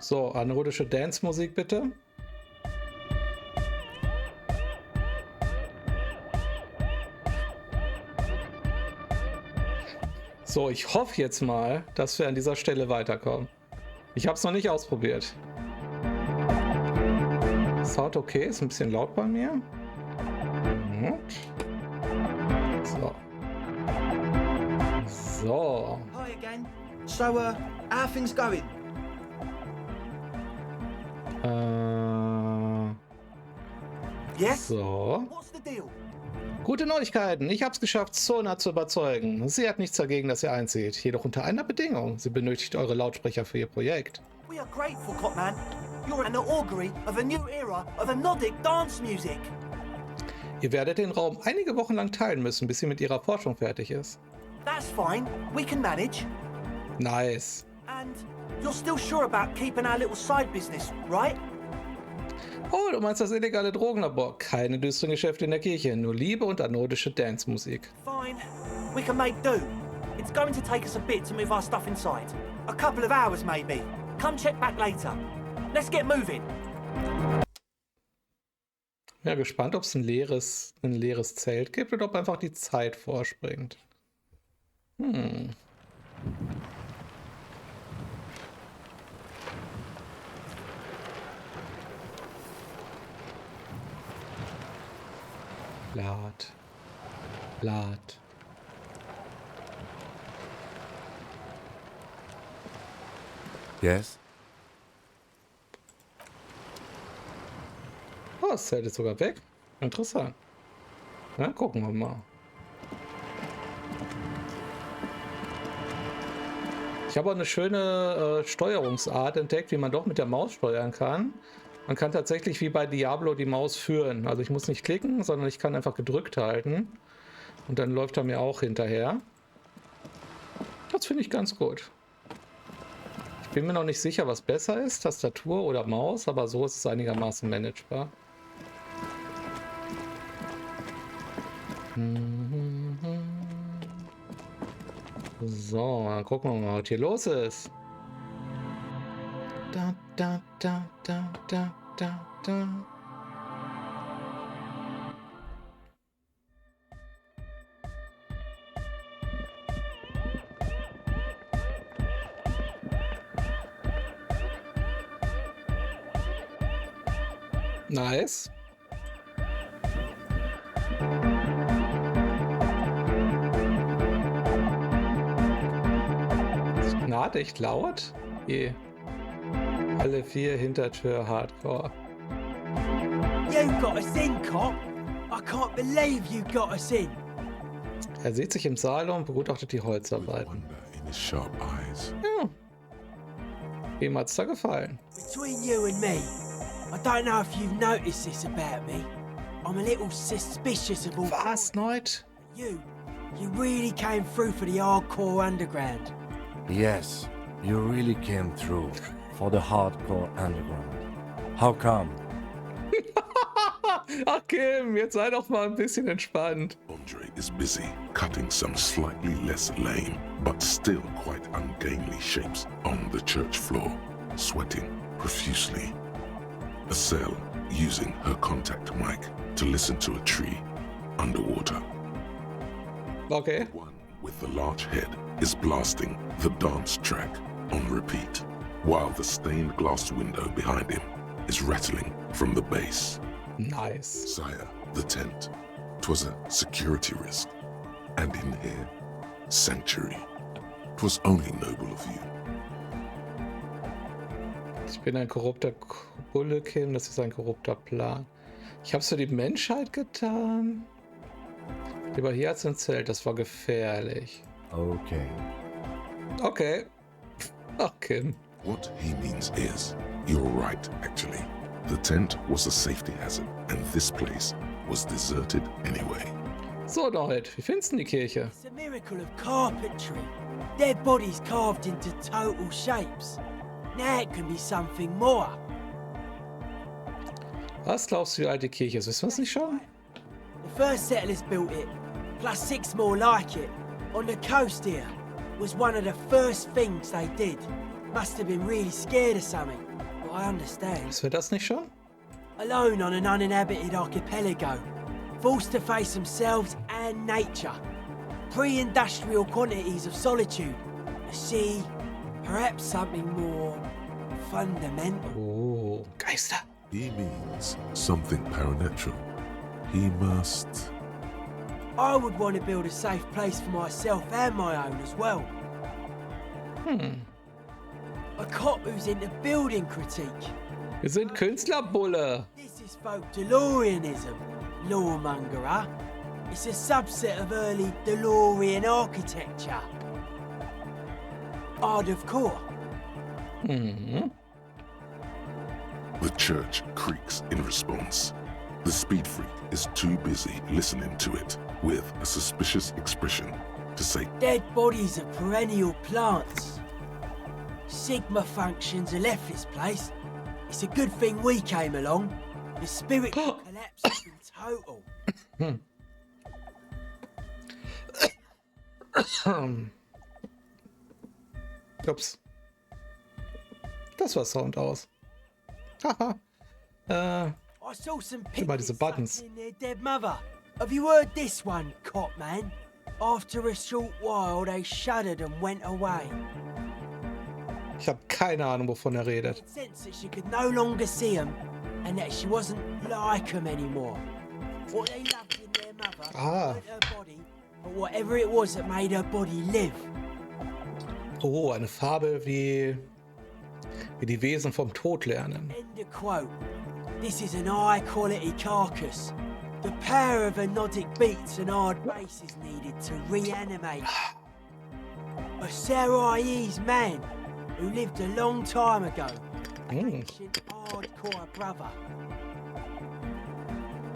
So, anodische Dancemusik bitte. So, ich hoffe jetzt mal, dass wir an dieser Stelle weiterkommen. Ich habe es noch nicht ausprobiert. Sound okay, ist ein bisschen laut bei mir. Und so. So. Hi again. So, how are things going? Yes? So. What's the deal? Gute Neuigkeiten. Ich habe es geschafft, Sona zu überzeugen. Sie hat nichts dagegen, dass ihr einzieht. Jedoch unter einer Bedingung. Sie benötigt eure Lautsprecher für ihr Projekt. We are grateful, Copman. You're an augury of a new era of anodic dance music. Ihr werdet den Raum einige Wochen lang teilen müssen, bis sie mit ihrer Forschung fertig ist. That's fine. We can manage. Nice. And you're still sure about keeping our little side business, right? Oh, du meinst das illegale Drogenlabor? Keine düsteren Geschäfte in der Kirche, nur Liebe und anodische Dancemusik. Fine. We can make do. It's going to take us a bit to move our stuff inside. A couple of hours, maybe. Come check back later. Let's get moving. Ja, gespannt, ob es ein leeres Zelt gibt oder ob einfach die Zeit vorspringt. Lad. Yes? Oh, das Zelt ist sogar weg. Interessant. Na, gucken wir mal. Ich habe auch eine schöne Steuerungsart entdeckt, wie man doch mit der Maus steuern kann. Man kann tatsächlich wie bei Diablo die Maus führen. Also ich muss nicht klicken, sondern ich kann einfach gedrückt halten. Und dann läuft er mir auch hinterher. Das finde ich ganz gut. Ich bin mir noch nicht sicher, was besser ist, Tastatur oder Maus, aber so ist es einigermaßen managebar. So, dann gucken wir mal, was hier los ist. Da. Nice. Es knarrt echt laut. Je. Alle 4 Hintertür Hardcore. You got us in, Cop. I can't believe you got us in. Er sieht sich im Saal und begutachtet die Holzarbeiten. Wonder in his sharp eyes. Ja. Wem hat's da gefallen? Between you and me, I don't know if you've noticed this about me. I'm a little suspicious of all. Was, Neut? You really came through for the hardcore underground. Yes, you really came through for the hardcore underground. How come? Ach Kim, jetzt sei doch mal ein bisschen entspannt. Andre is busy cutting some slightly less lame, but still quite ungainly shapes on the church floor, sweating profusely. Estelle using her contact mic to listen to a tree underwater. Okay. One with the large head is blasting the dance track on repeat, while the stained glass window behind him is rattling from the bass. Nice. Sire, the tent. 'Twas a security risk. And in here, sanctuary. 'Twas only noble of you. Ich bin ein korrupter Bulle, Kim. Das ist ein korrupter Plan. Ich hab's für die Menschheit getan. Lieber hier als im Zelt. Das war gefährlich. Okay. Okay. Ach, Kim. What he means is, you're right, actually. The tent was a safety hazard, and this place was deserted anyway. So, Leute, wie findest du die Kirche? It's a miracle of carpentry. Dead bodies carved into total shapes. Now it can be something more. Was glaubst du, wie alt die Kirche ist? Wissen wir es nicht schon? The first settlers built it, plus 6 more like it. On the coast here was one of the first things they did. Must have been really scared of something, but I understand. Ist wir das nicht schon? Alone on an uninhabited archipelago, forced to face themselves and nature. Pre-industrial quantities of solitude. The sea, perhaps something more fundamental. Oh, Geister. He means something paranatural. He must... I would want to build a safe place for myself and my own as well. A cop who's into building critique. Wir sind Künstlerbulle. This is folk DeLoreanism, lawmongerer. It's a subset of early DeLorean architecture. Art of core. Mhm. The church creaks in response. The speed freak is too busy listening to it with a suspicious expression to say, Dead bodies of perennial plants. Sigma functions have left this place. It's a good thing we came along. The spirit collapsed in total. Ups. Das war Sound aus. Haha. I saw some Immer diese pictures Buttons. in their dead mother. Have you heard this one, cop man? After a short while, they shuddered and went away. Ich habe keine Ahnung, wovon er redet. It sensed that she could no longer see them and that she wasn't like them anymore. What they loved in their mother weren't her body, but whatever it was that made her body live. Oh, eine Farbe wie die Wesen vom Tod lernen. End of quote. This is an high-quality carcass. The power of anodic beats and hard bass is needed to reanimate. A Sarais man who lived a long time ago. An ancient hardcore brother.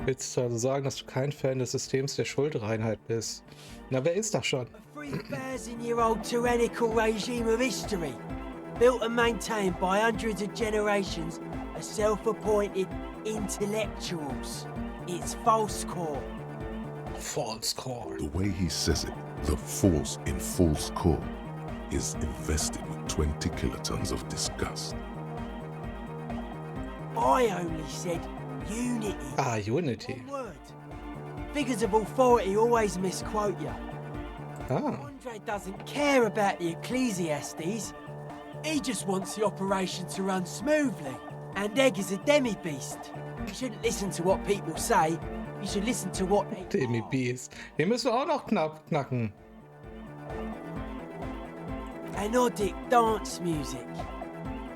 Willst du also sagen, dass du kein Fan des Systems der Schuldreinheit bist? Na, wer ist das schon? A 3,000-year-old tyrannical regime of history. Built and maintained by hundreds of generations of self-appointed intellectuals. It's false core. False core. the way he says it, the force in false core is invested with 20 kilotons of disgust. I only said unity. Ah, Unity. One word. Figures of authority always misquote you. Ah, Andre doesn't care about the Ecclesiastes. He just wants the operation to run smoothly. And Egg is a demi-beast. You shouldn't listen to what people say. You should listen to what they Demi Beast. Den müssen wir auch noch knacken. Anodic dance music.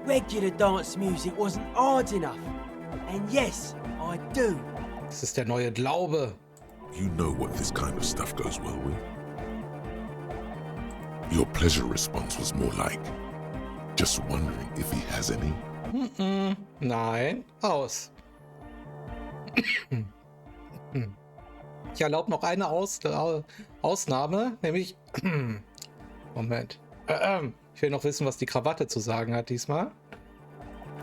Regular dance music wasn't hard enough. And yes, I do. Das ist der neue Glaube. You know what this kind of stuff goes well with. Your pleasure response was more like, just wondering if he has any. Nein, aus. Ich erlaube noch eine Ausnahme, nämlich... Moment. Ich will noch wissen, was die Krawatte zu sagen hat diesmal.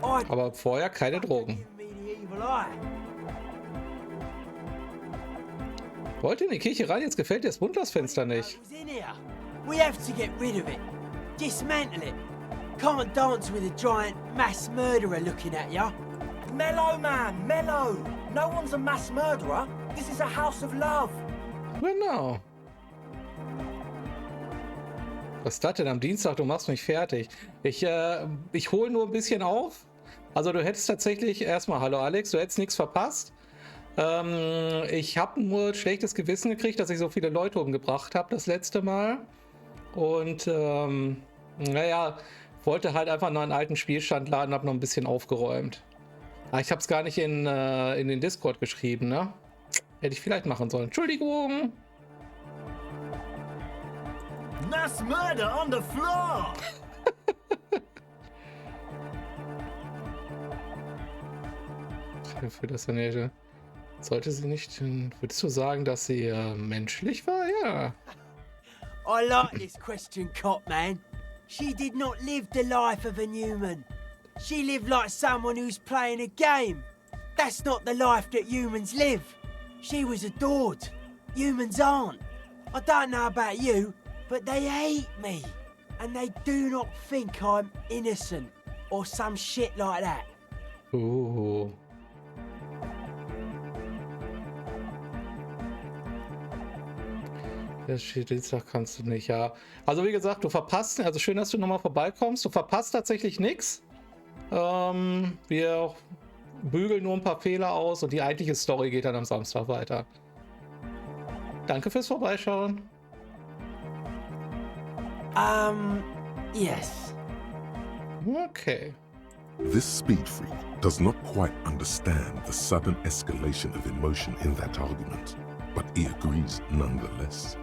I Aber vorher keine Drogen. give me the evil eye. Wollt ihr in die Kirche rein? Jetzt gefällt dir das Buntglasfenster nicht. Was in here. We have to get rid of it. Dismantle it. Can't dance with a giant mass murderer looking at ya. Mellow, man, mellow. No one's a mass murderer. This is a house of love. Genau. Was ist das denn am Dienstag? Du machst mich fertig. Ich hole nur ein bisschen auf. Also du hättest tatsächlich erstmal, hallo Alex, du hättest nichts verpasst. Ich habe nur schlechtes Gewissen gekriegt, dass ich so viele Leute umgebracht habe das letzte Mal. Und naja, wollte halt einfach noch einen alten Spielstand laden, habe noch ein bisschen aufgeräumt. Aber ich habe es gar nicht in den Discord geschrieben, ne? Hätte ich vielleicht machen sollen. Entschuldigung. Mass murder on the floor. Für das Nähe. Sollte sie nicht. Würdest du sagen, dass sie menschlich war? Ja. I like this question, cop man. She did not live the life of a human. She lived like someone who's playing a game. That's not the life that humans live. She was adored. Humans aren't. I don't know about you, but they hate me. And they do not think I'm innocent or some shit like that. Der Dienstag kannst du nicht, ja. Also wie gesagt, du verpasst, also schön, dass du nochmal vorbeikommst. Du verpasst tatsächlich nichts. Wir bügeln nur ein paar Fehler aus und die eigentliche Story geht dann am Samstag weiter. Danke fürs Vorbeischauen. Yes. Okay. This speed freak does not quite understand the sudden escalation of emotion in that argument, but he agrees nonetheless.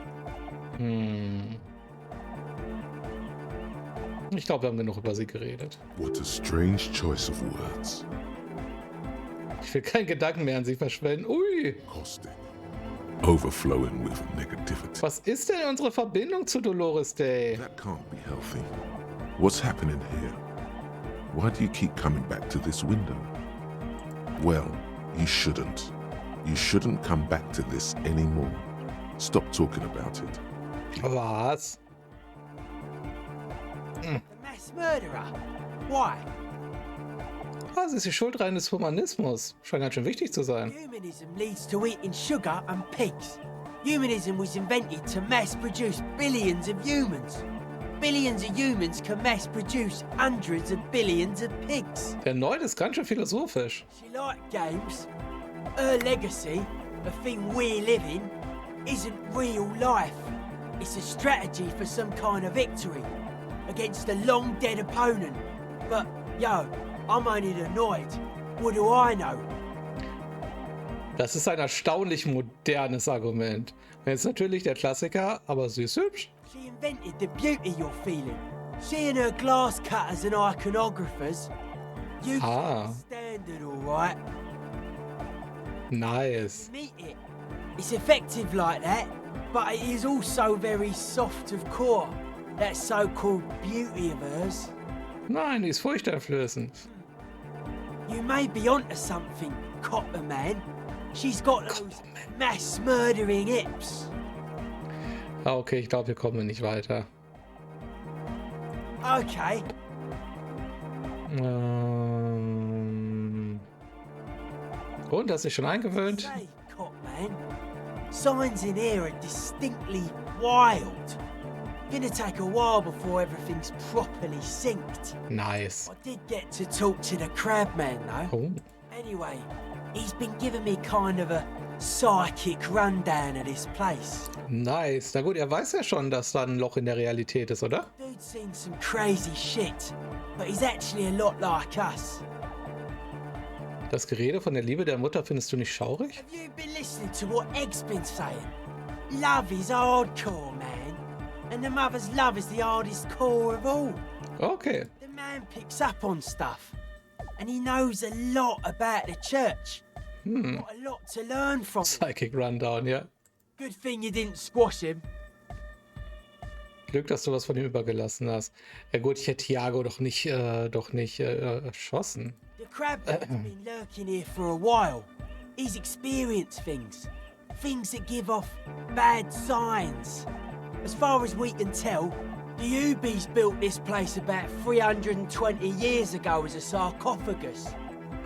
Ich glaube, wir haben genug über sie geredet. What a strange choice of words. Ich will keinen Gedanken mehr an sie verschwenden. Ui! Caustic. Overflowing with negativity. Was ist denn unsere Verbindung zu Dolores Day? That can't be healthy. What's happening here? Why do you keep coming back to this window? Well, you shouldn't. You shouldn't come back to this anymore. Stop talking about it. Was? The mass murderer? Why? Ah, sie ist die Schuldreine des Humanismus. Scheint ganz schön wichtig zu sein. Humanism leads to eating sugar and pigs. Humanism was invented to mass produce billions of humans. Billions of humans can mass produce hundreds of billions of pigs. Der Nerd ist ganz schön philosophisch. She liked games. Her legacy, the thing we live in, isn't real life. It's a strategy for some kind of victory against a long dead opponent. But, yo, I'm only annoyed. What do I know? Das ist ein erstaunlich modernes Argument. Jetzt natürlich der Klassiker, aber sie ist hübsch. She invented the beauty you're feeling. She and her glass cutters and iconographers. You standard, alright? Nice. Meet it. It's effective like that, but it is also very soft of core. That so-called beauty of hers. Nein, die ist furchteinflößend. You may be onto something, Copperman. She's got those mass murdering hips. Ah, okay, ich glaube, wir kommen nicht weiter. Okay. Und, hast du dich schon eingewöhnt? Say, Copman, signs in here are distinctly wild. Gonna take a while before everything's properly synced. Nice. I did get to talk to the Crabman though. Oh. Anyway, he's been giving me kind of a psychic rundown of this place. Nice. Na gut, er weiß ja schon, dass da ein Loch in der Realität ist, oder? Dude's seen some crazy shit, but he's actually a lot like us. Das Gerede von der Liebe der Mutter findest du nicht schaurig? Have you been listening to what Egg's been saying? Love is hardcore, man. And the mother's love is the hardest core of all. Okay. The man picks up on stuff. And he knows a lot about the church. Got a lot to learn from him. Psychic Rundown, ja. Good thing you didn't squash him. Glück, dass du was von ihm übergelassen hast. Ja gut, ich hätte Thiago doch nicht erschossen. The Crabman's been lurking here for a while. He's experienced things. Things that give off bad signs. As far as we can tell, the Ubies built this place about 320 years ago as a sarcophagus.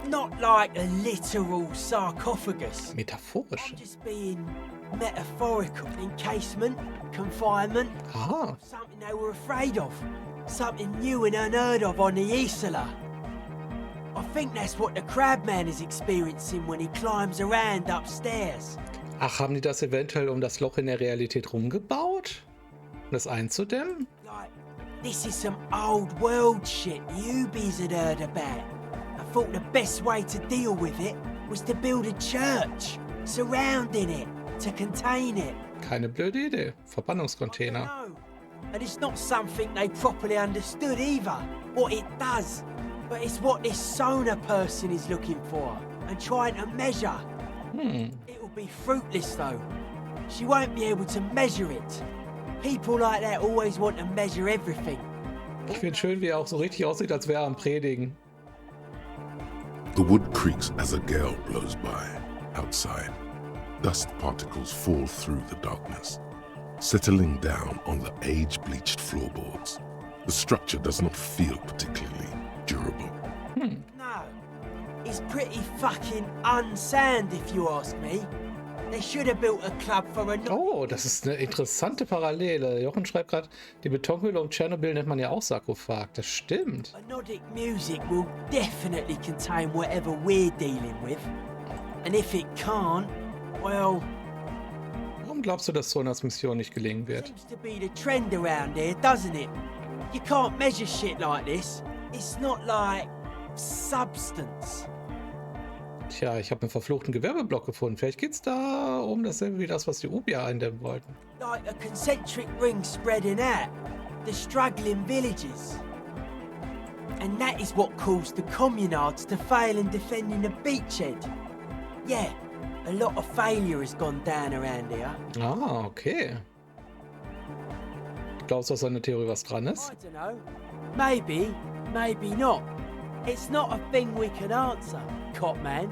Not like a literal sarcophagus. Metaphorisch. Just being metaphorical. Encasement, confinement. Ah. Something they were afraid of. Something new and unheard of on the Isola. I think that's what the Crabman is experiencing when he climbs around upstairs. Ach, haben die das eventuell um das Loch in der Realität rumgebaut? Um das einzudämmen? Like, this is some old world shit Ubies had heard about. I thought the best way to deal with it was to build a church surrounding it to contain it. Keine blöde Idee. Verbannungscontainer. No, and it's not something they properly understood either, what it does. But it's what this Sona person is looking for and trying to measure. It will be fruitless though. She won't be able to measure it. People like that always want to measure everything. Ich finde schön, wie er auch so richtig aussieht, als wäre er am Predigen. The wood creaks as a gale blows by outside. Dust particles fall through the darkness, settling down on the age-bleached floorboards. The structure does not feel particularly durable. No. It's pretty fucking unsound if you ask me. They should have built a club for a... Oh, das ist eine interessante Parallele. Jochen schreibt gerade, die Betonhöhle um Tschernobyl nennt man ja auch Sarkophag. Das stimmt. Anodic music will definitely contain whatever we're dealing with. And if it can't, well... Warum glaubst du, dass Sonas Mission nicht gelingen wird? Seems to be the trend around here, doesn't it? You can't measure shit like this. It's not like substance. Tja, ich habe einen verfluchten Gewerbeblock gefunden. Vielleicht geht's da um dasselbe wie das, was die Ubier eindämmen wollten. Like a concentric ring spreading out, the struggling villages. And that is what caused the communards to fail in defending the beachhead. Yeah, a lot of failure has gone down around here. Ah, okay. Glaubst du, dass an der Theorie was dran ist? I don't know. Maybe, maybe not. It's not a thing we can answer, Copman.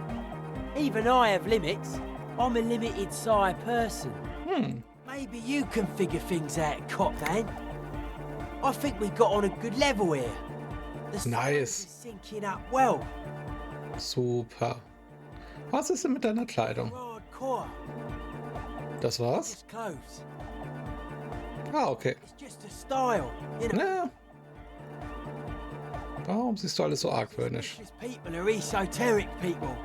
Even I have limits. I'm a limited size person. Maybe you can figure things out, Copman. I think we got on a good level here. The story Nice. is syncing up well. Super. Was ist denn mit deiner Kleidung? Hardcore. Das war's? Just clothes. Ah, okay. It's just a style, you know. Na. Warum siehst du alles so argwöhnisch? Suspicious people are esoteric people.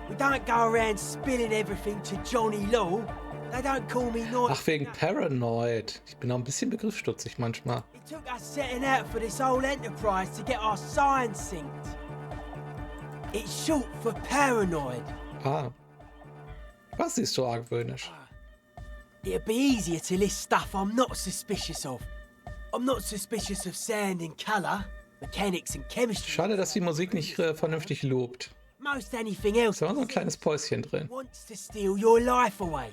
We don't go around spilling everything to Johnny Law. They don't call me Noise. Ach, wegen Paranoid. Ich bin auch ein bisschen begriffsstutzig manchmal. It took us setting out for this whole enterprise to get our science synced. It's short for paranoid. Ah. Was siehst du argwöhnisch? It'd be easier to list stuff I'm not suspicious of. I'm not suspicious of sound and colour, mechanics and chemistry. Schade, dass die Musik nicht vernünftig lobt. Most anything else Ist ja auch so ein kleines Päuschen drin. wants to steal your life away.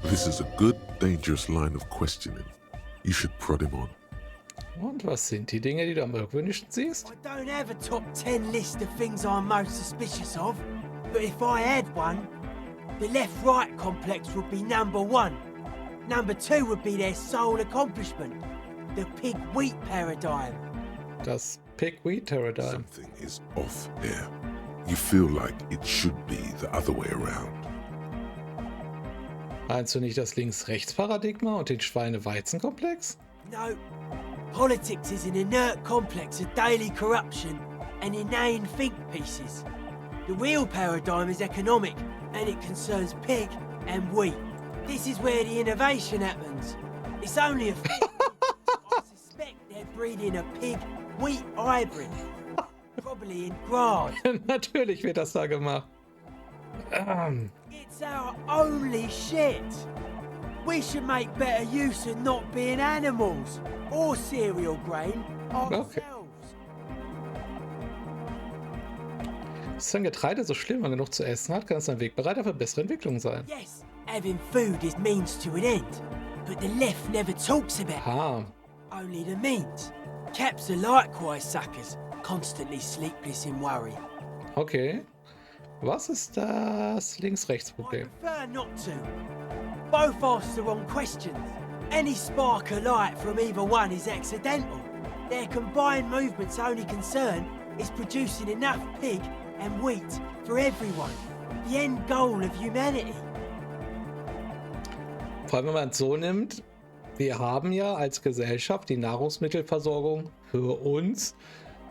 This is a good, dangerous line of questioning. You should prod him on. Und was sind die Dinge, die du am argwöhnischsten siehst? I don't have a top 10 list of things I'm most suspicious of, but if I had one, the left-right complex would be number 1. Number 2 would be their sole accomplishment, the pig-wheat paradigm. Das Pig-Wheat Paradigm. Something is off here. You feel like it should be the other way around. Meinst du nicht das Links-Rechts-Paradigma und den Schweine-Weizen-Komplex? No, politics is an inert complex of daily corruption and inane think pieces. The real paradigm is economic, and it concerns pig and wheat. This is where the innovation happens. It's only a I suspect they're breeding a pig-wheat hybrid. Probably in Graz. Natürlich wird das da gemacht. It's our only shit. We should make better use of not being animals or cereal grain ourselves. Ist ein Getreide so schlimm, wenn man genug zu essen hat, kann es ein Wegbereiter für bessere Entwicklungen sein. Yes, having food is means to an end, but the left never talks about it, Ah, only the means. Caps are likewise suckers, constantly sleepless in worry. okay. Was ist das I Links-Rechts-Problem? prefer not to. Both ask the wrong questions. Any spark of light from either one is accidental. Their combined movement's only concern is producing enough pig and wheat for everyone. The end goal of humanity. Vor allem, wenn man es so nimmt, wir haben ja als Gesellschaft die Nahrungsmittelversorgung für uns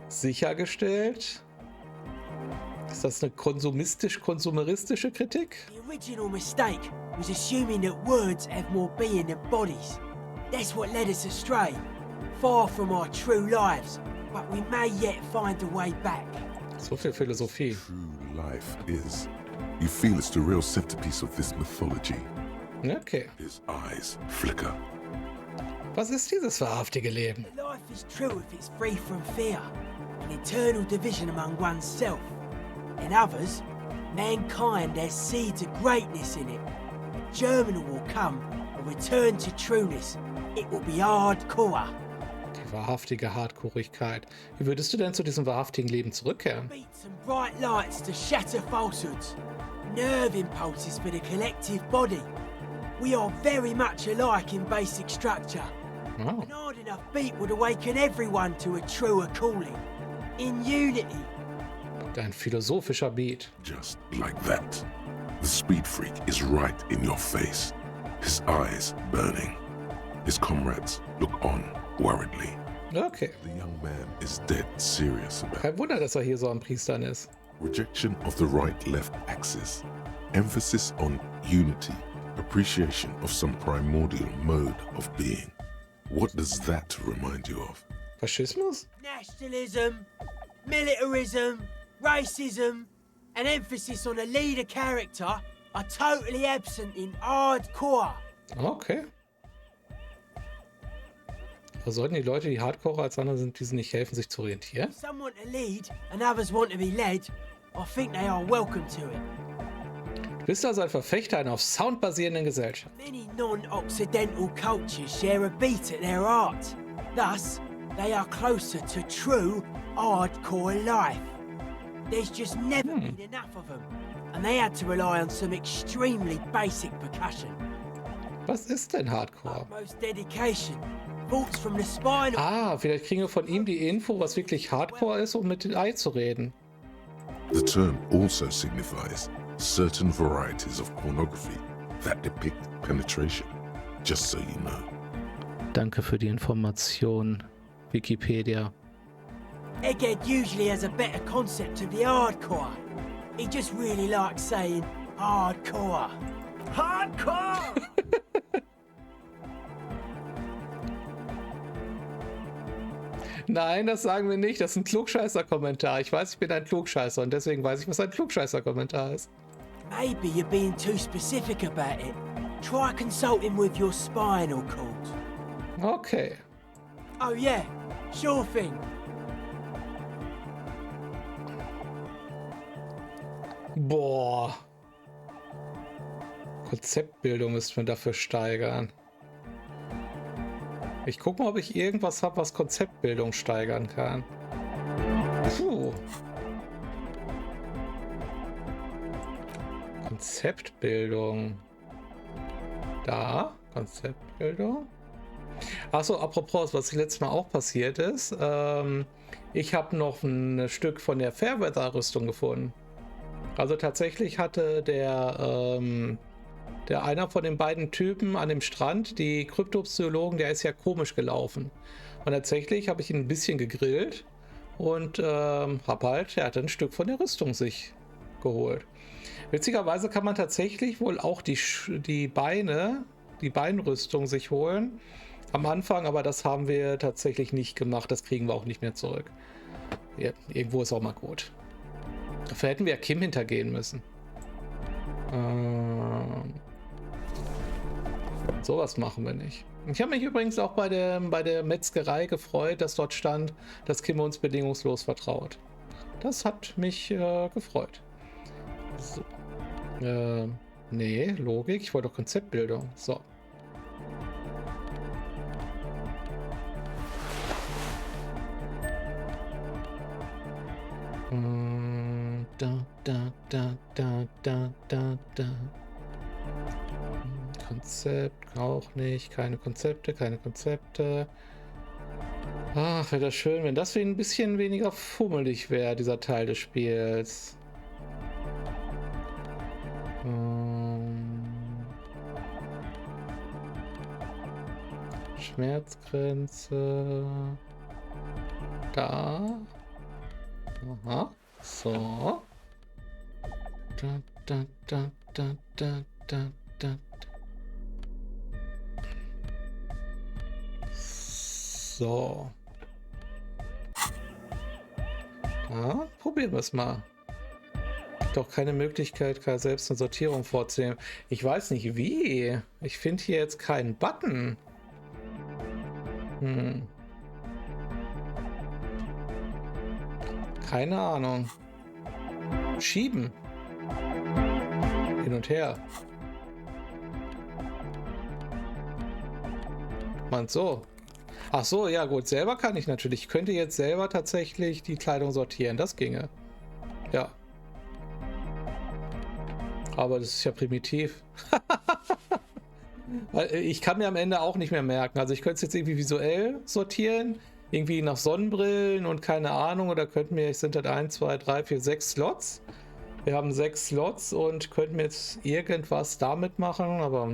sichergestellt. Ist das eine konsumeristische Kritik? The original mistake was assuming that words have more being than bodies. That's what led us astray, far from our true lives, but we may yet find a way back. So viel Philosophie. True life is. You feel it's the real centerpiece of this mythology. Okay. His eyes flicker. Was ist dieses wahrhaftige Leben? Life is true if it's free from fear, an eternal division among oneself. In others, mankind has seeds of greatness in it. A germinal will come, a return to trueness. It will be hardcore. Die wahrhaftige Hardcorigkeit. Wie würdest du denn zu diesem wahrhaftigen Leben zurückkehren? Beats and bright lights to shatter falsehoods. Nerve impulses for the collective body. We are very much alike in basic structure. Oh. An hard enough beat would awaken everyone to a truer calling. In unity. Ein philosophischer Beat. Just like that. The speed freak is right in your face, his eyes burning. His comrades look on worriedly. Okay. The young man is dead serious about Kein Wunder, dass er hier so am Priestern ist. rejection of the right-left axis, emphasis on unity, appreciation of some primordial mode of being. What does that remind you of? Faschismus? Nationalism, militarism, racism, and emphasis on a leader character are totally absent in Hardcore. Okay. Aber sollten die Leute, die Hardcore als andere sind, diesen nicht helfen, sich zu orientieren? Some want to lead and others want to be led. I think they are welcome to it. Du bist also ein Verfechter einer auf Sound basierenden Gesellschaft. Many non-Occidental cultures share a beat at their art. Thus, they are closer to true hardcore life. There's just never been enough of them, and they had to rely on some extremely basic percussion. Was ist denn Hardcore? Utmost dedication, thoughts from the spine. Ah, vielleicht kriegen wir von ihm die Info, was wirklich Hardcore ist, um mit dem Ei zu reden. The term also signifies certain varieties of pornography that depict penetration, just so you know. Danke für die Information, Wikipedia. Egghead usually has a better concept of the hardcore. He just really likes saying hardcore. Hardcore! Nein, das sagen wir nicht. Das ist ein Klugscheißer-Kommentar. Ich weiß, ich bin ein Klugscheißer und deswegen weiß ich, was ein Klugscheißer-Kommentar ist. Maybe you're being too specific about it. Try consulting with your spinal cord. Okay. Oh yeah, sure thing. Boah. Konzeptbildung müssten wir dafür steigern. Ich gucke mal, ob ich irgendwas habe, was Konzeptbildung steigern kann. Puh. Konzeptbildung. Da, Konzeptbildung. Achso, apropos, was letztes Mal auch passiert ist. Ich habe noch ein Stück von der Fairweather-Rüstung gefunden. Also tatsächlich hatte der einer von den beiden Typen an dem Strand, die Kryptopsychologen, der ist ja komisch gelaufen. Und tatsächlich habe ich ihn ein bisschen gegrillt und er hatte ein Stück von der Rüstung sich geholt. Witzigerweise kann man tatsächlich wohl auch die Beinrüstung sich holen. Am Anfang, aber das haben wir tatsächlich nicht gemacht. Das kriegen wir auch nicht mehr zurück. Ja, irgendwo ist auch mal gut. Dafür hätten wir ja Kim hintergehen müssen. Sowas machen wir nicht. Ich habe mich übrigens auch bei der Metzgerei gefreut, dass dort stand, dass Kim uns bedingungslos vertraut. Das hat mich gefreut. So. Nee, Logik. Ich wollte doch Konzeptbildung. So. Konzept auch nicht. Keine Konzepte, keine Konzepte. Ach, wäre das schön, wenn das ein bisschen weniger fummelig wäre, dieser Teil des Spiels. Schmerzgrenze. Da. Aha. So. So. Ja, probieren wir es mal. Doch keine Möglichkeit, selbst eine Sortierung vorzunehmen. Ich weiß nicht wie. Ich finde hier jetzt keinen Button. Keine Ahnung. Schieben. Hin und her. Meint so. Ach so, ja gut, selber kann ich natürlich. Ich könnte jetzt selber tatsächlich die Kleidung sortieren. Das ginge. Ja. Aber das ist ja primitiv. Weil ich kann mir am Ende auch nicht mehr merken. Also ich könnte es jetzt irgendwie visuell sortieren, irgendwie nach Sonnenbrillen und keine Ahnung, oder könnten mir, es sind halt 1, 2, 3, 4, 6 Slots. Wir haben 6 Slots und könnten wir jetzt irgendwas damit machen, aber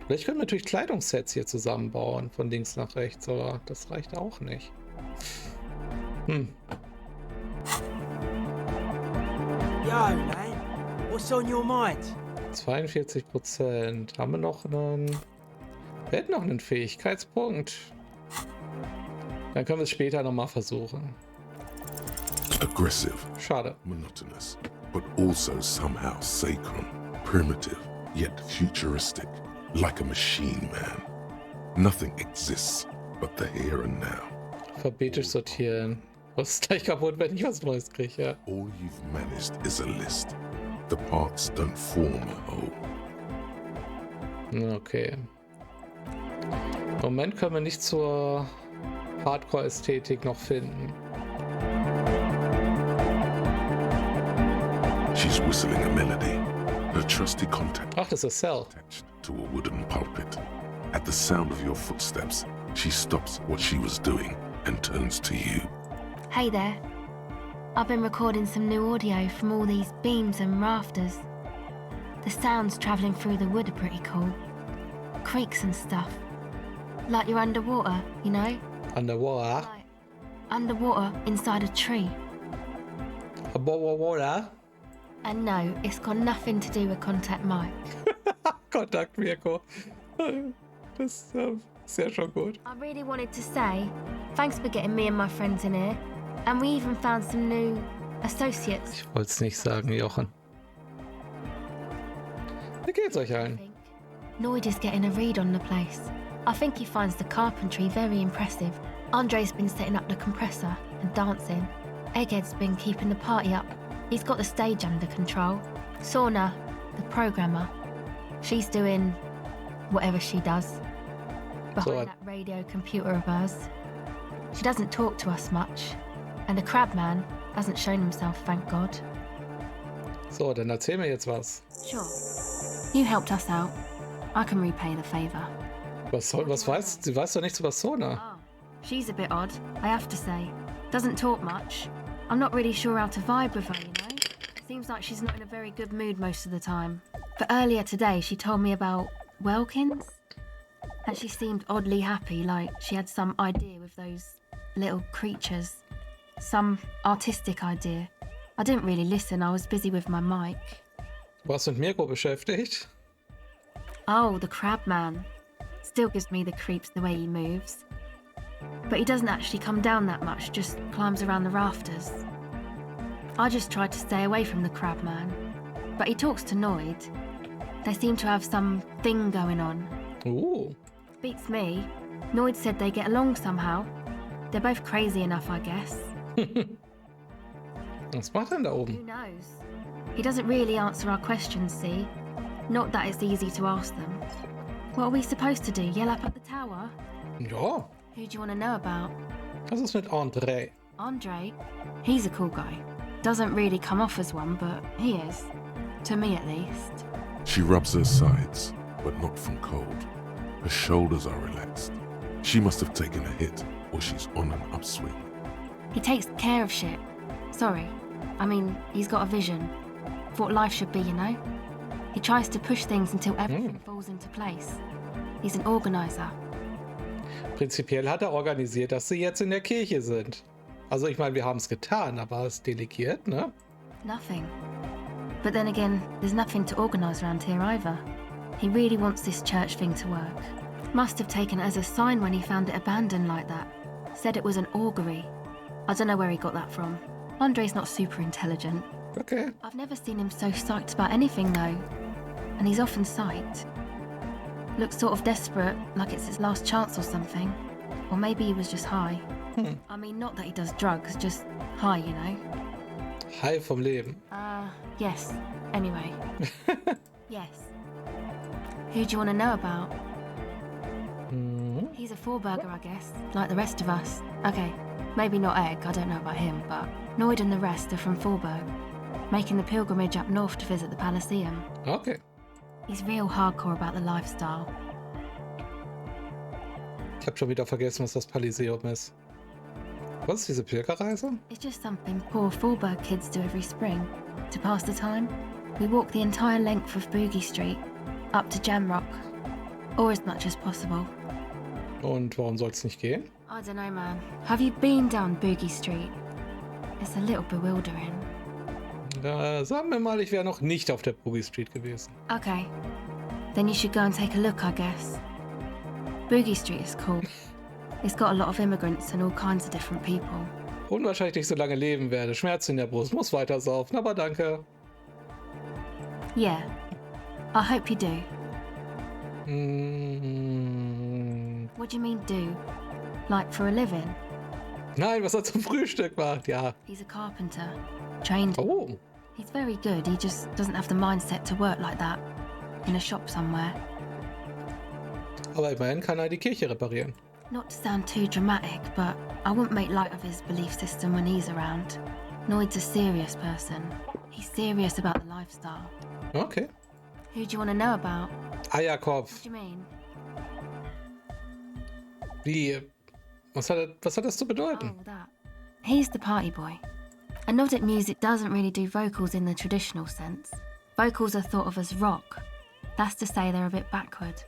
vielleicht können wir natürlich Kleidungssets hier zusammenbauen, von links nach rechts, aber das reicht auch nicht. Yo, man, what's on your mind? 42%. Haben wir noch einen... Wir hätten noch einen Fähigkeitspunkt. Dann können wir es später nochmal versuchen. Aggressive, Schade. monotonous, but also somehow sacred, primitive, yet futuristic, like a machine man. Nothing exists but the here and now. Alphabetisch sortieren. Das ist gleich kaputt, wenn ich was Neues kriege, ja. All you've managed is a list. The parts don't form a whole. Okay. Im Moment können wir nicht zur Hardcore-Ästhetik noch finden. She's whistling a melody. Her trusty contact Ach, das ist Cell. attached to a wooden pulpit. At the sound of your footsteps, she stops what she was doing and turns to you. Hey there. I've been recording some new audio from all these beams and rafters. The sounds travelling through the wood are pretty cool. Creaks and stuff. Like you're underwater, you know? Underwater. Like underwater inside a tree. Underwater. And no, it's got nothing to do with Contact Mike. Kontaktwirkung. Das ist ja schon gut. I really wanted to say, thanks for getting me and my friends in here. And we even found some new associates. Ich wollte es nicht sagen, Jochen. Wie geht's euch I allen? think. Noid is getting a read on the place. I think he finds the carpentry very impressive. Andre's been setting up the compressor and dancing. Egghead's been keeping the party up. He's got the stage under control. Sauna, the programmer, she's doing whatever she does behind that radio computer of hers. She doesn't talk to us much. And the crabman hasn't shown himself, thank God. So, dann erzähl mir jetzt was. Sure. You helped us out. I can repay the favor. Was weißt du? Weißt doch nichts über Sona. Oh, she's a bit odd, I have to say. Doesn't talk much. I'm not really sure how to vibe with her, you know? Seems like she's not in a very good mood most of the time. But earlier today, she told me about Welkins. And she seemed oddly happy, like she had some idea with those little creatures. Some artistic idea. I didn't really listen, I was busy with my mic. Du warst mit Mirko beschäftigt. Oh, the crab man. Still gives me the creeps the way he moves. But he doesn't actually come down that much, just climbs around the rafters. I just tried to stay away from the crab man. But he talks to Noid. They seem to have some thing going on. Ooh. Beats me. Noid said they get along somehow. They're both crazy enough, I guess. Was macht denn da Who oben? knows? He doesn't really answer our questions, see? Not that it's easy to ask them. What are we supposed to do? Yell up at the tower? Ja, Who do you want to know about? was ist mit André? Andre? He's a cool guy. Doesn't really come off as one, but he is. To me, at least. She rubs her sides, but not from cold. Her shoulders are relaxed. She must have taken a hit, or she's on an upswing. He takes care of shit. Sorry. I mean, he's got a vision. Of what life should be, you know? He tries to push things until everything falls into place. He's an organizer. Prinzipiell hat er organisiert, dass sie jetzt in der Kirche sind. Also ich meine, wir haben es getan, aber es delegiert, ne? Nothing. But then again, there's nothing to organise around here either. He really wants this church thing to work. Must have taken it as a sign when he found it abandoned like that. Said it was an augury. I don't know where he got that from. Andre's not super intelligent. Okay. I've never seen him so psyched about anything though. And he's often psyched. Looks sort of desperate, like it's his last chance or something. Or maybe he was just high. I mean, not that he does drugs, just high, you know? High vom Leben. Yes. Anyway. Yes. Who do you want to know about? He's a four-burger, I guess, like the rest of us. Okay, maybe not Egg, I don't know about him, but Noid and the rest are from Forburg, making the pilgrimage up north to visit the Palaceum. Okay. He's real hardcore about the lifestyle. Ich habe schon wieder vergessen, was das Paliseum ist. Was ist diese Pilgerreise? It's just something poor Fallberg kids do every spring. To pass the time, we walk the entire length of Boogie Street, up to Jamrock, or as much as possible. Und warum soll es nicht gehen? I don't know, man. Have you been down Boogie Street? It's a little bewildering. Sagen wir mal, ich wäre noch nicht auf der Boogie Street gewesen. Okay. Then you should go and take a look, I guess. Boogie Street is cool. It's got a lot of immigrants and all kinds of different people. Unwahrscheinlich nicht so lange leben werde. Schmerz in der Brust, muss weiter saufen, aber danke. Yeah. I hope you do. What do you mean do? Like for a living? Nein, was er zum Frühstück macht, ja. He's a carpenter. Trained. Oh. He's very good. He just doesn't have the mindset to work like that. In a shop somewhere. Aber immerhin kann er die Kirche reparieren. Not to sound too dramatic, but I wouldn't make light of his belief system when he's around. Noid's a serious person. He's serious about the lifestyle. Okay. Who do you want to know about? Eierkopf. What do you mean? Wie? Was hat das zu bedeuten? Oh, that. He's the party boy. Anodic music doesn't really do vocals in the traditional sense. Vocals are thought of as rock. That's to say they're a bit backward.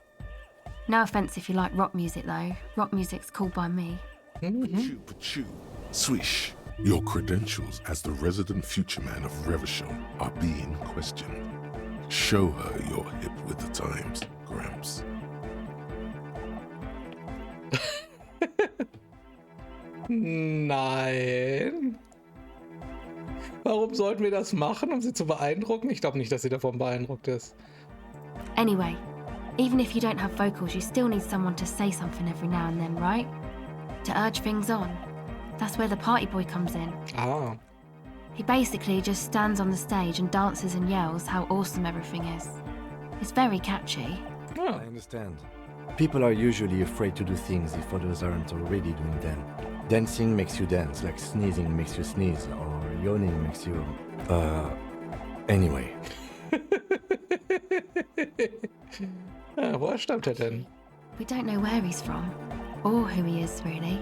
No offense if you like rock music though. Rock music's cool by me. Pachoo, pachoo. Swish. Your credentials as the resident future man of Revachol are being questioned. Show her you're hip with the times, Gramps. Nein. Warum sollten wir das machen, um sie zu beeindrucken? Ich glaube nicht, dass sie davon beeindruckt ist. Anyway, even if you don't have vocals, you still need someone to say something every now and then, right? To urge things on. That's where the party boy comes in. Ah. He basically just stands on the stage and dances and yells how awesome everything is. It's very catchy. Ja. I understand. People are usually afraid to do things if others aren't already doing them. Dancing makes you dance, like sneezing makes you sneeze, or yawning makes you... Anyway. Ja, woher stammt er denn? We don't know where he's from, or who he is, really.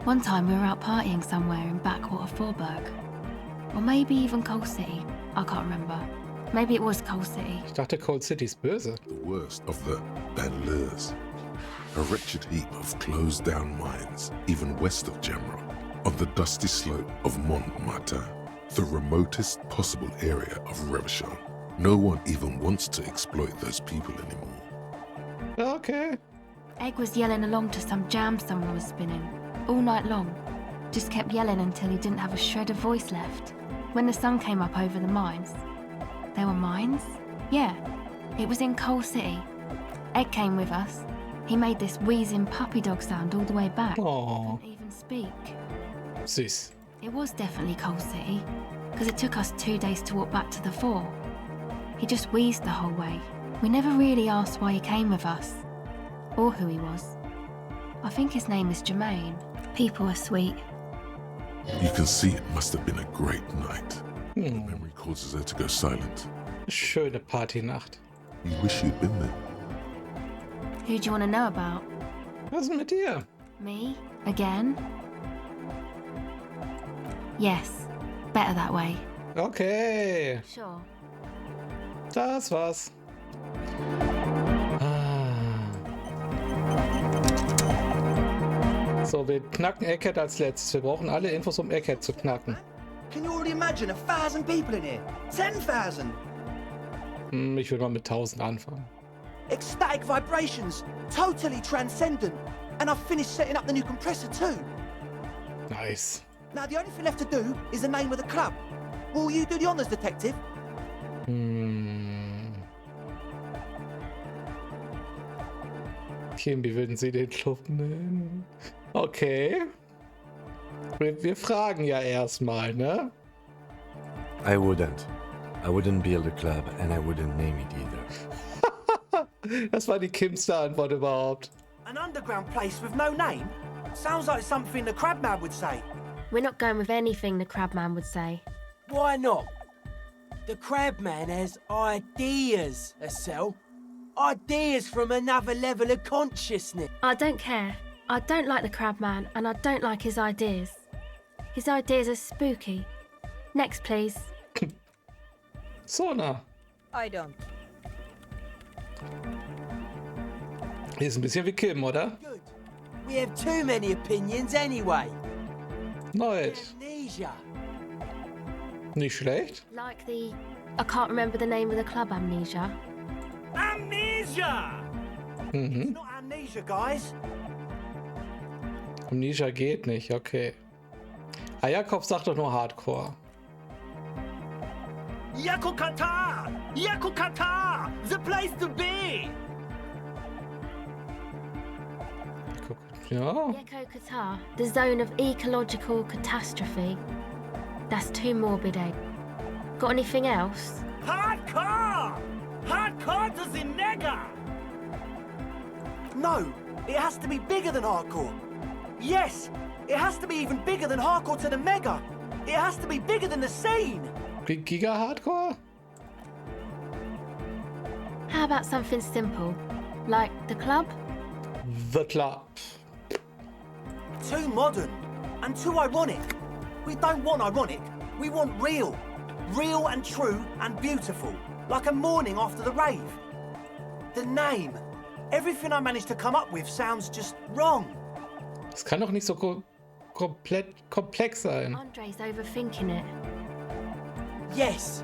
One time we were out partying somewhere in backwater Fallberg. Or maybe even Coal City. I can't remember. Maybe it was Coal City. Ich dachte, Cold City ist böse. The worst of the Banlieues. A wretched heap of closed-down mines, even west of Jamrock, on the dusty slope of Montmartin, the remotest possible area of Revachol. No one even wants to exploit those people anymore. Okay. Egg was yelling along to some jam someone was spinning, all night long. Just kept yelling until he didn't have a shred of voice left. When the sun came up over the mines. There were mines? Yeah, it was in Coal City. Egg came with us. He made this wheezing puppy dog sound all the way back. Oh, Couldn't even speak. süß. It was definitely Coal City, because it took us 2 days to walk back to the fort. He just wheezed the whole way. We never really asked why he came with us, or who he was. I think his name is Jermaine. People are sweet. You can see it must have been a great night. The memory causes her to go silent. Schöne Partynacht. You wish you'd been there. Who do you want to know about? Was ist denn mit dir? Me? Again? Yes. Better that way. Okay, Sure. das war's. So, wir knacken Egghead als letztes. Wir brauchen alle Infos, um Egghead zu knacken. Can you already imagine 1,000 people in here? 10,000! Ich will mal mit 1000 anfangen. Ecstatic vibrations, totally transcendent. And I've finished setting up the new compressor too. Nice. Now the only thing left to do is the name of the club. Will you do the honors, detective? Kim, wie würden Sie den Club nennen? Okay. Wir fragen ja erstmal, ne? I wouldn't build a club and I wouldn't name it either. Das war die Kimste Antwort überhaupt. An underground place with no name? Sounds like something the Crabman would say. We're not going with anything the Crabman would say. Why not? The Crabman has ideas, Estelle. Ideas from another level of consciousness. I don't care. I don't like the Crabman, and I don't like his ideas. His ideas are spooky. Next, please. Sona. I don't. Ist ein bisschen wie Kim, oder? Good. We have too many opinions anyway. Neid. Amnesia. Nicht schlecht. Like the... I can't remember the name of the club, Amnesia. Amnesia! It's not amnesia, guys. Amnesia geht nicht, okay. Jakob sagt doch nur Hardcore. Yakukata! Yakukata! The place to be! Ja. Yeko Qatar, the zone of ecological catastrophe. That's too morbid, eh? Got anything else? Hardcore! Hardcore to the nigger! No, it has to be bigger than hardcore. Yes, it has to be even bigger than hardcore to the mega. It has to be bigger than the scene. Giga Hardcore? How about something simple? Like the club? The Club. Too modern and too ironic. We don't want ironic. We want real. Real and true and beautiful. Like a morning after the rave. The name. Everything I managed to come up with sounds just wrong. Es kann doch nicht so komplett komplex sein. Andre's overthinking it. Yes,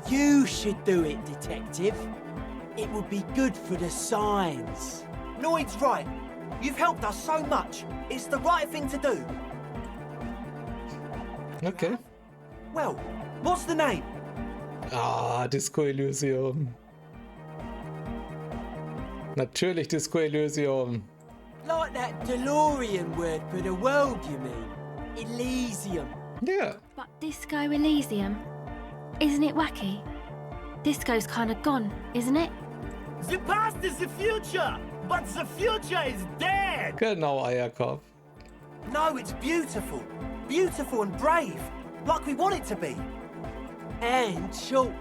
you should do it, detective. It would be good for the signs. Lloyd's right. You've helped us so much. It's the right thing to do. Okay. Well, what's the name? Disco Elysium. Natürlich Disco Elysium. Like that DeLorean word for the world, you mean? Elysium. Ja. But Disco Elysium? Isn't it wacky? Disco's kind of gone, isn't it? The past is the future, but the future is dead. Genau, Eierkopf. No, it's beautiful. Beautiful and brave. Like we want it to be. And short.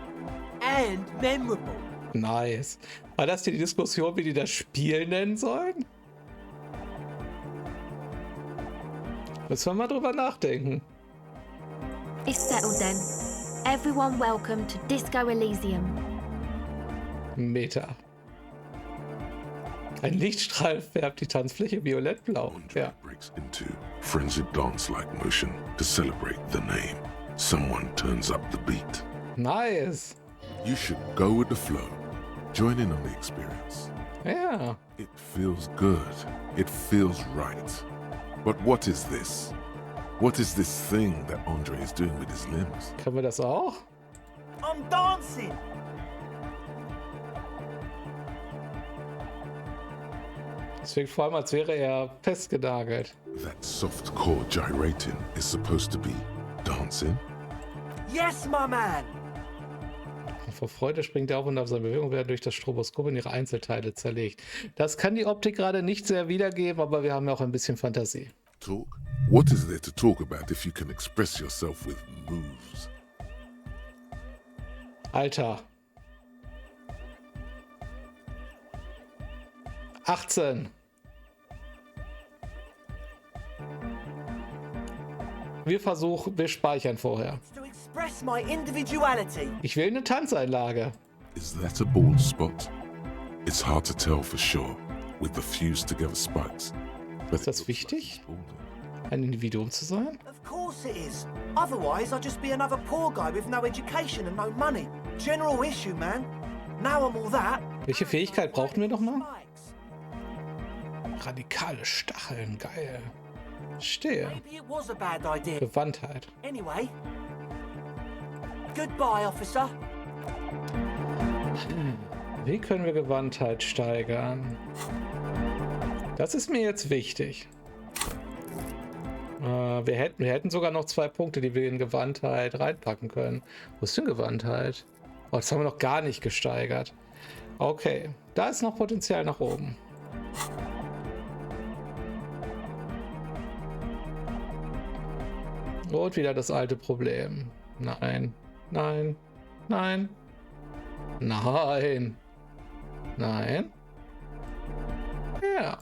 And memorable. Nice. War das die Diskussion, wie die das Spiel nennen sollen? Müssen wir mal drüber nachdenken. It's settled then. Everyone welcome to Disco Elysium. Meta. Ein Lichtstrahl färbt die Tanzfläche violettblau. Andre Ja. breaks into frenzied dance-like motion to celebrate the name. Someone turns up the beat. Nice. You should go with the flow. Join in on the experience. Ja. It feels good. It feels right. But what is this? What is this thing that Andre is doing with his limbs? Können wir das auch? I'm dancing. Es wirkt vor allem, als wäre er festgenagelt. That soft core gyrating is supposed to be dancing. Yes, my man. Vor Freude springt er auf und auf seine Bewegung werden durch das Stroboskop in ihre Einzelteile zerlegt. Das kann die Optik gerade nicht sehr wiedergeben, aber wir haben ja auch ein bisschen Fantasie. Talk? What is there to talk about if you can express yourself with moves? Alter. 18. Wir speichern vorher. To express my individuality. Ich will eine Tanzeinlage. Is that a bald spot? It's hard to tell for sure with the fused together spikes. Ist das wichtig, ein Individuum zu sein? Of course it is. Otherwise, I'd just be another poor guy with no education and no money. General issue, man. Now I'm all that. Welche Fähigkeit brauchten wir nochmal? Spikes. Radikale Stacheln, geil. Stehe. Maybe it was a bad idea. Gewandtheit. Anyway. Goodbye, officer. Wie können wir Gewandtheit steigern? Das ist mir jetzt wichtig. Wir hätten sogar noch 2 Punkte, die wir in Gewandtheit reinpacken können. Wo ist denn Gewandtheit? Oh, das haben wir noch gar nicht gesteigert. Okay, da ist noch Potenzial nach oben. Und wieder das alte Problem. Nein, nein, Nein. Nein. Nein. Ja.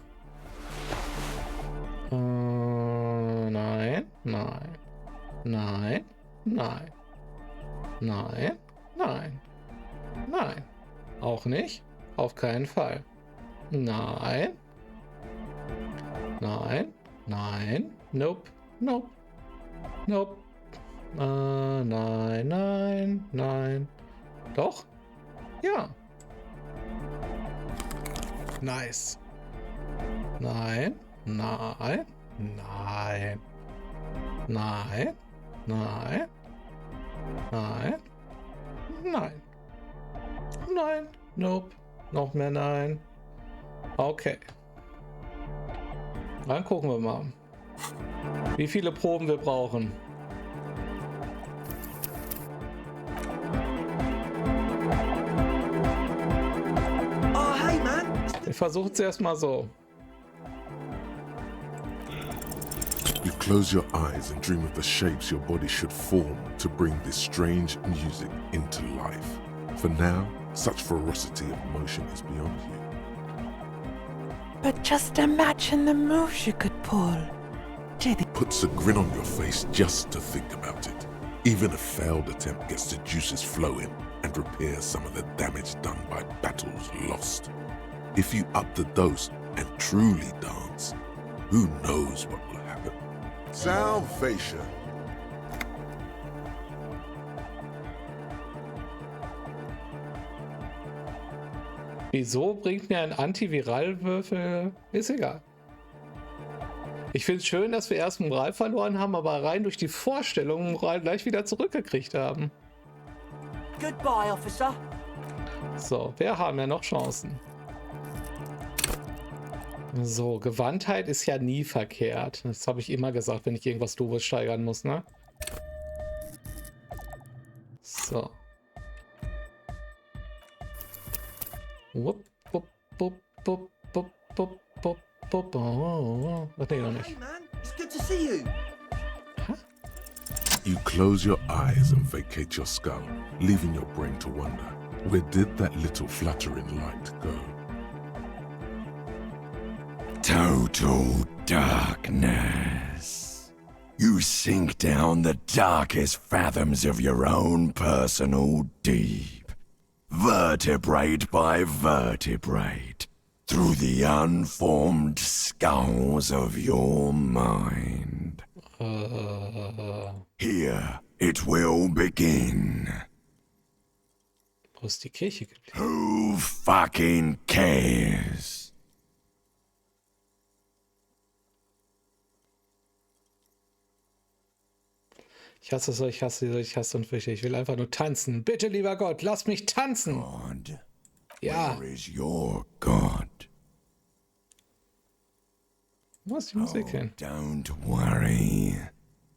Nein. Nein. Nein. Nein. Nein. Nein. Nein. Auch nicht. Auf keinen Fall. Nein. Nein. Nein. Nope. Nope. Nope. Nein, nein, nein. Doch? Ja. Nice. Nein, nein, nein. Nein, nein, nein, nein. Nein, nope. Noch mehr nein. Okay. Dann gucken wir mal, wie viele Proben wir brauchen. Oh, hey, man. Wir versuchen es erstmal so. You close your eyes and dream of the shapes your body should form to bring this strange music into life. For now, such ferocity of motion is beyond you. But just imagine the moves you could pull. Puts a grin on your face just to think about it. Even a failed attempt gets the juices flowing and repairs some of the damage done by battles lost. If you up the dose and truly dance, who knows what will happen? Salvation. Wieso bringt mir ein Antiviralwürfel? Ist egal. Ich finde es schön, dass wir erst Moral verloren haben, aber rein durch die Vorstellung Moral gleich wieder zurückgekriegt haben. Goodbye, officer. So, wir haben ja noch Chancen. So, Gewandtheit ist ja nie verkehrt. Das habe ich immer gesagt, wenn ich irgendwas Doofes steigern muss, ne? So. Wupp, wupp, wupp, wupp, wupp, wupp, wupp, wupp. Oh, nee, noch nicht. Hey, man. It's good to see you. You close your eyes and vacate your skull, leaving your brain to wonder, where did that little fluttering light go? Total darkness. You sink down the darkest fathoms of your own personal deep, vertebrate by vertebrate, through the unformed skulls of your mind. Here it will begin. Wo ist die Kirche geblieben? Who fucking cares? Ich hasse so, ich hasse so, ich hasse und fürchte. Ich will einfach nur tanzen. Bitte, lieber Gott, lass mich tanzen. God, Ja. where is your God? Wo ist die Musik Oh, hin? don't worry.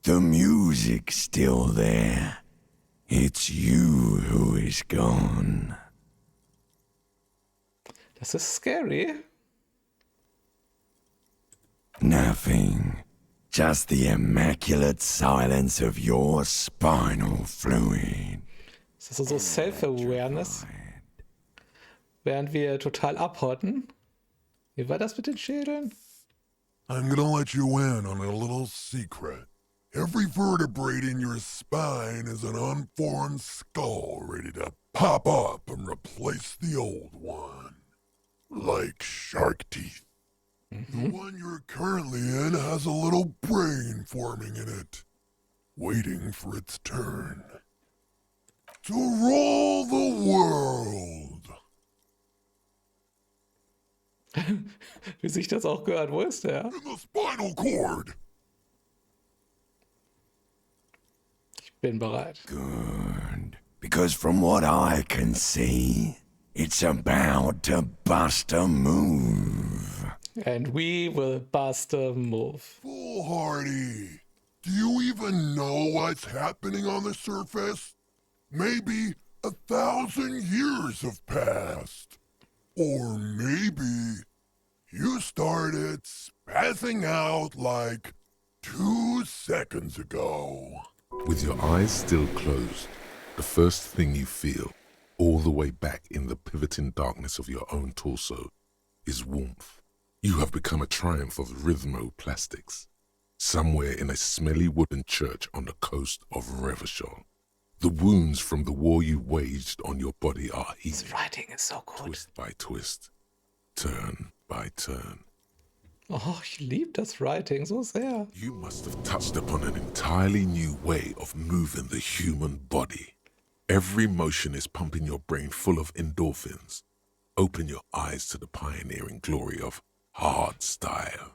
The music's still there. It's you who is gone. Das ist scary. Nothing. Just the immaculate silence of your spinal fluid. Das ist so Self-Awareness. Während wir total abhotten. Wie war das mit den Schädeln? I'm gonna let you in on a little secret. Every vertebrae in your spine is an unformed skull ready to pop up and replace the old one. Like shark teeth. The one you're currently in has a little brain forming in it, waiting for its turn. To rule the world. Wie sich das auch gehört. Wo ist der? In the spinal cord. Ich bin bereit. Good. Because from what I can see, it's about to bust a move. And we will bust a move. Foolhardy. Do you even know what's happening on the surface? Maybe 1,000 years have passed. Or maybe you started spazzing out like 2 seconds ago. With your eyes still closed, the first thing you feel, all the way back in the pivoting darkness of your own torso, is warmth. You have become a triumph of rhythmoplastics, somewhere in a smelly wooden church on the coast of Revachol. The wounds from the war you waged on your body are healing. This writing is so good. Twist by twist, turn by turn. Oh, ich liebe das Writing so sehr. You must have touched upon an entirely new way of moving the human body. Every motion is pumping your brain full of endorphins. Open your eyes to the pioneering glory of hardstyle.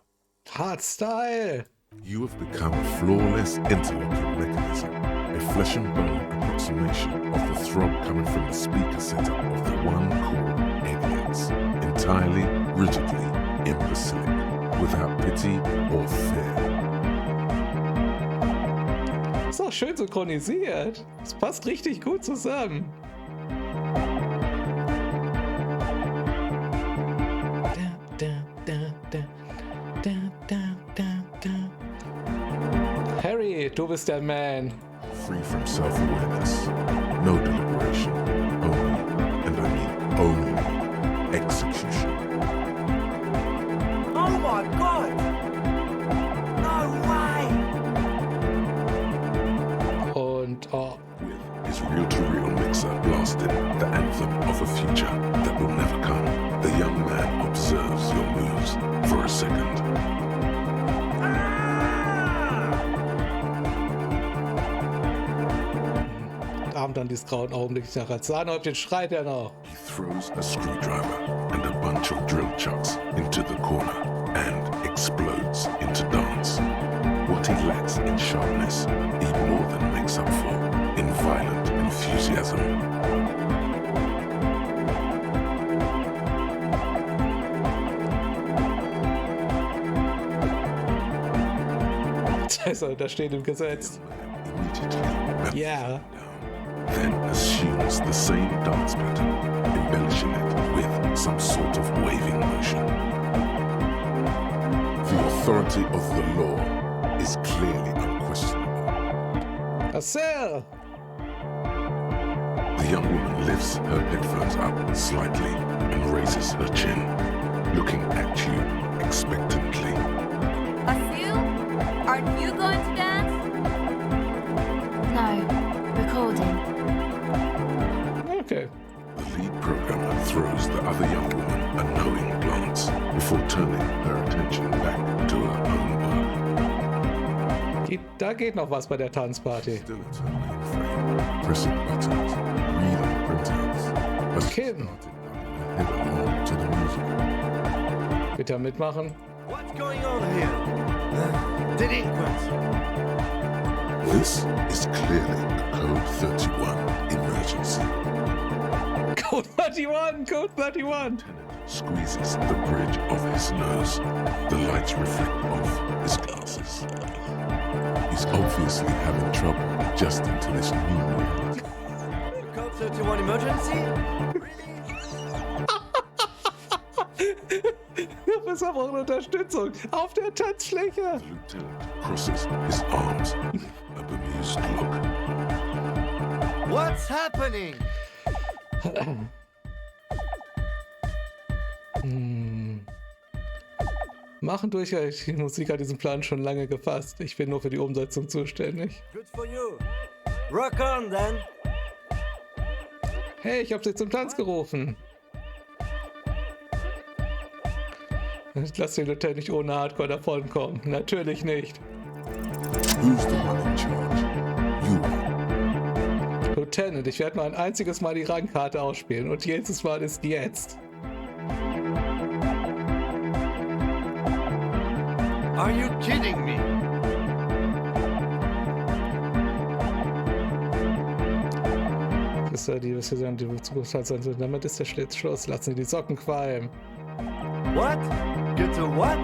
Hardstyle! You have become a flawless interlocking mechanism, a flesh and bone approximation of the throb coming from the speaker setup of the one called Eggheads, entirely, rigidly, imbecilic, without pity or fear. Ist auch schön synchronisiert. Es passt richtig gut zusammen. Harry, du bist der Man. Free from self-awareness, no deliberation, only, and I mean only, execution. Oh my god! No way! Und With his reel-to-reel mixer blasting the anthem of a future that will never come, the young man observes your moves for a second. Abend dann dieses grauen Augenblick nach Sahnehäubchen schreit er noch. He throws a screwdriver and a bunch of drill chucks into the corner and explodes into dance. What he lacks in sharpness, he more than makes up for in violent enthusiasm. Also, da steht im Gesetz. Immediately Ja. then assumes the same dance pattern, embellishing it with some sort of waving motion. The authority of the law is clearly unquestionable. Marcel! The young woman lifts her headphones up slightly and raises her chin, looking at you expectantly. Asil, aren't you going to dance? No, recording. Okay. The lead programmer throws the other young woman a knowing glance before turning her attention back to her own work. Da geht noch was bei der Tanzparty. Still eternally in frame, pressing buttons, reading printouts, has Kim. started head along to the music. Bitte mitmachen. What's going on here? Delinquents! This is clearly a Code 31 emergency. Code 31! Code 31! Squeezes the bridge of his nose. The lights reflect off his glasses. He's obviously having trouble adjusting to this new reality. Code 31 emergency? Wir brauchen Unterstützung auf der Tanzfläche. The lieutenant crosses his arms with a bemused look. What's happening? Machen durch, die Musik hat diesen Plan schon lange gefasst. Ich bin nur für die Umsetzung zuständig. Good for you. Rock on then. Hey, ich habe sie zum Tanz gerufen. Lass den Lieutenant nicht ohne Hardcore davonkommen. Natürlich nicht. Who's the one in charge? You. Lieutenant, ich werde nur ein einziges Mal die Rangkarte ausspielen und jedes Mal ist jetzt. Are you kidding me? Das ist ja die, was wir sagen, die Zukunft sind. Damit ist der Schlitz Schluss. Lassen Sie die Socken qualmen. What? Get to what?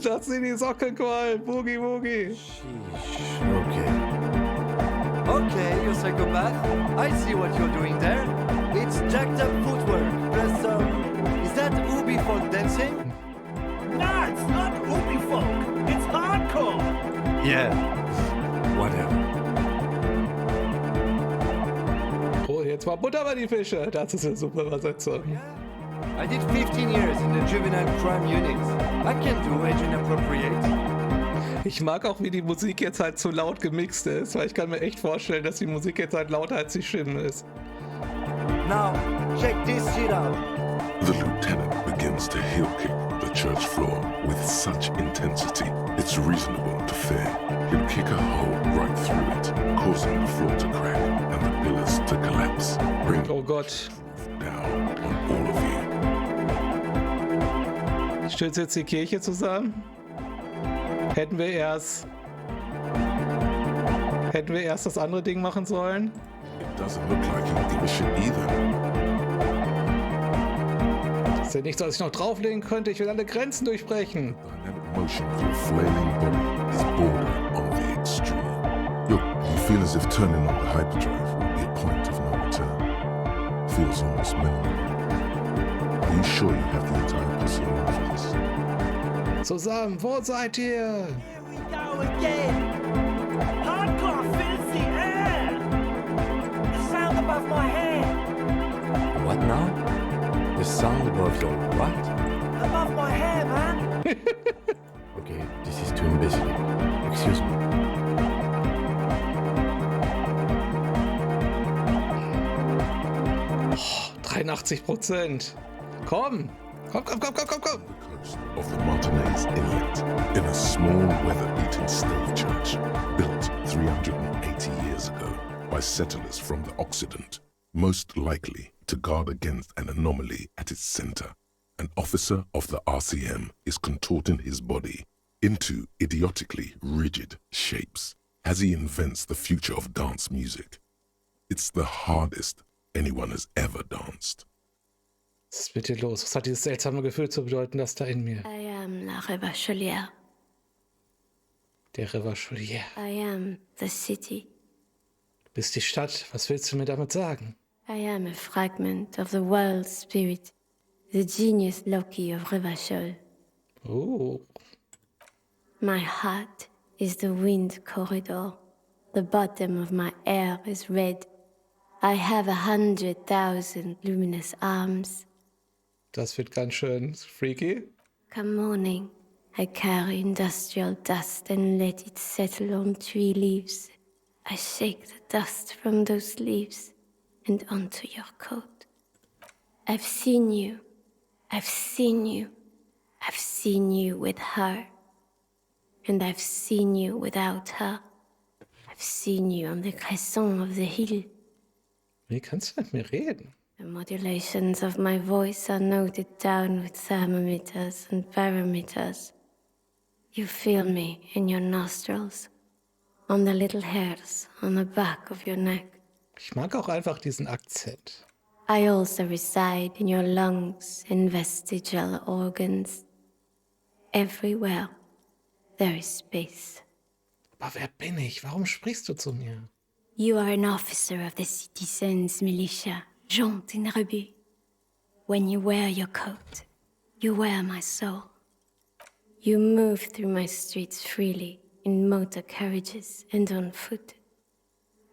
Lassen Sie die Socken qualmen. Boogie, Boogie. Okay. Okay, you psychopath. I see what you're doing there. It's jacked up footwork. Plus, is that Ubi folk dancing? No, it's not Ubi folk. It's hardcore. Yeah. whatever. Oh, jetzt mal Butter bei die Fische. Das ist eine super Übersetzung. I did 15 years in the juvenile crime unit. I can do age inappropriate. Ich mag auch, wie die Musik jetzt halt so laut gemixt ist, weil ich kann mir echt vorstellen, dass die Musik jetzt halt lauter als die Stimme ist. Now, check this shit out. The lieutenant begins to heel kick the church floor with such intensity, it's reasonable to fear. He'll kick a hole right through it, causing the floor to crack and the pillars to collapse, bringing Oh Gott. down on all of you. Stürzt jetzt die Kirche zusammen? Hätten wir erst das andere Ding machen sollen? It doesn't look like he'll give a shit either. Ist ja nichts, was ich noch drauflegen könnte. Ich will alle Grenzen durchbrechen. Dynamic motion of your flailing body is bordering on the extreme. Look, you feel as if turning on the hyperdrive will be a point of no return. Feels almost minimal. Are you sure you have the entire posse around for this? Zusammen, wo seid ihr? Here we go again! Hardcore fills the air! The sound above my head! What now? The sound above your what? Above my hair, man! Okay, this is too imbecile. Excuse me. Oh, 83%. Komm! Komm! The coast of the Martinez Inlet, in a small weather-beaten stone church built 380 years ago by settlers from the Occident, most likely to guard against an anomaly at its center. An officer of the RCM is contorting his body into idiotically rigid shapes as he invents the future of dance music. It's the hardest anyone has ever danced. Was ist mit dir los? Was hat dieses seltsame Gefühl zu bedeuten, das da in mir? I am la Revacholière. Der Revacholière. I am the city. Du bist die Stadt. Was willst du mir damit sagen? I am a fragment of the world spirit, the genius Loki of Revachol. Oh. My heart is the wind corridor. The bottom of my air is red. I have 100,000 luminous arms. Das wird ganz schön freaky. Come morning, I carry industrial dust and let it settle on tree leaves. I shake the dust from those leaves and onto your coat. I've seen you. I've seen you. I've seen you with her. And I've seen you without her. I've seen you on the crescent of the hill. Wie kannst du mit mir reden? The modulations of my voice are noted down with thermometers and barometers. You feel me in your nostrils, on the little hairs on the back of your neck. Ich mag auch einfach diesen Akzent. I also reside in your lungs and vestigial organs. Everywhere there is space. Aber wer bin ich? Warum sprichst du zu mir? You are an officer of the citizens' militia, jaunt in rebut. When you wear your coat, you wear my soul. You move through my streets freely, in motor carriages and on foot.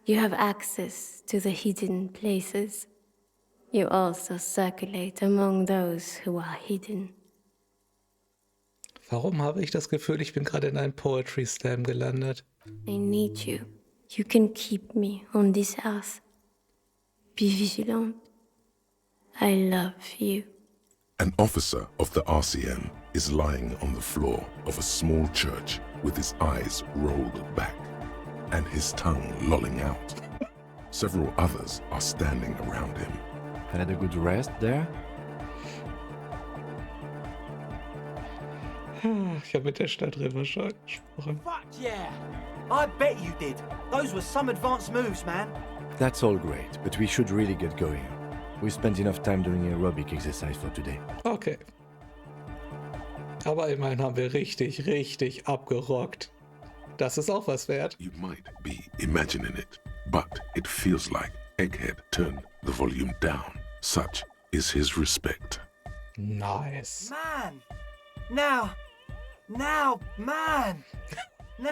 You have access to the hidden places. You also circulate among those who are hidden. Warum habe ich das Gefühl, ich bin gerade in einem Poetry Slam gelandet? I need you. You can keep me on this earth. Be vigilant. I love you. An officer of the RCM is lying on the floor of a small church with his eyes rolled back and his tongue lolling out. Several others are standing around him. Had a good rest there? Ich habe mit der Stadt Revachol gesprochen. Fuck yeah! I bet you did. Those were some advanced moves, man. That's all great, but we should really get going. We spent enough time doing aerobic exercise for today. Okay. Aber immerhin haben wir richtig, richtig abgerockt. Das ist auch was wert. You might be imagining it, but it feels like Egghead turned the volume down. Such is his respect. Nice. Man! Now, man!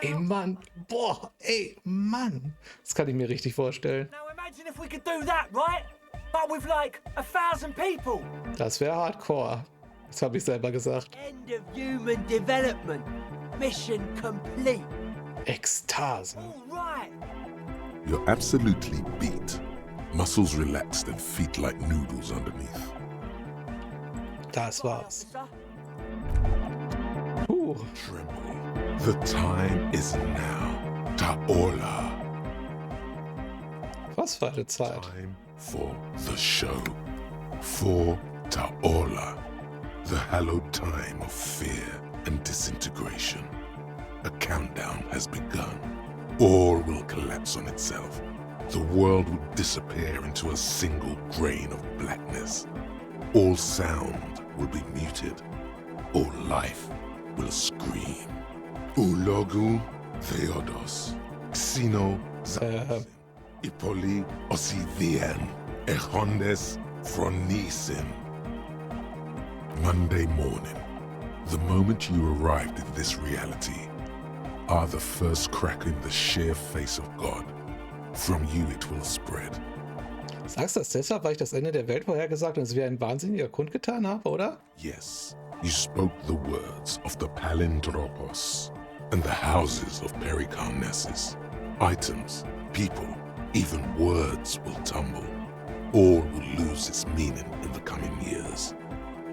Ey, Mann. Boah, ey, Mann. Das kann ich mir richtig vorstellen. Now imagine if we could do that, right? But with like 1,000 people. Das wäre Hardcore. Das habe ich selber gesagt. End of human development. Mission complete. Ekstase. All right. You're absolutely beat. Muscles relaxed and feet like noodles underneath. Das war's. Officer. Tremble. The time is now. Ta'ola. Was für eine Zeit. Time for the show. For Ta'ola. The hallowed time of fear and disintegration. A countdown has begun. All will collapse on itself. The world will disappear into a single grain of blackness. All sound will be muted. All life will scream. Ulogu Theodos. Xeno Ipoli Osivien. Echondes Fronisin. Monday morning, the moment you arrived in this reality, are the first crack in the sheer face of God. From you it will spread. Sagst du das deshalb, weil ich das Ende der Welt vorhergesagt und es wie ein Wahnsinniger kundgetan habe, oder? Yes, you spoke the words of the Palindropos and the houses of Pericarnassus. Items, people, even words will tumble. All will lose its meaning in the coming years.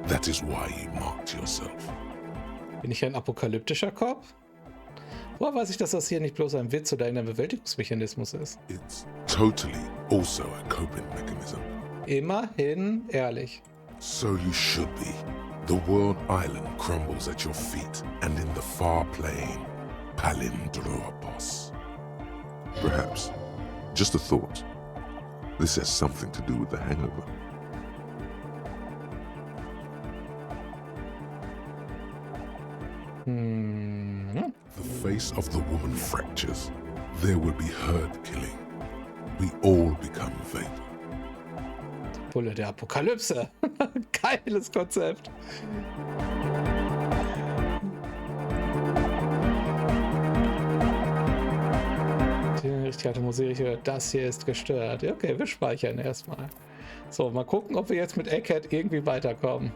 That is why you marked yourself. Bin ich ein apokalyptischer Kopf? Woher weiß ich, dass das hier nicht bloß ein Witz oder ein Bewältigungsmechanismus ist? It's totally also a coping mechanism. Immerhin ehrlich. So you should be. The world island crumbles at your feet, and in the far plain, Palindropos. Perhaps, just a thought, this has something to do with the hangover. The face of the woman fractures. There will be herd killing. We all become vapor. Bulle der Apokalypse. Geiles Konzept. Die richtig alte Musik, das hier ist gestört. Ja, okay, wir speichern erstmal. So, mal gucken, ob wir jetzt mit Egghead irgendwie weiterkommen.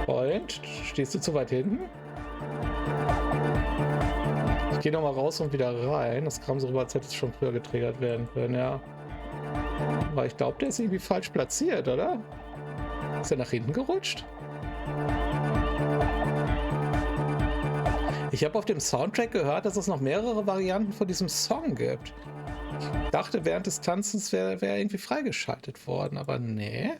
Freund, stehst du zu weit hinten? Ich gehe nochmal raus und wieder rein. Das kam so rüber, als hätte es schon früher getriggert werden können, ja. Aber ich glaube, der ist irgendwie falsch platziert, oder? Ist er nach hinten gerutscht? Ich habe auf dem Soundtrack gehört, dass es noch mehrere Varianten von diesem Song gibt. Ich dachte, während des Tanzens wäre irgendwie freigeschaltet worden, aber nee.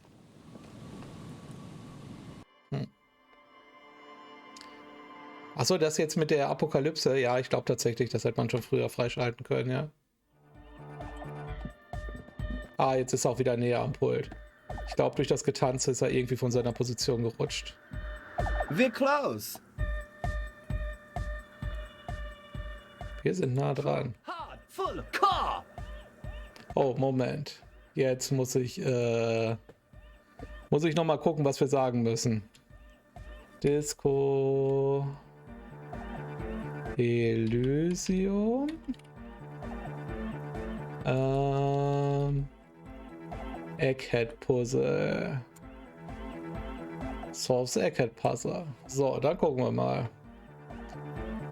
Achso, das jetzt mit der Apokalypse. Ja, ich glaube tatsächlich, das hätte man schon früher freischalten können, ja. Ah, jetzt ist er auch wieder näher am Pult. Ich glaube, durch das Getanze ist er irgendwie von seiner Position gerutscht. We're close. Wir sind nah dran. Hard, full car. Oh, Moment. Jetzt muss ich noch mal gucken, was wir sagen müssen. Disco Elysium. Egghead Puzzle. Solves Egghead Puzzle. So, dann gucken wir mal.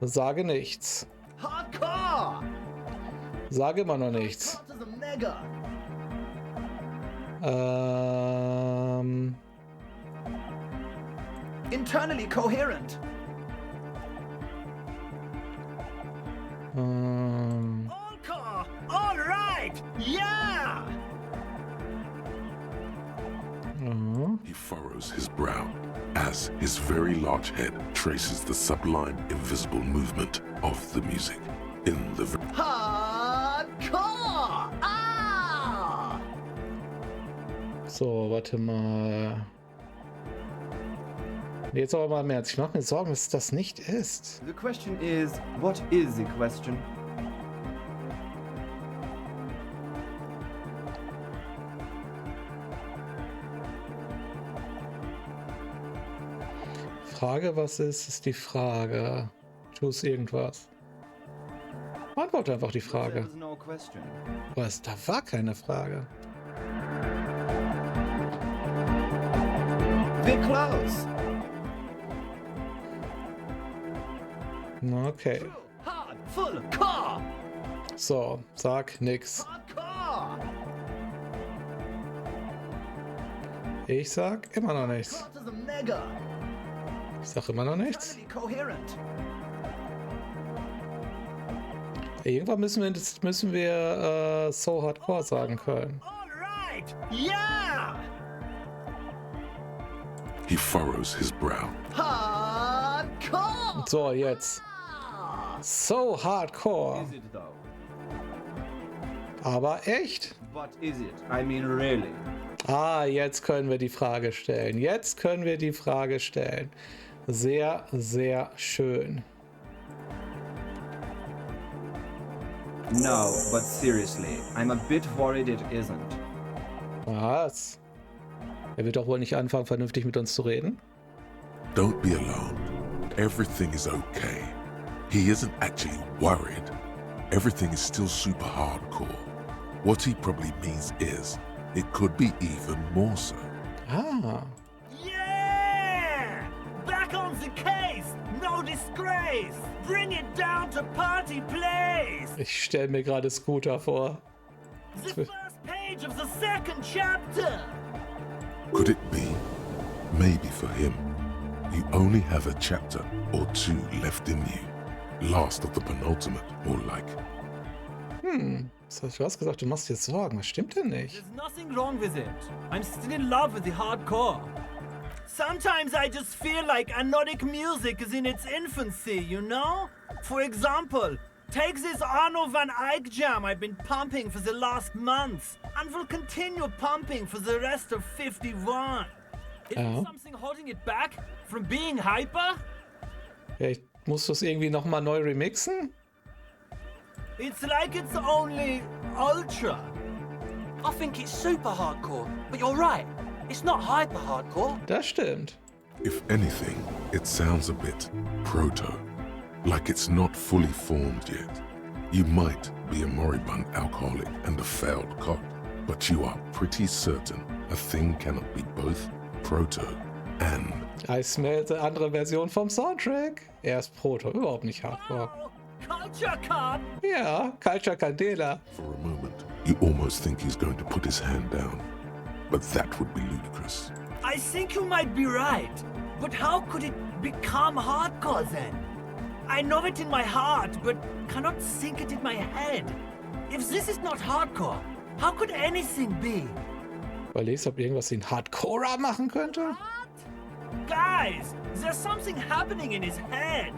Sage nichts. Hardcore. Sage immer noch nichts. Internally coherent. All car. All right. Yeah. He furrows his brow as his very large head traces the sublime, invisible movement of the music in the Hardcore. Ah. So, warte mal. Jetzt aber mal mehr. Ich mache mir Sorgen, dass es das nicht ist. The question is, what is the question? Frage, was ist die Frage. Tust irgendwas. Antworte einfach die Frage. There's no question. Was? Da war keine Frage. We're close. Okay. Hard, full, car! So, sag nix. Car! Ich sag immer noch nichts. Car to the mega! Ich sag immer noch nichts. Totally coherent. Irgendwann müssen wir so hardcore sagen können. Alright! Yeah! He furrows his brow. Hardcore! So, jetzt. So hardcore. Is it though? Aber echt? But is it? I mean really? Ah, jetzt können wir die Frage stellen. Jetzt können wir die Frage stellen. Sehr, sehr schön. No, but seriously, I'm a bit worried it isn't. Was? Er wird doch wohl nicht anfangen, vernünftig mit uns zu reden? Don't be alarmed. Everything is okay. He isn't actually worried. Everything is still super hardcore. What he probably means is, it could be even more so. Ah. Yeah! Back on the case! No disgrace! Bring it down to party place! Ich stelle mir gerade Scooter vor. The first page of the second chapter! Could it be? Maybe for him, you only have a chapter or two left in you. Last of the penultimate, more like. Du hast gesagt, du machst dir Sorgen. Was stimmt denn nicht? There's nothing wrong with it. I'm still in love with the hardcore. Sometimes I just feel like anodic music is in its infancy, you know? For example, take this Arno van Eyck jam I've been pumping for the last months and will continue pumping for the rest of 51. Is there something holding it back from being hyper? Vielleicht musst du es irgendwie nochmal neu remixen? It's like it's only ultra. I think it's super hardcore, but you're right. It's not hyper hardcore. Das stimmt. If anything, it sounds a bit proto. Like it's not fully formed yet. You might be a moribund alcoholic and a failed cop, but you are pretty certain a thing cannot be both proto and... I smell the andere Version vom Soundtrack. Er ist Proto, überhaupt nicht Hardcore. Culture card! Ja, Culture Candela. For a moment, you almost think he's going to put his hand down. But that would be ludicrous. I think you might be right. But how could it become hardcore then? I know it in my heart, but cannot think it in my head. If this is not hardcore, how could anything be? Überlegst, ob irgendwas den Hardcore machen könnte? Guys, there's something happening in his head.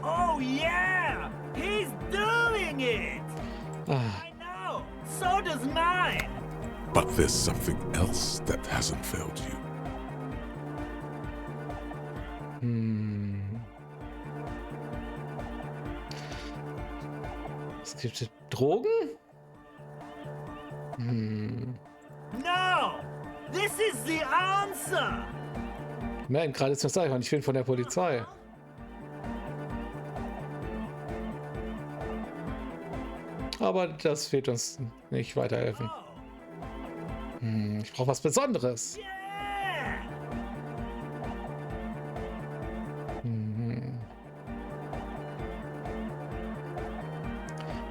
Oh yeah! He's doing it! I know! So does mine! But there's something else that hasn't failed you. Es gibt Drogen? No! This is the answer! Man, gerade ist das Zeichen, ich bin von der Polizei. Aber das wird uns nicht weiterhelfen. Ich brauche was Besonderes.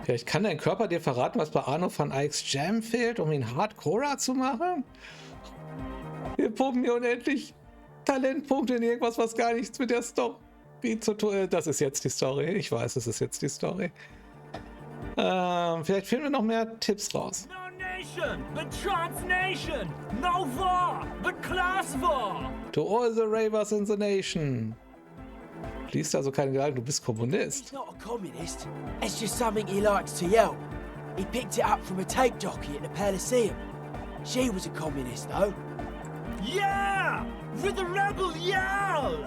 Vielleicht kann dein Körper dir verraten, was bei Arno van Eyck's Jam fehlt, um ihn Hardcore zu machen? Wir pumpen hier unendlich Talentpunkte in irgendwas, was gar nichts mit der Story zu tun. Das ist jetzt die Story. Ich weiß, es ist jetzt die Story. Vielleicht finden wir noch mehr Tipps raus. No nation, but transnation! No war, but class war! To all the ravers in the nation. Liest also keine Gedanken, du bist Kommunist. He's not a communist. It's just something he likes to yell. He picked it up from a tape jockey at the Elysium. She was a communist, though. Yeah! With a rebel yell!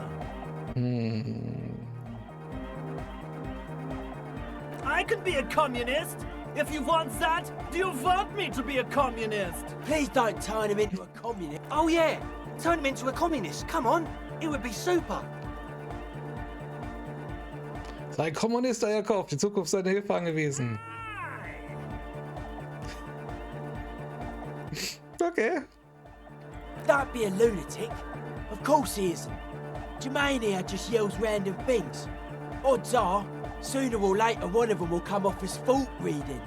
I could be a communist. If you want that, do you want me to be a communist? Please don't turn him into a communist. Oh yeah, turn him into a communist. Come on, it would be super. Sei Kommunist, Eierkopf, auf die Zukunft seine Hilfe angewiesen. Okay. Don't be a lunatic. Of course he isn't. Jermaine here just yells random things. Odds are, sooner or later one of them will come off as fault reading.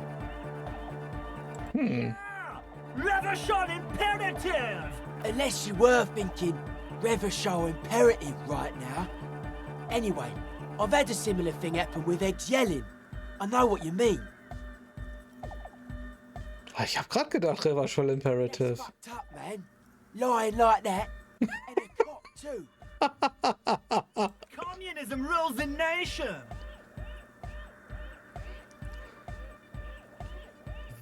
Reversion imperative! Unless you were thinking Reversion imperative right now. Anyway, I've had a similar thing happen with Eggs yelling. I know what you mean. Ich habe gerade gedacht, Reversion Imperative. Fucked up, man. Lying like that. And a cop too. Communism rules the nation!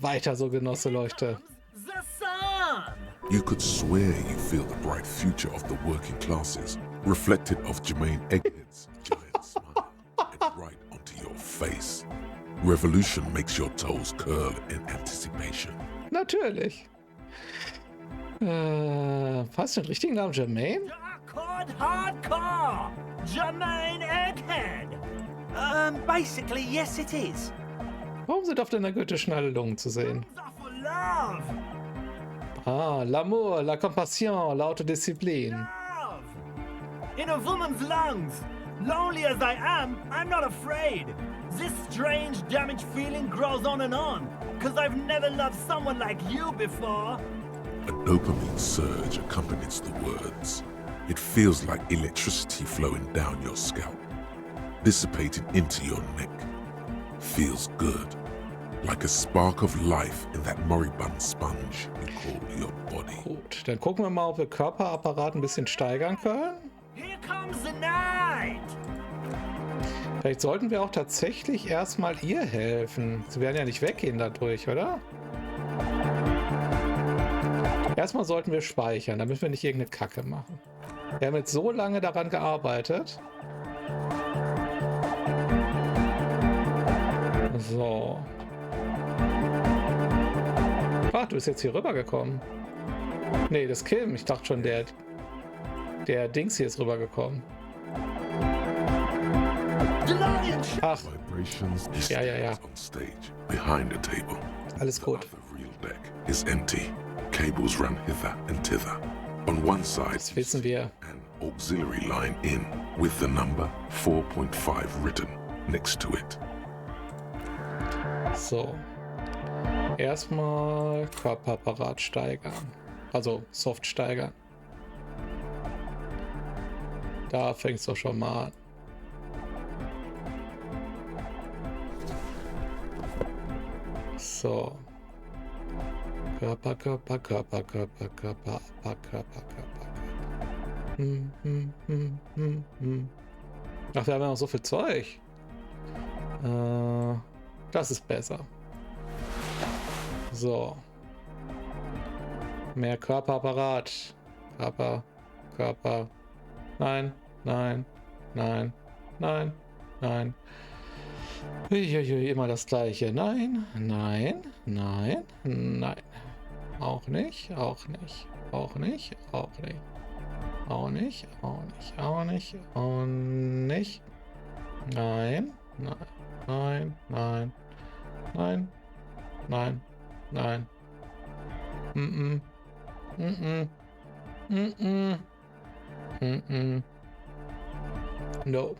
Weiter so, Genosse Leuchte. The sun! You could swear you feel the bright future of the working classes, reflected off Jermaine Egghead's giant smile, and right onto your face. Revolution makes your toes curl in anticipation. Natürlich. Hast du den richtigen Namen, Jermaine? Hardcore! Jermaine Egghead! Basically, yes it is. Warum sind auf deiner Gürtel Schnallungen zu sehen? For love! Ah, l'amour, la compassion, la autodiscipline. Love! In a woman's lungs! Lonely as I am, I'm not afraid! This strange, damaged feeling grows on and on, cause I've never loved someone like you before! A dopamine surge accompanies the words. It feels like electricity flowing down your scalp, dissipating into your neck. Feels good, like a spark of life in that moribund sponge you call your body. Gut, dann gucken wir mal, ob wir Körperapparat ein bisschen steigern können. Here comes the night! Vielleicht sollten wir auch tatsächlich erstmal ihr helfen. Sie werden ja nicht weggehen dadurch, oder? Erstmal sollten wir speichern, damit wir nicht irgendeine Kacke machen. Wir haben jetzt so lange daran gearbeitet. So. Ach, du bist jetzt hier rübergekommen. Nee, das Kim. Ich dachte schon, der Dings hier ist rübergekommen. Ach. Ja, ja, ja. Alles gut. Is empty. Cables run hither and thither. On one side, das wissen wir. An auxiliary line in with the number 4.5 written next to it. So. Erstmal Körperapparat steigern. Also Soft steigern. Da fängt es doch schon mal an. So. Körper. Ach, wir haben ja noch so viel Zeug. Das ist besser. So. Mehr Körperapparat. Körper. Nein. Uiuiui, immer das Gleiche. Nein. Auch nicht. Nein. No.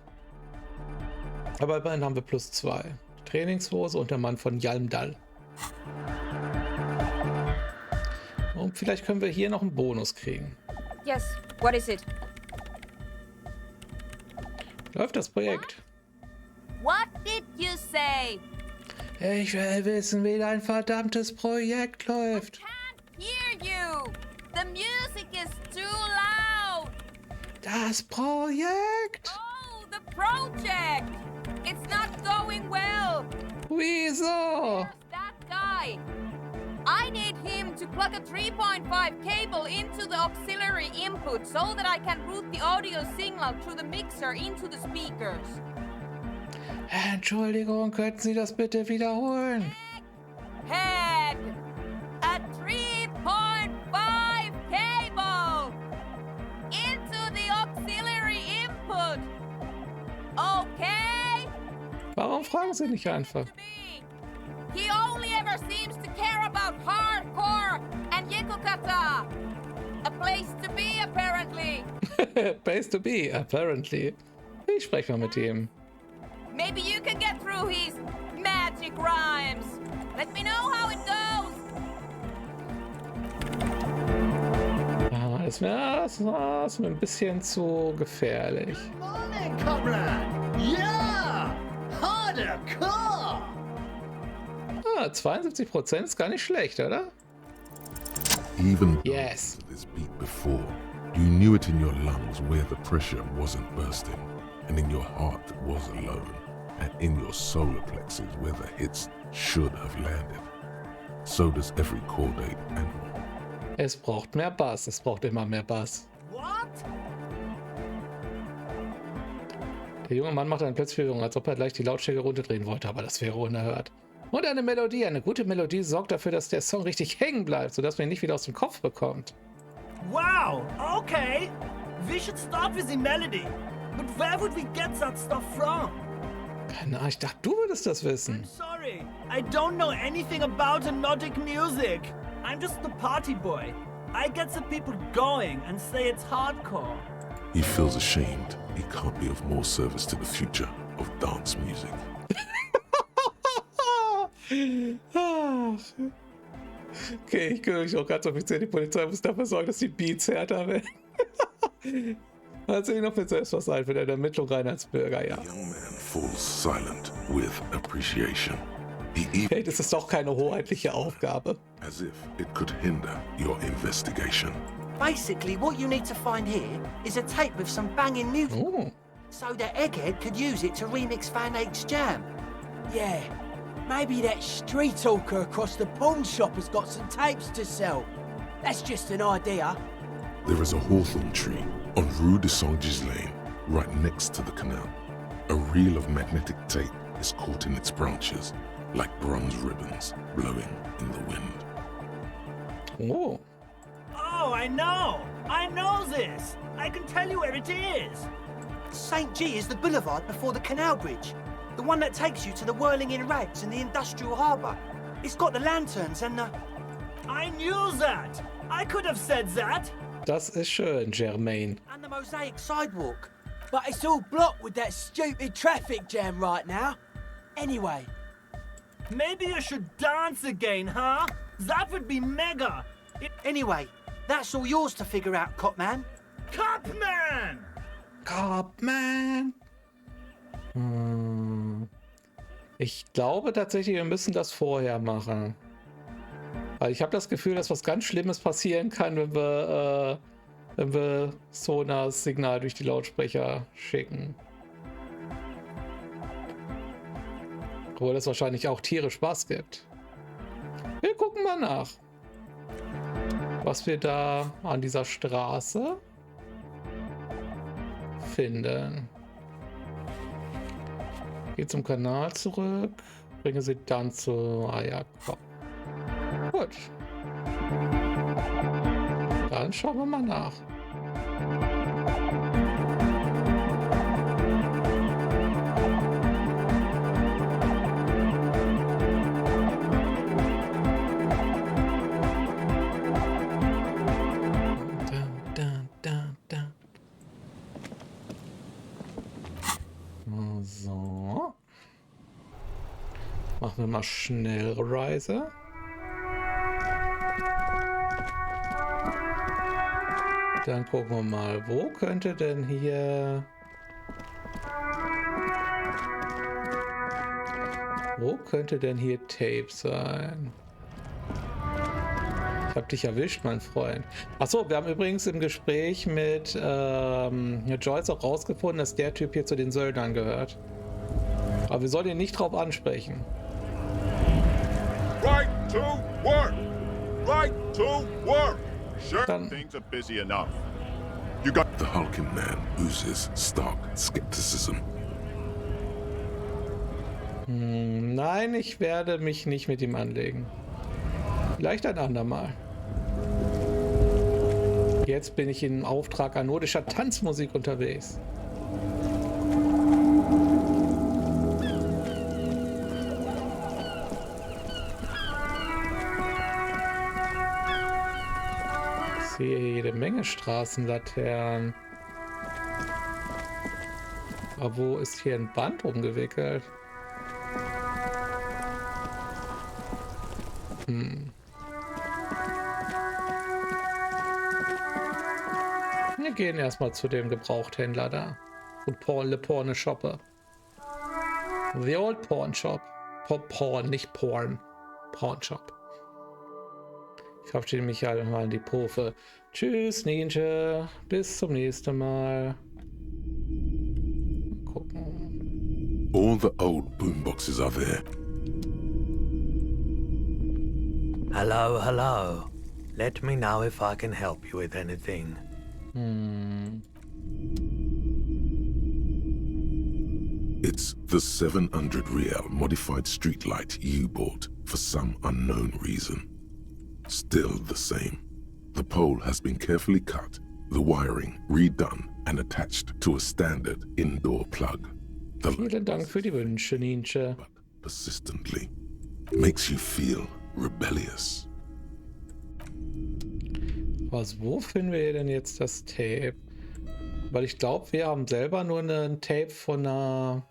Aber immerhin haben wir +2. Trainingshose und der Mann von Jalmdall. Und vielleicht können wir hier noch einen Bonus kriegen. Yes, what is it? Läuft das Projekt? What did you say? Ich will wissen, wie dein verdammtes Projekt läuft. I can't hear you. The music is too loud. Das Projekt? Oh, the project. It's not going well. Wieso? Yes, that guy. I need him to plug a 3.5 cable into the auxiliary input so that I can route the audio signal through the mixer into the speakers. Entschuldigung, könnten Sie das bitte wiederholen? Head a 3.5 cable into the auxiliary input. Okay? Warum fragen Sie nicht einfach? He only ever seems to care about hardcore and yekukata. A place to be, apparently. Place to be, apparently. Ich spreche mal mit ihm. Maybe you can get through his magic rhymes. Let me know how it goes. Das ist mir ein bisschen zu gefährlich. Morning, comrade! Yeah! Hardcore! 72% ist gar nicht schlecht, oder? Even Yes. this beat before, you knew it in your lungs where the pressure wasn't bursting, and in your heart it was alone, and in your solar plexus where the hits should have landed. So does every chord ape and more. Es braucht mehr Bass. Es braucht immer mehr Bass. What? Der junge Mann macht eine Plötzlichführung, als ob er gleich die Lautstärke runterdrehen wollte, aber das wäre unerhört. Und eine Melodie. Eine gute Melodie sorgt dafür, dass der Song richtig hängen bleibt, sodass man ihn nicht wieder aus dem Kopf bekommt. Wow, okay. We should start with the melody. But where would we get that stuff from? Keine Ahnung, ich dachte, du würdest das wissen. Sorry, I don't know anything about anodic music. I'm just the party boy. I get the people going and say it's hardcore. He feels ashamed he can't be of more service to the future of dance music. Okay, ich kümmere mich auch ganz offiziell. Die Polizei muss dafür sorgen, dass die Beats härter werden. Also ich noch mit selbst was ein für deine Ermittlung rein als Bürger, ja. The young man falls silent with appreciation. He even Hey, das ist doch keine hoheitliche Aufgabe. as if it could hinder your investigation. Basically, what you need to find here is a tape with some banging music, Oh, so that Egghead could use it to remix Van Eyck's jam. Yeah, maybe that street talker across the pawn shop has got some tapes to sell. That's just an idea. There is a hawthorn tree on Rue de Saint-Gislain, right next to the canal. A reel of magnetic tape is caught in its branches, like bronze ribbons blowing in the wind. oh. Oh, I know! I know this! I can tell you where it is! St. G is the boulevard before the canal bridge. The one that takes you to the whirling in rags and the industrial harbour. It's got the lanterns and the... I knew that! I could have said that! Das ist schön, Germain. and the mosaic sidewalk. But it's all blocked with that stupid traffic jam right now. Anyway, Maybe you should dance again, huh? That would be mega! Anyway, that's all yours to figure out, Copman. Copman! Copman. Ich glaube tatsächlich, wir müssen das vorher machen. Weil ich habe das Gefühl, dass was ganz Schlimmes passieren kann, wenn wir Sonas Signal durch die Lautsprecher schicken. Obwohl das wahrscheinlich auch tierisch Spaß gibt. Wir gucken mal nach, was wir da an dieser Straße finden. Geht zum Kanal zurück. Bringe sie dann zu... Ah ja, komm. Gut. Dann schauen wir mal nach. So. Machen wir mal Schnellreise. Dann gucken wir mal, wo könnte denn hier... Wo könnte denn hier Tape sein? Ich hab dich erwischt, mein Freund. Achso, wir haben übrigens im Gespräch mit Joyce auch rausgefunden, dass der Typ hier zu den Söldnern gehört. Aber wir sollen ihn nicht drauf ansprechen. Right to work! Right to work! Sure, Dann- things are busy enough. You got The hulking man oozes stark skepticism. Nein, ich werde mich nicht mit ihm anlegen. Vielleicht ein andermal. Jetzt bin ich im Auftrag anodischer Tanzmusik unterwegs. Ich sehe hier jede Menge Straßenlaternen. Aber wo ist hier ein Band umgewickelt? Wir gehen erstmal zu dem Gebrauchthändler da. Und Paul Le Porn Shopper. The Old Porn Shop. Porn, nicht Porn. Porn Shop. Ich verabschiede mich alle mal in die Pofe. Tschüss, Ninja. Bis zum nächsten Mal. Gucken. All the old boomboxes are there. Hello, hello. Let me know if I can help you with anything. It's the 700 Real modified streetlight you bought for some unknown reason. Still the same. The pole has been carefully cut, the wiring redone and attached to a standard indoor plug. Vielen Dank für die Wünsche, Ninja. But persistently makes you feel rebellious. Wo finden wir denn jetzt das Tape? Weil ich glaube, wir haben selber nur ein Tape von einer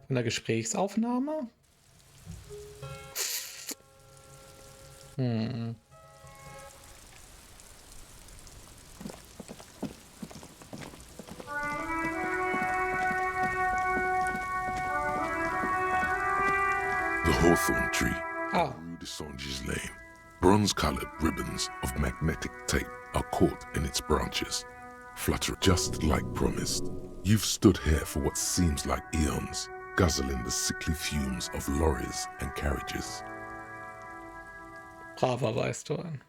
Gesprächsaufnahme. The Hawthorn Tree. Rue de Saint-Gilles Lane. Bronze-colored ribbons of magnetic tape are caught in its branches. Flutter just like promised. You've stood here for what seems like eons, guzzling the sickly fumes of lorries and carriages. Braver Weißdorn.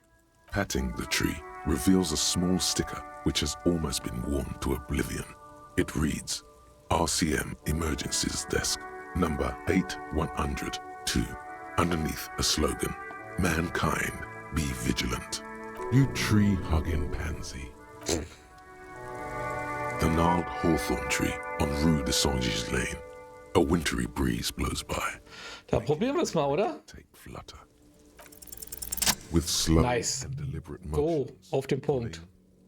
Patting the tree reveals a small sticker which has almost been worn to oblivion. It reads, RCM Emergencies Desk, number 8102. Underneath a slogan, Mankind, be vigilant. You tree-hugging pansy. The gnarled hawthorn tree on Rue de Saint-Gilles Lane. A wintry breeze blows by. Da probieren wir es mal, oder? Take flutter. With slow and deliberate motions, auf den Punkt.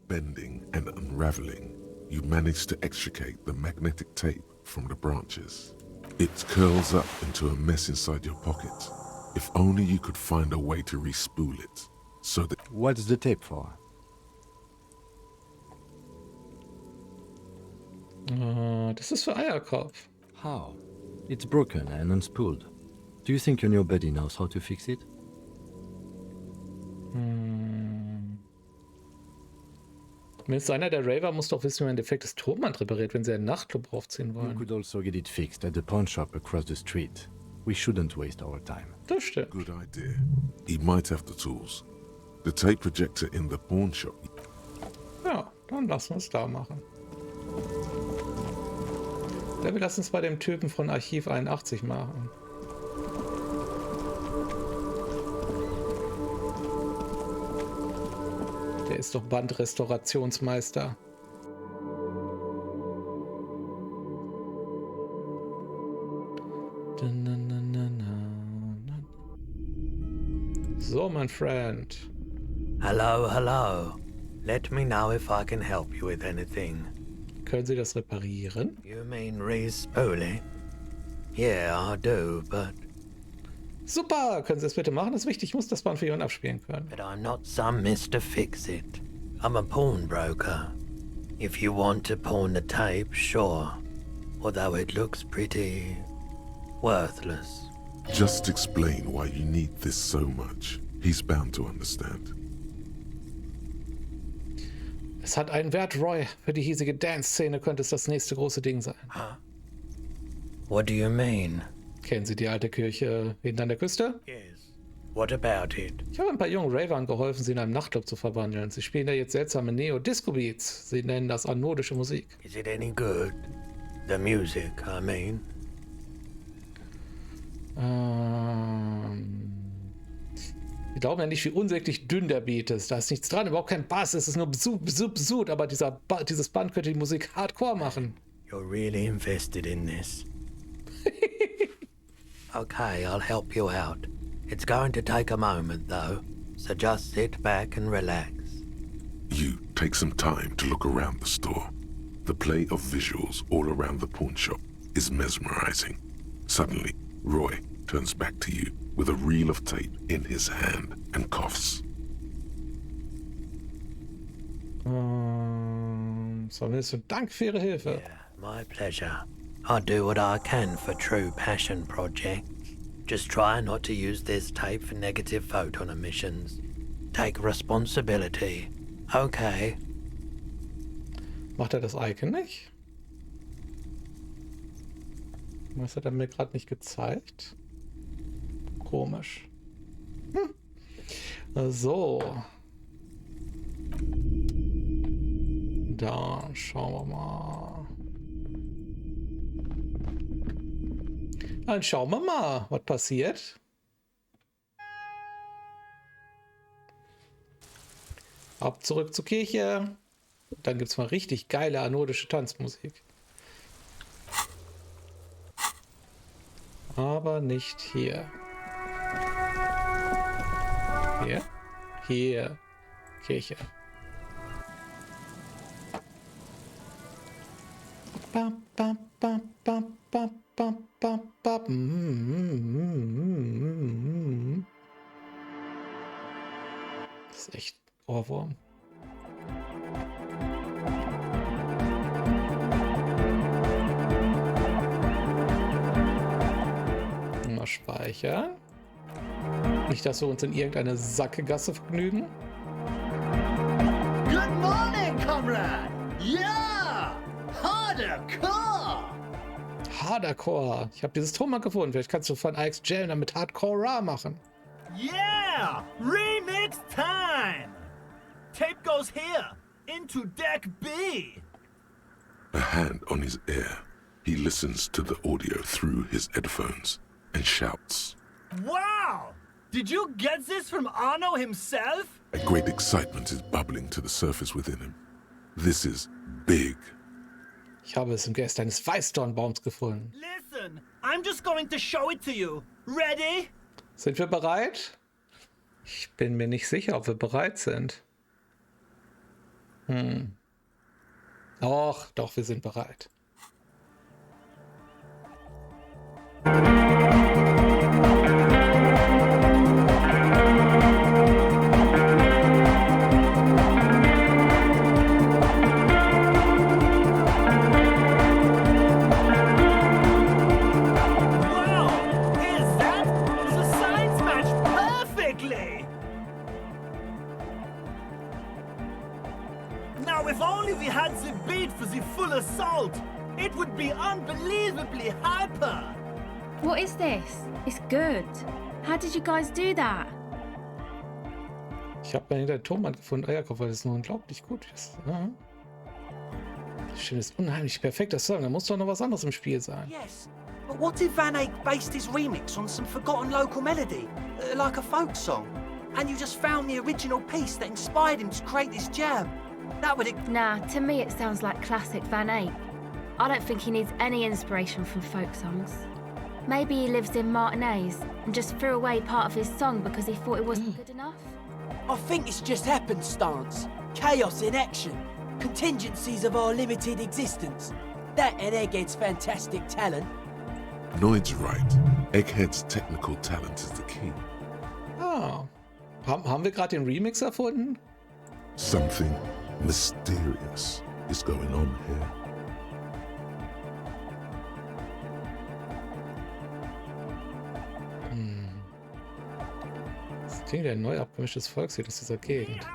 Bending and unraveling, you manage to extricate the magnetic tape from the branches. It curls up into a mess inside your pocket. If only you could find a way to respool it, so that... What's the tape for? Das ist für Eierkopf. How? It's broken and unspooled. Do you think your new buddy knows how to fix it? Zumindest einer der Raver muss doch wissen, wie man ein defektes Turmband repariert, wenn sie einen Nachtclub aufziehen We wollen. could also get it fixed at the pawn shop across the street. We shouldn't waste our time. Das stimmt. Good idea. He might have the tools. The tape projector in the pawn shop. Ja, dann lassen wir es da machen. Ja, wir lassen es bei dem Typen von Archiv 81 machen. Der ist doch Bandrestaurationsmeister. So, mein Freund. Hello, hello. Let me know if I can help you with anything. Können Sie das reparieren? You mean re-spool it? Yeah, I do, but... Super! Können Sie das bitte machen? Das ist wichtig. Ich muss das Band für jemanden abspielen können. But I'm not some Mr. Fix-It. I'm a pawnbroker. If you want to pawn the tape, sure. Although it looks pretty... worthless. Just explain why you need this so much. He's bound to understand. Es hat einen Wert, Roy. Für die hiesige Dance-Szene könnte es das nächste große Ding sein. Huh? What do you mean? Kennen Sie die alte Kirche hinten an der Küste? Yes. What about it? Ich habe ein paar jungen Ravern geholfen, sie in einen Nachtclub zu verwandeln. Sie spielen da jetzt seltsame Neo-Disco-Beats. Sie nennen das anodische Musik. Is it any good? The music, I mean. Die glauben ja nicht, wie unsäglich dünn der Beat ist. Da ist nichts dran, überhaupt kein Bass. Es ist nur Besud. Aber dieses Band könnte die Musik Hardcore machen. You're really invested in this. Okay, I'll help you out. It's going to take a moment, though. So just sit back and relax. You take some time to look around the store. The play of visuals all around the pawn shop is mesmerizing. Suddenly, Roy turns back to you with a reel of tape in his hand and coughs. So, Dank für Ihre Hilfe. Yeah, my pleasure. I do what I can for true passion projects. Just try not to use this tape for negative photon emissions. Take responsibility. Okay. Macht er das Icon nicht? Was hat er mir gerade nicht gezeigt? Komisch. So. Da schauen wir mal. Dann schauen wir mal, was passiert. Ab zurück zur Kirche. Dann gibt es mal richtig geile anodische Tanzmusik. Aber nicht hier. Hier? Hier. Kirche. Bam, bam, bam, bam, bam, bam, bam, bam. Das ist echt Ohrwurm. Mal speichern. Nicht, dass wir uns in irgendeine Sackgasse vergnügen. Good morning, comrade! Yeah! Hardcore! Hardcore. Ich habe dieses Ton mal gefunden. Vielleicht kannst du von Alex Gel damit Hardcore machen. Yeah! Remix time! Tape goes here, into deck B. A hand on his ear, he listens to the audio through his headphones and shouts. Wow! Did you get this from Arno himself? A great excitement is bubbling to the surface within him. This is big. Ich habe es im Geäst eines Weißdornbaums gefunden. Listen, I'm just going to show it to you. Ready? Sind wir bereit? Ich bin mir nicht sicher, ob wir bereit sind. Doch, wir sind bereit. If only we had the beat for the full assault, it would be unbelievably hyper. What is this? It's good. How did you guys do that? Ich habe mal hinter den Tonband gefunden. Eierkopf, weil das nur unglaublich gut ist. Ja. Das Stimmt, ist unheimlich perfekter Song. Da muss doch noch was anderes im Spiel sein. Yes, but what if Van Eyck based his remix on some forgotten local melody, like a folk song, and you just found the original piece that inspired him to create this jam? That would... Nah, to me it sounds like classic Van Eyck. I don't think he needs any inspiration from folk songs. Maybe he lives in Martinez and just threw away part of his song because he thought it wasn't good enough? I think it's just happenstance. Chaos in action. Contingencies of our limited existence. That and Egghead's fantastic talent. Lloyd's right. Egghead's technical talent is the key. Ah. Haben wir gerade den Remix erfunden? Something mysterious is going on here. Das klingt wie ein neu abgemischtes Volkslied aus dieser Gegend.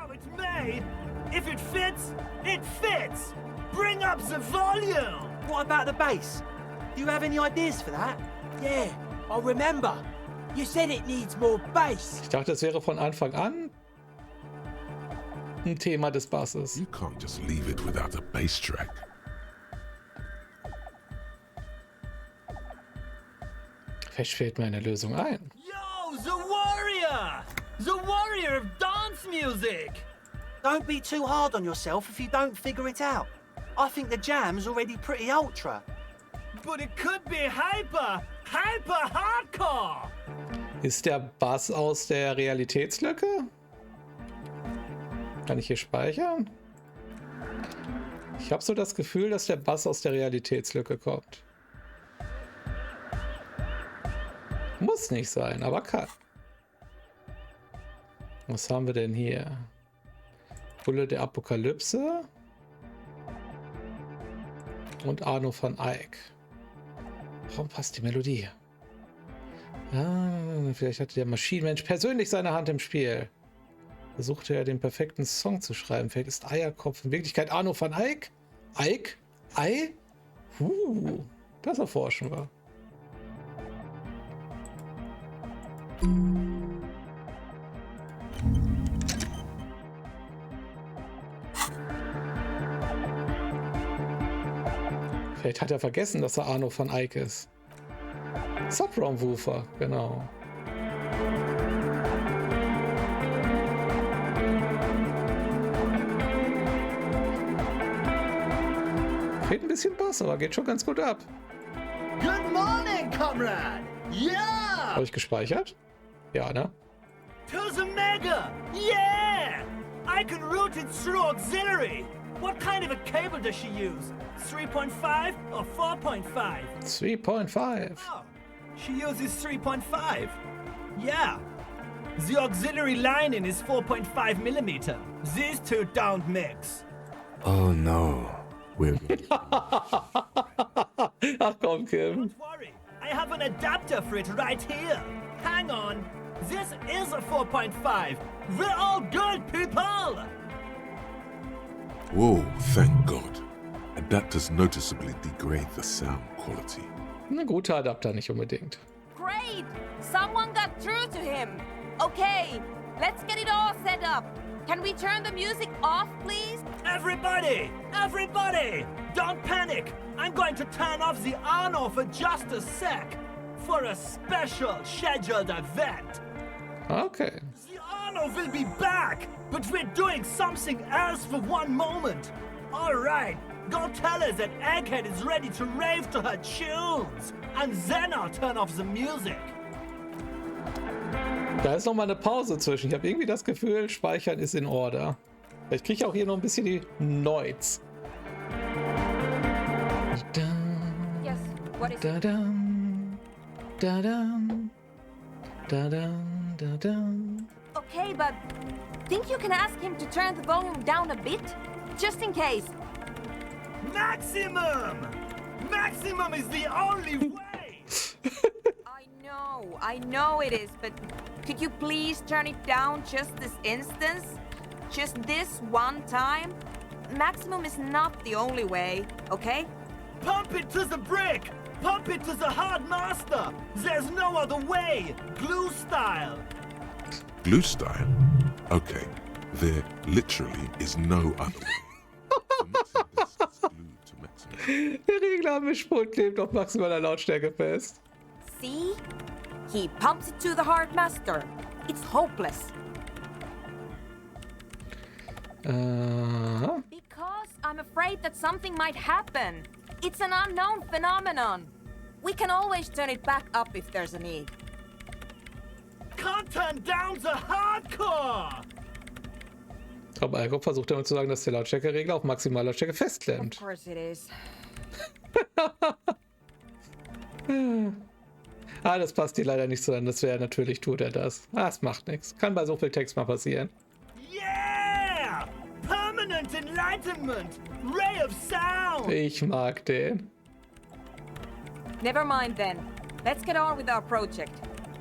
If it fits, it fits. Bring up the volume. What about the bass? Do you have any ideas for that? Yeah, I remember. You said it needs more bass. Ich dachte, es wäre von Anfang an ein Thema des Basses. You can't just leave it without a bass track. Vielleicht fällt mir eine Lösung ein. Yo, the warrior! The warrior of dance music! Don't be too hard on yourself if you don't figure it out. I think the jam's already pretty ultra. But it could be hyper hardcore! Ist der Bass aus der Realitätslücke? Kann ich hier speichern? Ich habe so das Gefühl, dass der Bass aus der Realitätslücke kommt. Muss nicht sein, aber kann. Was haben wir denn hier? Bulle der Apokalypse und Arno van Eyck. Warum passt die Melodie? Ah, vielleicht hatte der Maschinenmensch persönlich seine Hand im Spiel. Versuchte er den perfekten Song zu schreiben. Vielleicht ist Eierkopf in Wirklichkeit Arno van Eyck? Eyck? Ei? Das erforschen wir. Vielleicht hat er vergessen, dass er Arno van Eyck ist. Subraumwoofer, genau. Fehlt ein bisschen Bass, aber geht schon ganz gut ab. Good morning, comrade! Yeah! Habe ich gespeichert? Ja, ne? To the mega! Yeah! I can route it through auxiliary! What kind of a cable does she use? 3.5 or 4.5? 3.5. Oh, she uses 3.5. Yeah. The auxiliary lining is 4.5 millimeter. These two don't mix. Oh no. We're Ach komm, Kim. Don't worry. I have an adapter for it right here. Hang on. This is a 4.5. We're all good, people! Whoa, thank God. Adapters noticeably degrade the sound quality. Ein guter Adapter nicht unbedingt. Great! Someone got through to him. Okay, let's get it all set up. Can we turn the music off, please? Everybody! Everybody! Don't panic! I'm going to turn off the Arno for just a sec. For a special scheduled event. Okay. The Arno will be back, but we're doing something else for one moment. All right, go tell her that Egghead is ready to rave to her tunes. And then I'll turn off the music. Da ist noch mal eine Pause zwischen. Ich habe irgendwie das Gefühl, Speichern ist in Order. Vielleicht kriege ich auch hier noch ein bisschen die Noids. Yes, what is it? Okay, but think you can ask him to turn the volume down a bit? Just in case. Maximum! Maximum is the only way! I know it is, but could you please turn it down just this instance? Just this one time? Maximum is not the only way, okay? Pump it to the brick! Pump it to the hard master! There's no other way! Glue style! Glue style? Okay, there literally is no other way. Der Regler am Mischpult klebt auf maximaler Lautstärke fest. See? He pumps it to the hard master. It's hopeless. Because I'm afraid that something might happen. It's an unknown phenomenon. We can always turn it back up if there's a need. Can't turn down the hardcore! Ich glaube, Alkohol versucht damit zu sagen, dass der Lautstärkeregler auf maximaler Lautstärke festklemmt. Of course it is. Das passt dir leider nicht so an. Das wäre natürlich, tut er das. Es macht nichts. Kann bei so viel Text mal passieren. Yeah! Permanent enlightenment! Ray of sound! Ich mag den. Never mind then. Let's get on with our project.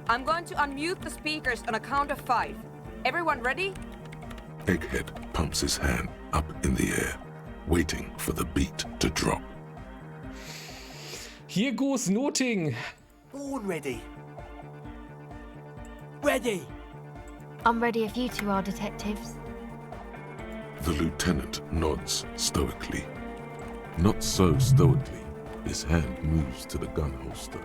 I'm going to unmute the speakers on a count of 5. Everyone ready? Egghead pumps his hand up in the air, waiting for the beat to drop. Hier goes Noting. Born ready. Ready. I'm ready if you two are, detectives. The lieutenant nods stoically. Not so stoically, his hand moves to the gun holster.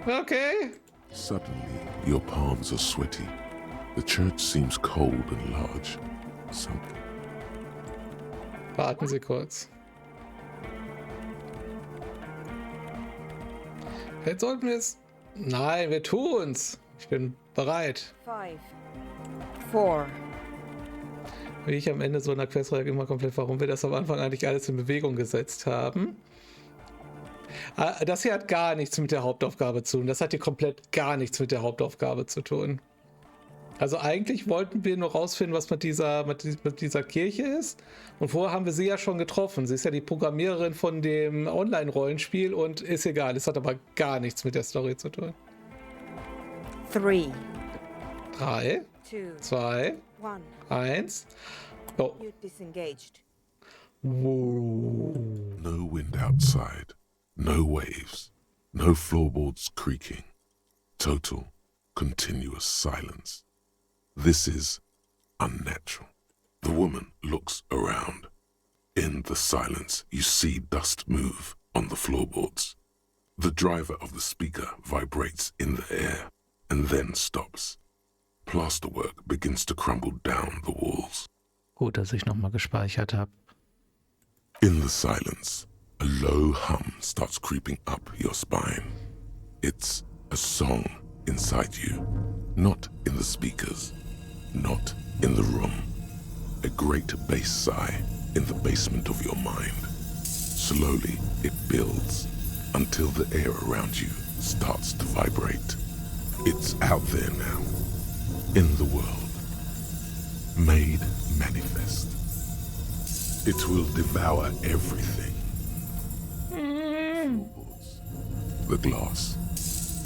Okay. Suddenly, your palms are sweaty. The church seems cold and large. Something. Warten Sie kurz. Jetzt sollten wir es... Nein, wir tun's. Ich bin bereit. 5, 4. Wie ich am Ende so einer Questreihe immer komplett, warum wir das am Anfang eigentlich alles in Bewegung gesetzt haben. Das hier hat gar nichts mit der Hauptaufgabe zu tun. Das hat hier komplett gar nichts mit der Hauptaufgabe zu tun. Also eigentlich wollten wir nur rausfinden, was mit dieser Kirche ist. Und vorher haben wir sie ja schon getroffen. Sie ist ja die Programmiererin von dem Online-Rollenspiel und ist egal. Es hat aber gar nichts mit der Story zu tun. 3, 2, 1. Oh. You disengaged. Whoa. No wind outside. No waves. No floorboards creaking. Total, continuous silence. This is unnatural. The woman looks around. In the silence, you see dust move on the floorboards. The driver of the speaker vibrates in the air and then stops. Plasterwork begins to crumble down the walls. Gut, dass ich nochmal gespeichert habe. In the silence, a low hum starts creeping up your spine. It's a song inside you, not in the speakers. Not in the room. A great bass sigh in the basement of your mind. Slowly it builds until the air around you starts to vibrate. It's out there now, in the world, made manifest. It will devour everything. The glass,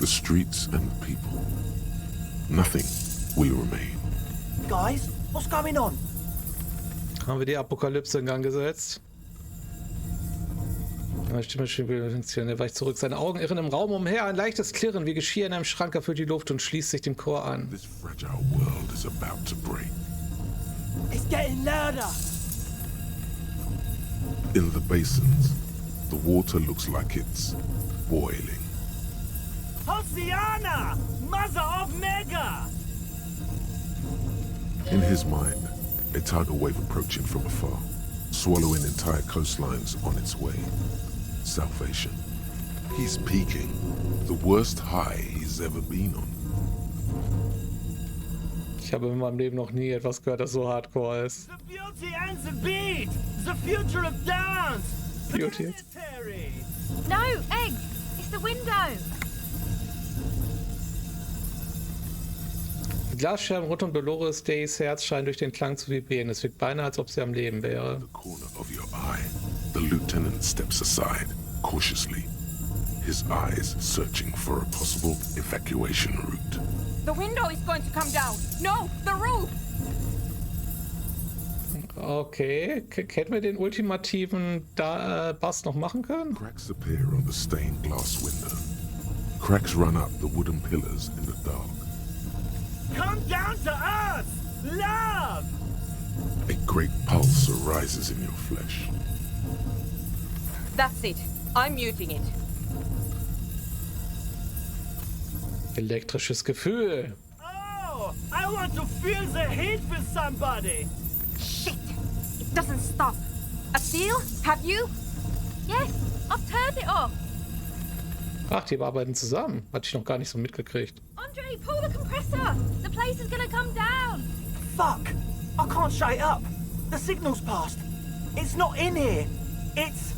the streets and people. Nothing will remain. Guys, what's going on? Haben wir die Apokalypse in Gang gesetzt? Meine Stimme er weicht zurück. Seine Augen irren im Raum umher. Ein leichtes Klirren wie Geschirr in einem Schrank erfüllt die Luft und schließt sich dem Chor an. This fragile world is about to break. It's getting louder. In the basins, the water looks like it's boiling. Hosiana! Mother of Mega! In his mind, a tidal wave approaching from afar, swallowing entire coastlines on its way. Salvation. He's peaking, the worst high he's ever been on. Ich habe in meinem Leben noch nie etwas gehört, das so hardcore ist. The beauty and the beat! The future of dance! Beauty. No, Egg! It's the window! Die Glasscherben rund um Dolores Days Herz scheinen durch den Klang zu vibrieren. Es wirkt beinahe, als ob sie am Leben wäre. The corner of your eye, the lieutenant steps aside, cautiously. His eyes searching for a possible evacuation route. The window is going to come down. No, the roof! Okay, hätten wir den ultimativen Bass noch machen können? Cracks appear on the stained glass window. Cracks run up the wooden pillars in the dark. Come down to us! Love! A great pulse arises in your flesh. That's it. I'm muting it. Elektrisches Gefühl. Oh, I want to feel the heat with somebody. Shit! It doesn't stop. A deal? Have you? Yes, I've turned it off. Ach, die arbeiten zusammen. Hatte ich noch gar nicht so mitgekriegt. Andre, pull the compressor. The place is gonna come down. Fuck! I can't shut it up. The signal's passed. It's not in here. It's...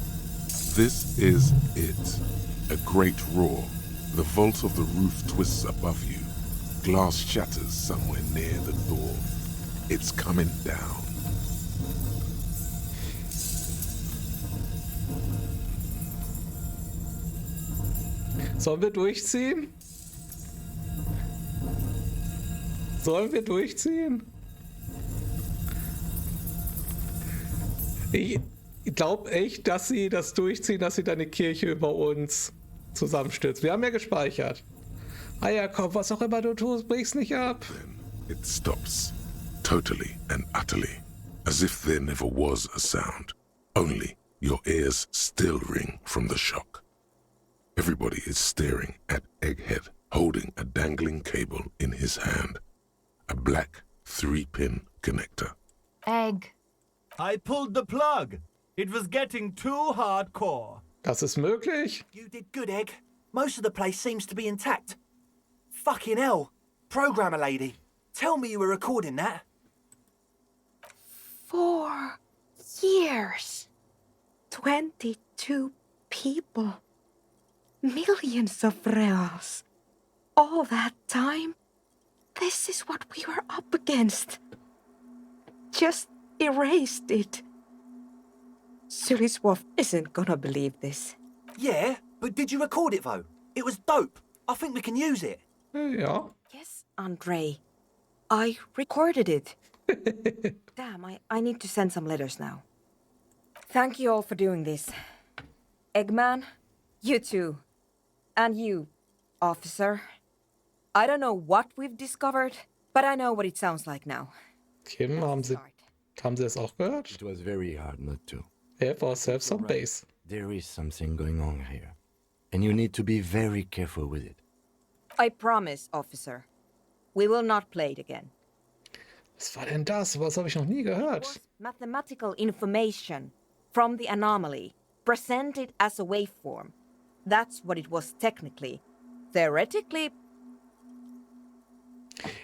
This is it. A great roar. The vault of the roof twists above you. Glass shatters somewhere near the door. It's coming down. Sollen wir durchziehen? Sollen wir durchziehen? Ich glaube echt, dass sie das durchziehen, dass sie deine Kirche über uns zusammenstürzt. Wir haben ja gespeichert. Eierkopf, was auch immer du tust, brich's nicht ab. Then it stops. Totally and utterly. As if there never was a sound. Only your ears still ring from the shock. Everybody is staring at Egghead, holding a dangling cable in his hand. A black 3-pin connector. Egg. I pulled the plug. It was getting too hardcore. Das ist möglich. You did good, Egg. Most of the place seems to be intact. Fucking hell. Programmer lady, tell me you were recording that. 4 years. 22 people. Millions of reals. All that time? This is what we were up against. Just erased it. Suliswolf isn't gonna believe this. Yeah, but did you record it though? It was dope. I think we can use it. Ja. Yes, Andre. I recorded it. Damn, I need to send some letters now. Thank you all for doing this. Eggman, you too. And you, officer. I don't know what we've discovered, but I know what it sounds like now. Kim, haben Sie es auch gehört? It was very hard not to. Have ourselves some base. There is something going on here, and you need to be very careful with it. I promise, officer. We will not play it again. Was war denn das? Was habe ich noch nie gehört? Mathematical information from the anomaly, presented as a waveform. That's what it was technically. Theoretically...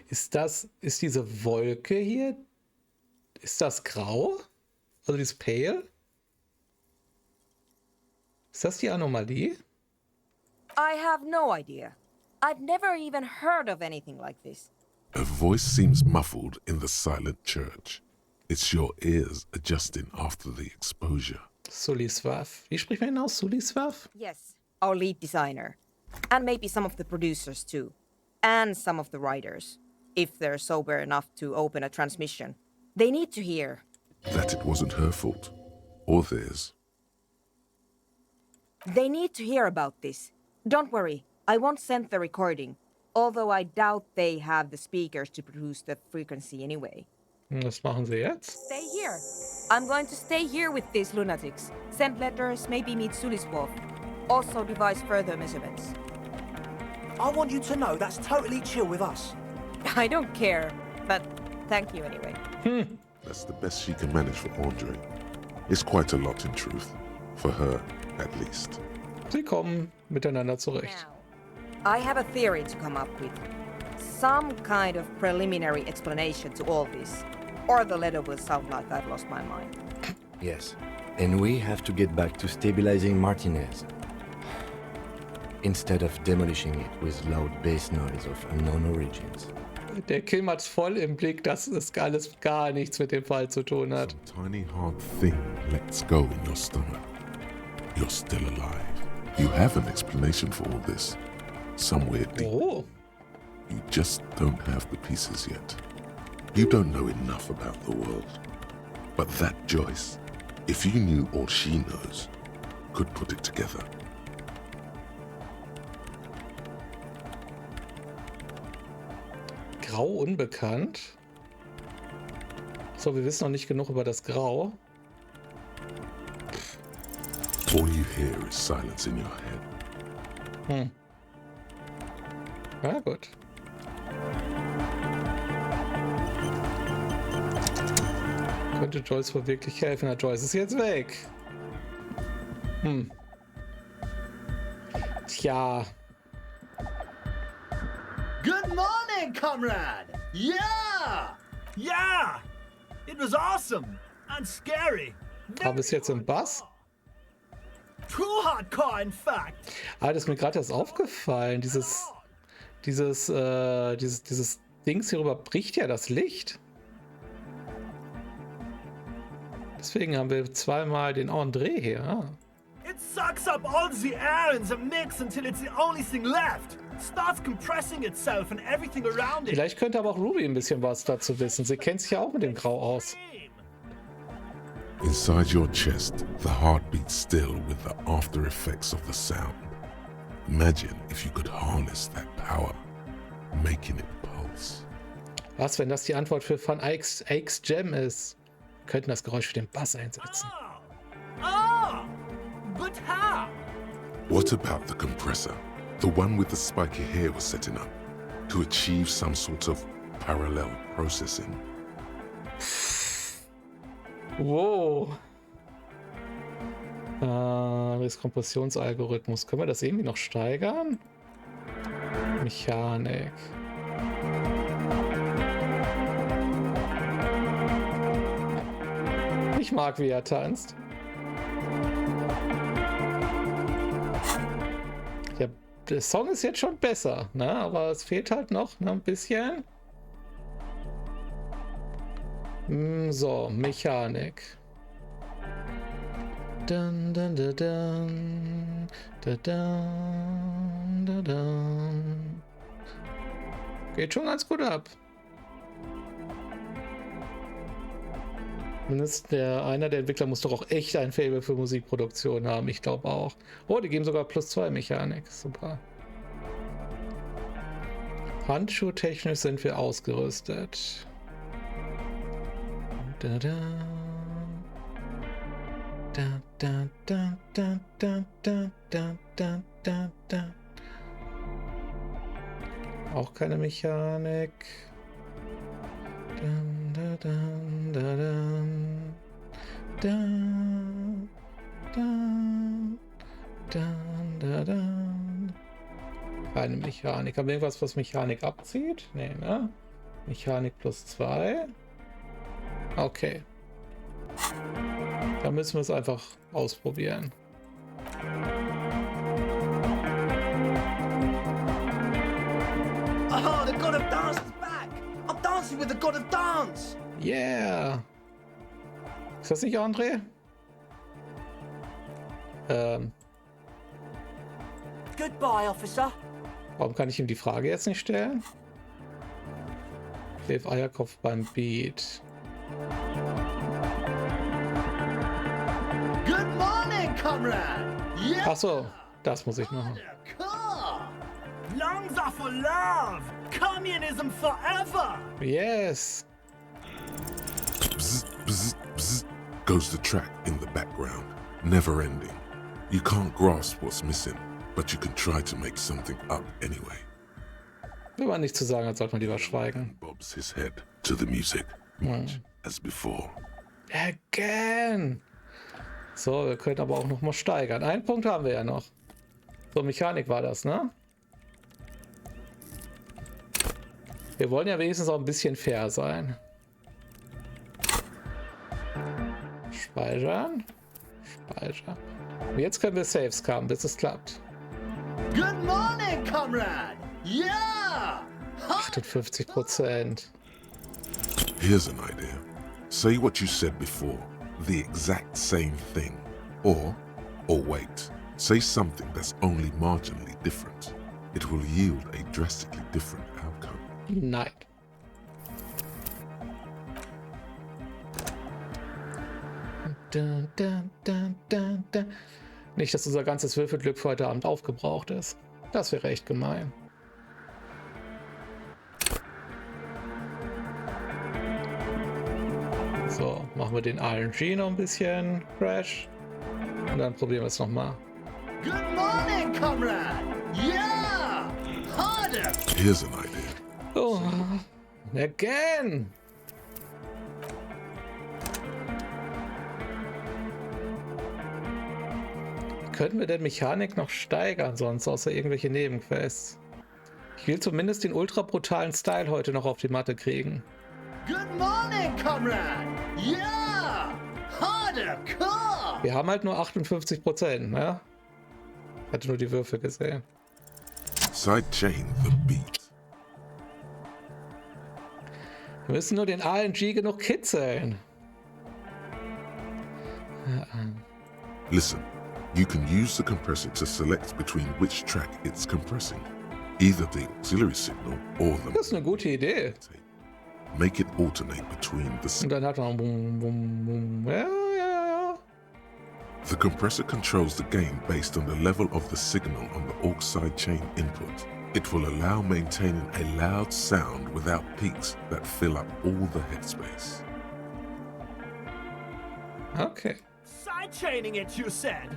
Ist diese Wolke hier, ist das grau? Also dieses Pale? Ist das die Anomalie? I have no idea. I've never even heard of anything like this. A voice seems muffled in the silent church. It's your ears adjusting after the exposure. Suliswaf. Wie spricht man ihn aus? Suliswaf? Yes, our lead designer. And maybe some of the producers too. And some of the writers. If they're sober enough to open a transmission. They need to hear. That it wasn't her fault. Or theirs. They need to hear about this. Don't worry, I won't send the recording. Although I doubt they have the speakers to produce the frequency anyway. Was machen Sie jetzt? Stay here. I'm going to stay here with these lunatics. Send letters, maybe meet Suliswolf. Also devise further measurements. I want you to know that's totally chill with us. I don't care, but thank you anyway. That's the best she can manage for Andre. It's quite a lot in truth. For her, at least. Sie kommen miteinander zurecht. I have a theory to come up with. Some kind of preliminary explanation to all this. Or the letter will sound like I've lost my mind. Yes, and we have to get back to stabilizing Martinez. Instead of demolishing it with loud bass noise of unknown origins. Der Kim hat's voll im Blick, dass es alles gar nichts mit dem Fall zu tun hat. Some tiny hard thing lets go in your stomach. You're still alive. You have an explanation for all this. Somewhere deep. Oh. You just don't have the pieces yet. You don't know enough about the world. But that Joyce, if you knew all she knows, could put it together. Grau unbekannt. So, wir wissen noch nicht genug über das Grau. All you hear is silence in your head. Na gut. Könnte Joyce wohl wirklich helfen? Na, Joyce ist jetzt weg. Tja. Good morning, comrade! Yeah! Yeah! It was awesome and scary. War bis jetzt im Bass? Too hardcore, in fact. Ah, das ist mir gerade erst aufgefallen. Dieses Dings hierüber bricht ja das Licht. Deswegen haben wir zweimal den André hier. Ah. It sucks up all the air in the mix until it's the only thing left. Starts compressing itself and everything around it. Vielleicht könnte aber auch Ruby ein bisschen was dazu wissen. Sie kennt sich ja auch mit dem Grau aus. Inside your chest, the heart beats still with the after effects of the sound. Imagine if you could harness that power, making it pulse. Was, wenn das die Antwort für Van Eyck's Gem ist? Wir könnten das Geräusch für den Bass einsetzen. Oh, but how? What about the compressor? The one with the spiky hair was setting up to achieve some sort of parallel processing. Wow. Kompressionsalgorithmus. Können wir das irgendwie noch steigern? Mechanik. Ich mag, wie er tanzt. Ja, der Song ist jetzt schon besser, ne? Aber es fehlt halt noch ein bisschen. So, Mechanik. Dun, dun, dun, dun, dun, dun, dun, dun. Geht schon ganz gut ab. Zumindest einer der Entwickler muss doch auch echt ein Faible für Musikproduktion haben. Ich glaube auch. Oh, die geben sogar +2 Mechanik. Super. Handschuhtechnisch sind wir ausgerüstet. Da, da. Da, da, da, da, da, da, da, da, da, da. Auch keine Mechanik. Dun, da, dun, da, dun. Da, da, da, da. Keine Mechanik. Haben wir irgendwas, was Mechanik abzieht? Nee, ne? Mechanik +2. Okay. Da müssen wir es einfach ausprobieren. Oh, the god of dance is back! I'm dancing with the god of dance! Yeah! Ist das nicht André? Goodbye, officer. Warum kann ich ihm die Frage jetzt nicht stellen? Hilf Eierkopf beim Beat. Good morning, comrade! Yeah! Ach so, das muss ich machen. Lungs are for love! Communism forever! Yes! Bzz, bzz, bzz, goes the track in the background, never ending. You can't grasp what's missing, but you can try to make something up anyway. Wenn man nichts zu sagen hat, sollte man lieber schweigen. Bobs his head to the music, much as before. Again! So, wir können aber auch noch mal steigern. Einen Punkt haben wir ja noch. So, Mechanik war das, ne? Wir wollen ja wenigstens auch ein bisschen fair sein. Speichern. Speichern. Und jetzt können wir Saves haben, bis es klappt. Good morning, comrade! Yeah! 58%. Here's an idea. Say what you said before, the exact same thing. Or wait, say something that's only marginally different. It will yield a drastically different outcome. Nein. Dun, dun, dun, dun, dun. Nicht, dass unser ganzes Würfelglück für heute Abend aufgebraucht ist. Das wäre echt gemein. So, machen wir den RNG noch ein bisschen. Crash. Und dann probieren wir es nochmal. Good morning, comrade! Yeah! Harder! Here's an idea. Oh, again! Könnten wir denn Mechanik noch steigern, sonst außer irgendwelche Nebenquests? Ich will zumindest den ultra brutalen Style heute noch auf die Matte kriegen. Good morning, comrade! Yeah! Harder, core! Wir haben halt nur 58%, ne? Ich hatte nur die Würfel gesehen. Sidechain the beat. Wir müssen nur den RNG genug kitzeln. Listen, you can use the compressor to select between which track it's compressing. Either the auxiliary signal or the... Das ist eine gute Idee. Make it alternate between the... Und dann hat man... Bum, bum, bum. Ja, ja, ja. The compressor controls the gain based on the level of the signal on the aux sidechain input. It will allow maintaining a loud sound without peaks that fill up all the headspace. Okay. Sidechaining it, you said?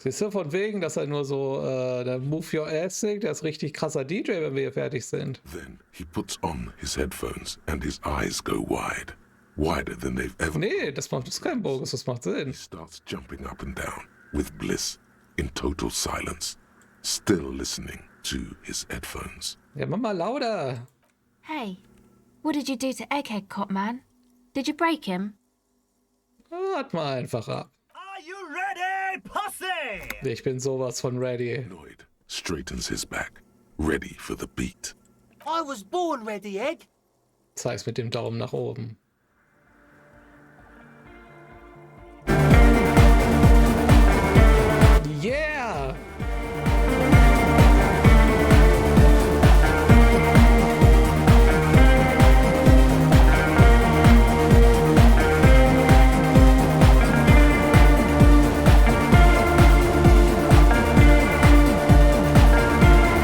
Siehst du, von wegen, dass er nur so der Move Your Ass singt, der ist richtig krasser DJ, wenn wir hier fertig sind. Then he puts on his headphones and his eyes go wide. Wider than they've ever. Nee, das ist kein Bogus, das macht Sinn. He starts jumping up and down with bliss in total silence, still listening to his headphones. Ja, mach mal lauter. Hey, what did you do to Egghead, Cop Man? Did you break him? Wart mal einfach ab. Are you ready, pussy? Ich bin sowas von ready. Lloyd straightens his back, ready for the beat. I was born ready, Egg. Zeig's mit dem Daumen nach oben. Yeah!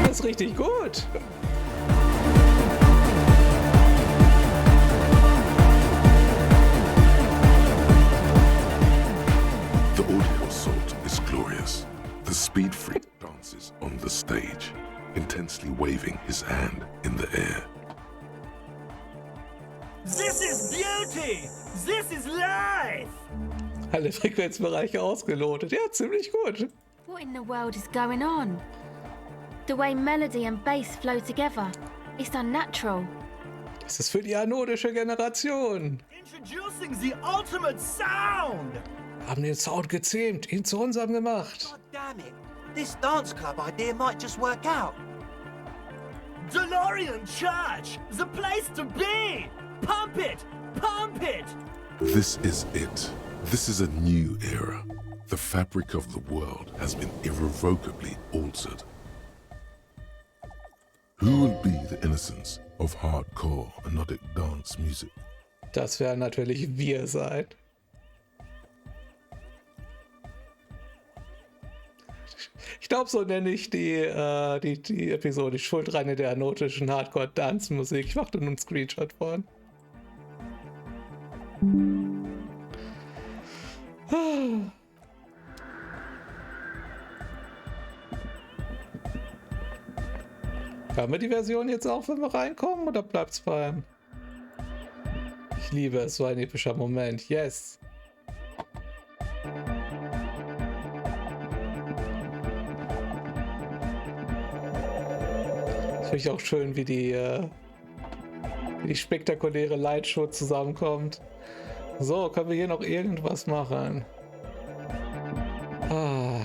Das ist richtig gut. The audio assault is glorious. The speed freak dances on the stage, intensely waving his hand in the air. This is beauty! This is life! Alle Frequenzbereiche ausgelotet. Ja, ziemlich gut. What in the world is going on? The way melody and bass flow together. It's unnatural. Das ist für die anodische Generation. Introducing the ultimate sound! Haben den Sound gezähmt, ihn zu unserem gemacht. God damn it. This dance club idea might just work out. DeLorean Church! The place to be! Pump it! Pump it! This is it. This is a new era. The fabric of the world has been irrevocably altered. Who will be the innocence of hardcore anodic dance music? Das werden natürlich wir sein. Ich glaube, so nenne ich die Episode, die Schuldreine der anodischen Hardcore-Dancemusik. Ich mache da nur einen Screenshot von. Haben wir die Version jetzt auch, wenn wir reinkommen, oder bleibt's beim? Ich liebe es, so ein epischer Moment. Yes! Finde ich auch schön, wie die spektakuläre Lightshow zusammenkommt. So, können wir hier noch irgendwas machen? Ah.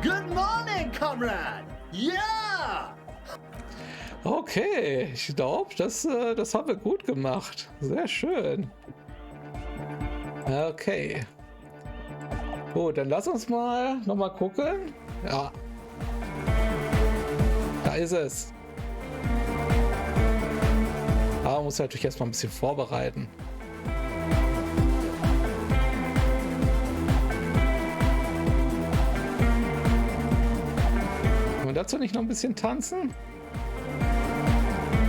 Good morning, comrade! Yeah! Okay, ich glaube, das haben wir gut gemacht. Sehr schön. Okay. Gut, dann lass uns noch mal gucken. Ja. Da ist es. Aber man muss natürlich erstmal ein bisschen vorbereiten. Können wir dazu nicht noch ein bisschen tanzen?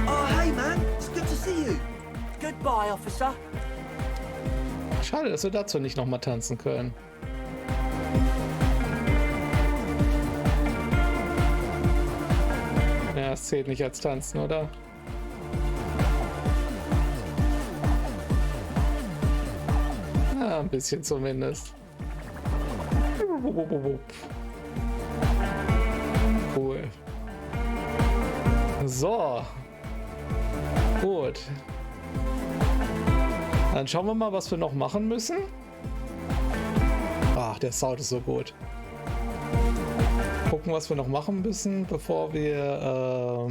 Oh, hey, man. It's good to see you. Goodbye, officer. Schade, dass wir dazu nicht noch mal tanzen können. Ja, es zählt nicht als Tanzen, oder? Ja, ein bisschen zumindest. Cool. So. Gut. Dann schauen wir mal, was wir noch machen müssen. Ach, der Sound ist so gut. Gucken, was wir noch machen müssen, bevor wir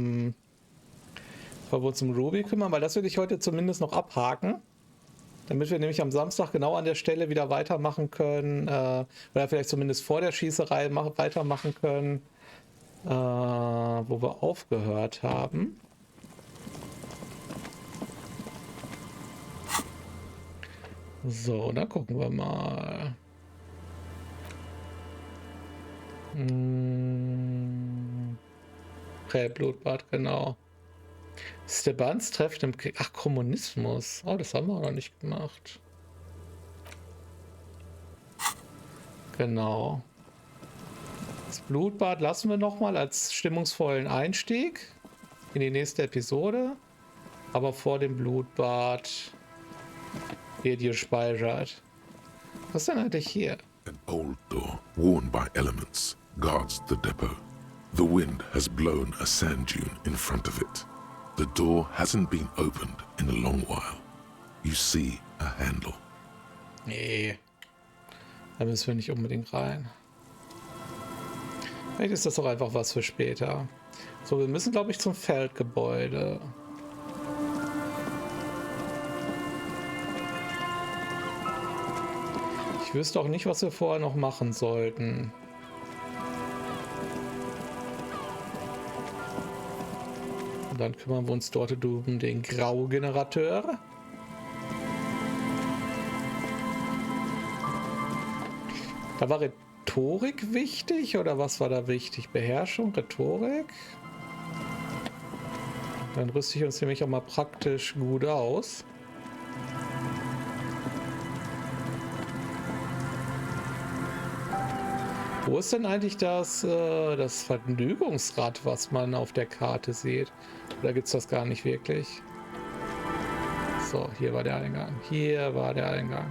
uns um Ruby kümmern, weil das will ich heute zumindest noch abhaken. Damit wir nämlich am Samstag genau an der Stelle wieder weitermachen können, oder vielleicht zumindest vor der Schießerei weitermachen können, wo wir aufgehört haben. So, dann gucken wir mal. Blutbad, genau. Stebans Treffen im Krieg. Ach, Kommunismus. Oh, das haben wir noch nicht gemacht. Genau. Das Blutbad lassen wir nochmal als stimmungsvollen Einstieg in die nächste Episode. Aber vor dem Blutbad wird gespeichert. Was ist denn eigentlich hier? An old door, worn by elements, guards the depot. The wind has blown a sand dune in front of it. The door hasn't been opened in a long while. You see a handle. Nee. Da müssen wir nicht unbedingt rein. Vielleicht ist das doch einfach was für später. So, wir müssen, glaube ich, zum Feldgebäude. Ich wüsste auch nicht, was wir vorher noch machen sollten. Und dann kümmern wir uns dort um den Graugenerator. Da war Rhetorik wichtig oder was war da wichtig? Beherrschung, Rhetorik? Dann rüste ich uns nämlich auch mal praktisch gut aus. Wo ist denn eigentlich das Vergnügungsrad, was man auf der Karte sieht? Oder gibt es das gar nicht wirklich? So, hier war der Eingang. Hier war der Eingang.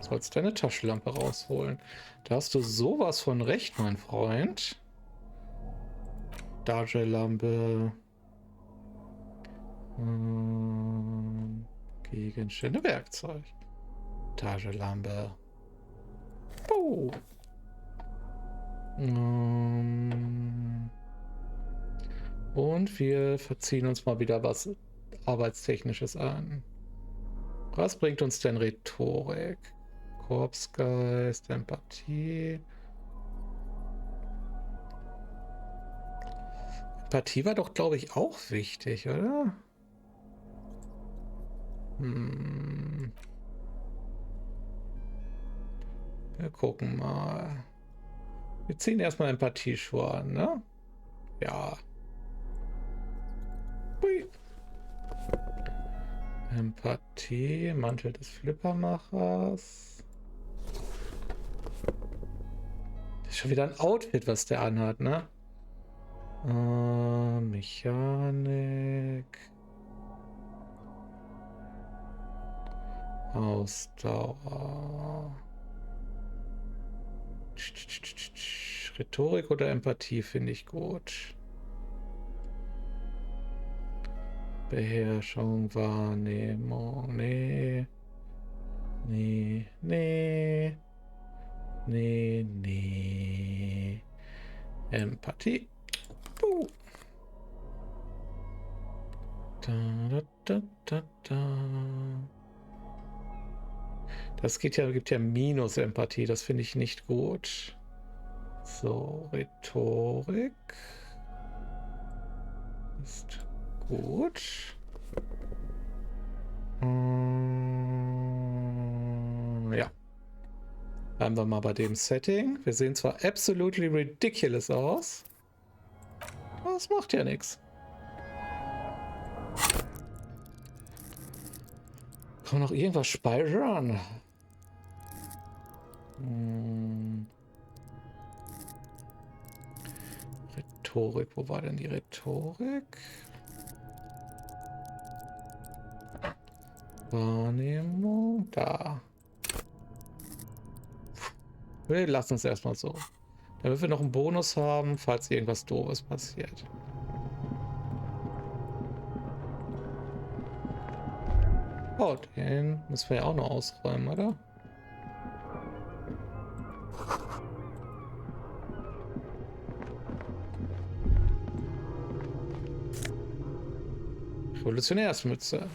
Sollst deine Taschenlampe rausholen. Da hast du sowas von recht, mein Freund. Taschenlampe. Gegenstände, Werkzeug. Taschenlampe. Oh. Und wir verziehen uns mal wieder was Arbeitstechnisches an. Was bringt uns denn Rhetorik? Korpsgeist, Empathie. Empathie war doch, glaube ich, auch wichtig, oder? Wir gucken mal. Wir ziehen erstmal Empathieschuhe an, ne? Ja. Hui. Empathie, Mantel des Flippermachers. Das ist schon wieder ein Outfit, was der anhat, ne? Mechanik. Ausdauer. Rhetorik oder Empathie finde ich gut. Beherrschung, Wahrnehmung. Nee. Nee, nee. Nee, nee. Empathie. Da, da, da, da, da. Das gibt ja Minus-Empathie, das finde ich nicht gut. So, Rhetorik. Ist gut. Ja. Bleiben wir mal bei dem Setting. Wir sehen zwar absolutely ridiculous aus, aber das macht ja nichts. Kann man noch irgendwas speichern? Rhetorik, wo war denn die Rhetorik? Wahrnehmung, da. Wir lassen es erstmal so. Damit wir noch einen Bonus haben, falls irgendwas Doofes passiert. Oh, den müssen wir ja auch noch ausräumen, oder? Revolutionärsmütze.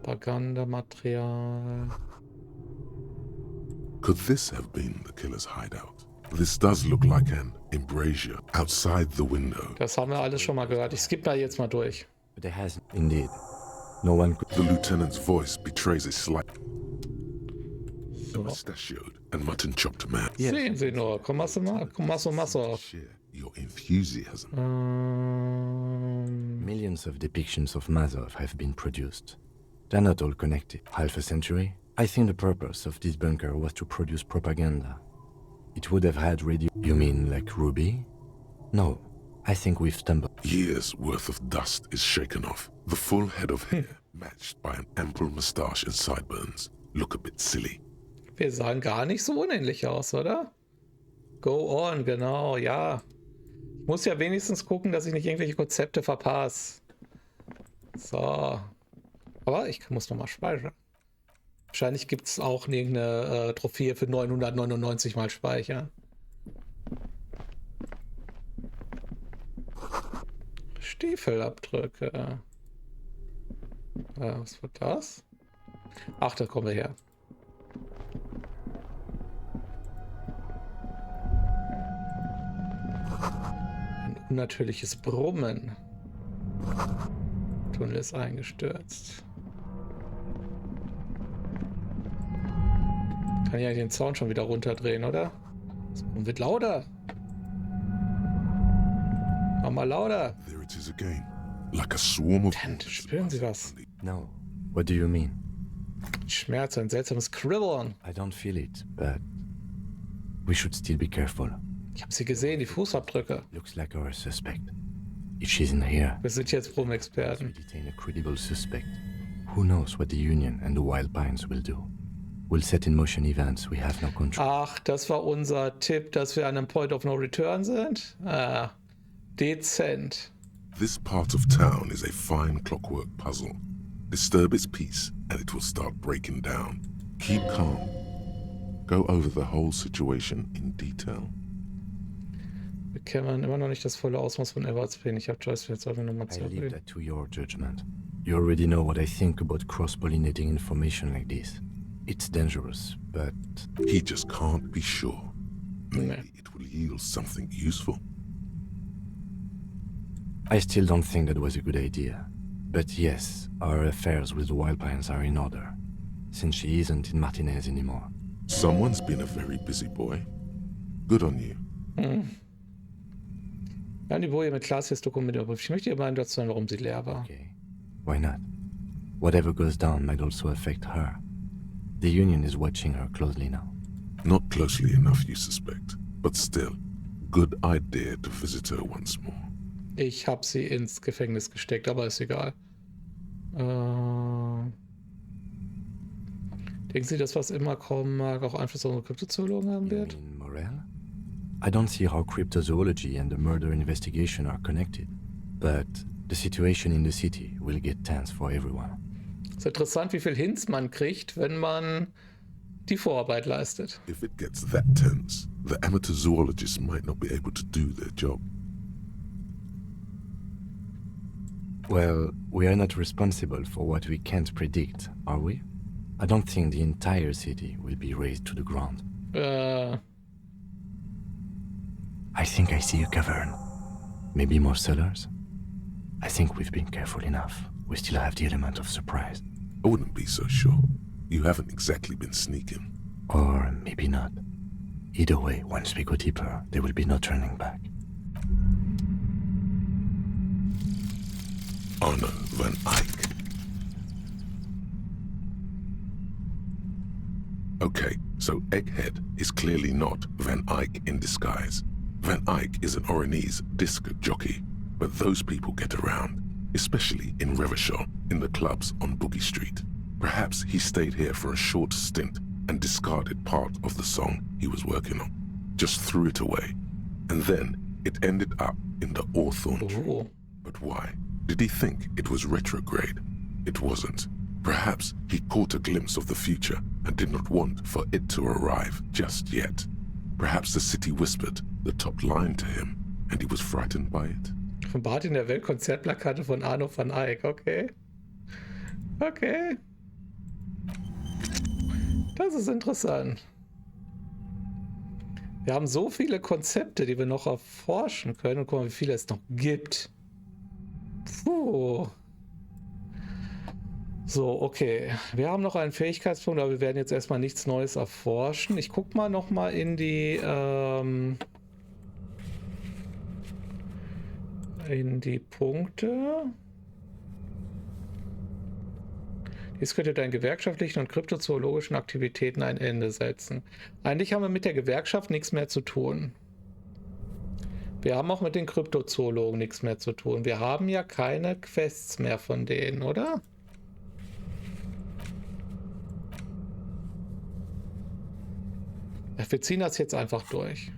Propagandamaterial. Could this have been the killer's hideout? This does look like an embrasure outside the window. Das haben wir alles schon mal gehört. Ich skippe da jetzt mal durch. But there has indeed. No one could. The lieutenant's voice betrays a slight... A mustachioed and mutton-chopped man. Sehen Sie nur. Masso. Share your enthusiasm. Millions of depictions of Mazov have been produced. They're not all connected. Half a century? I think the purpose of this bunker was to produce propaganda. It would have had radio... You mean like Ruby? No. I think we've stumbled. Years' worth of dust is shaken off. The full head of hair, matched by an ample mustache and sideburns, look a bit silly. Wir sahen gar nicht so unähnlich aus, oder? Go on, genau, ja. Ich muss ja wenigstens gucken, dass ich nicht irgendwelche Konzepte verpasse. So. Aber ich muss nochmal speichern. Wahrscheinlich gibt es auch irgendeine Trophäe für 999 mal speichern. Stiefelabdrücke. Was wird das? Ach, da kommen wir her. Ein unnatürliches Brummen. Tunnel ist eingestürzt. Kann ich eigentlich den Sound schon wieder runterdrehen, oder? Das Brummen wird lauter. Mach mal lauter. There it is again. Like a swarm of... Spüren Sie was? No. What do you mean? Schmerz, ein seltsames Kribbeln. I don't feel it, but we should still be careful. Ich habe sie gesehen, die Fußabdrücke. Looks like our suspect. If she's in here, wir sind jetzt we Brummexperten. detain a credible suspect. Who knows what the Union and the Wild Pines will do? We'll set in motion events we have no control. Ach, das war unser Tipp, dass wir an einem Point of No Return sind? Ah, dezent. This part of town is a fine clockwork puzzle. Disturb its peace, and it will start breaking down. Keep calm. Go over the whole situation in detail. Wir kennen immer noch nicht das volle Ausmaß von Edwards Pain. Ich habe Joyce jetzt einfach nochmal I zu leave erwähnen. that to your judgment. You already know what I think about cross-pollinating information like this. It's dangerous, but... He just can't be sure. Maybe Nee. it will yield something useful. I still don't think that was a good idea. But yes, our affairs with the Wild Pines are in order, since she isn't in Martinez anymore. Someone's been a very busy boy. Good on you. Wir haben die Boje mit Klaas Dokument überprüft. Ich möchte ihr mal dazu sagen, warum sie leer war. Okay, why not? Whatever goes down might also affect her. The Union is watching her closely now. Not closely enough, you suspect. But still, good idea to visit her once more. Ich habe sie ins Gefängnis gesteckt, aber ist egal. Denken Sie, dass was immer kommen mag, auch Einfluss auf unsere Kryptozoologen haben You wird? mean Morel? I don't see how cryptozoology and the murder investigation are connected. But the situation in the city will get tense for everyone. Es ist interessant, wie viel Hints man kriegt, wenn man die Vorarbeit leistet. If it gets that tense, the amateur zoologists might not be able to do their job. Well, we are not responsible for what we can't predict, are we? I don't think the entire city will be razed to the ground. I think I see a cavern. Maybe more cellars? I think we've been careful enough. We still have the element of surprise. I wouldn't be so sure. You haven't exactly been sneaking. Or maybe not. Either way, once we go deeper, there will be no turning back. Arno van Eyck. Okay, so Egghead is clearly not Van Eyck in disguise. Van Eyck is an Oranese disc jockey, but those people get around, especially in Revachol, in the clubs on Boogie Street. Perhaps he stayed here for a short stint and discarded part of the song he was working on. Just threw it away. And then it ended up in the Hawthorne tree. But why? Did he think it was retrograde? It wasn't. Perhaps he caught a glimpse of the future and did not want for it to arrive just yet. Perhaps the city whispered the top line to him and he was frightened by it. Offenbart in der Welt Konzertplakate von Arno van Eyck, okay. Okay. Das ist interessant. Wir haben so viele Konzepte, die wir noch erforschen können. Und guck mal, wie viele es noch gibt. Puh. So, okay. Wir haben noch einen Fähigkeitspunkt, aber wir werden jetzt erstmal nichts Neues erforschen. Ich guck mal nochmal in die Punkte. Dies könnte deinen gewerkschaftlichen und kryptozoologischen Aktivitäten ein Ende setzen. Eigentlich haben wir mit der Gewerkschaft nichts mehr zu tun. Wir haben auch mit den Kryptozoologen nichts mehr zu tun. Wir haben ja keine Quests mehr von denen, oder? Ja, wir ziehen das jetzt einfach durch.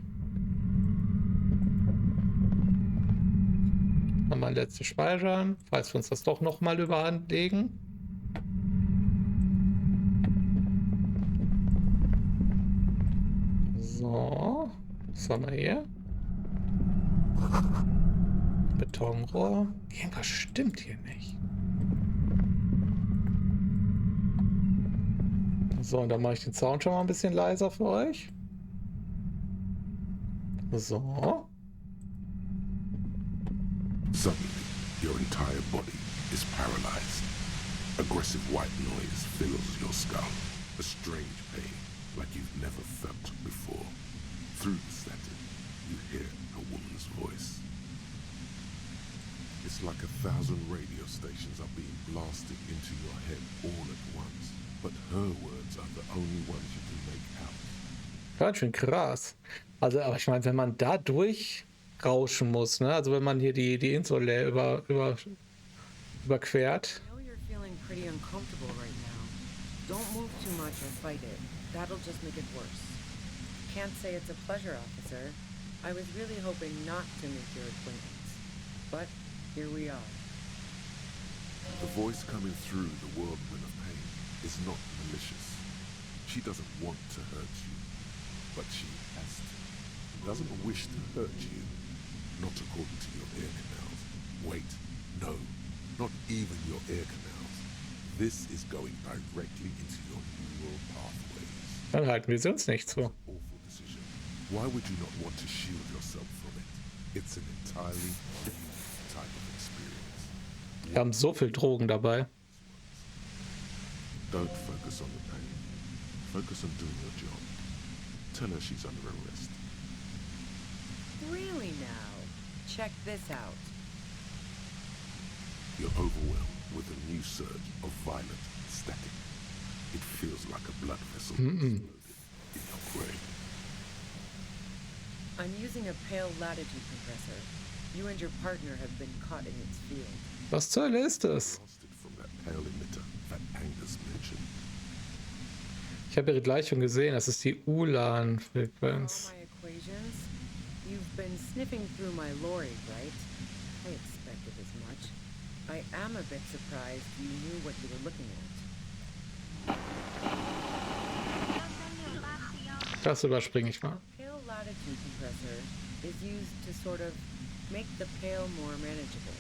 Nochmal letzte Speichern, falls wir uns das doch nochmal überlegen. So, was haben wir hier? Betonrohr. Irgendwas stimmt hier nicht. So, und dann mache ich den Sound schon mal ein bisschen leiser für euch. So. Suddenly, your entire body is paralyzed. Aggressive white noise fills your skull. A strange pain, like you've never felt before. Through the static, you hear a woman's voice. It's like 1,000 radio stations are being blasted into your head all at once. But her words are the only ones you can make out. Ganz schön krass. Also, aber ich meine, wenn man da durchrauschen muss, ne? Also wenn man hier die Insel überquert. I know you're feeling pretty uncomfortable right now. Don't move too much or fight it. That'll just make it worse. Can't say it's a pleasure, officer. I was really hoping not to make your acquaintance. But here we are. The voice coming through the whirlwind of pain is not malicious. She doesn't want to hurt you, but she has to. Doesn't wish to hurt you, not according to your ear canals. Wait, no, not even your ear canals. This is going directly into your neural pathways. Dann halten wir sie uns nicht zu. Awful decision. Why would you not want to shield yourself from it? It's an entirely different type of experience. Wir haben so viel Drogen dabei. Don't focus on the pain. Focus on doing your job. Tell her she's under arrest. Really now? Check this out. You're overwhelmed with a new surge of violent static. It feels like a blood vessel exploded in your brain. I'm using a pale latitude compressor. You and your partner have been caught in its field. Was zur Hölle ist das? From that pale emitter that Angus mentioned. Ich habe ihre Gleichung gesehen. Das ist die Ulan-Frequenz. My equations? You've been sniffing through my lorry, right? I expected as much. I am a bit surprised you knew what you were looking at. Das überspringe ich mal. A pale latitude compressor is used to sort of make the pale more manageable.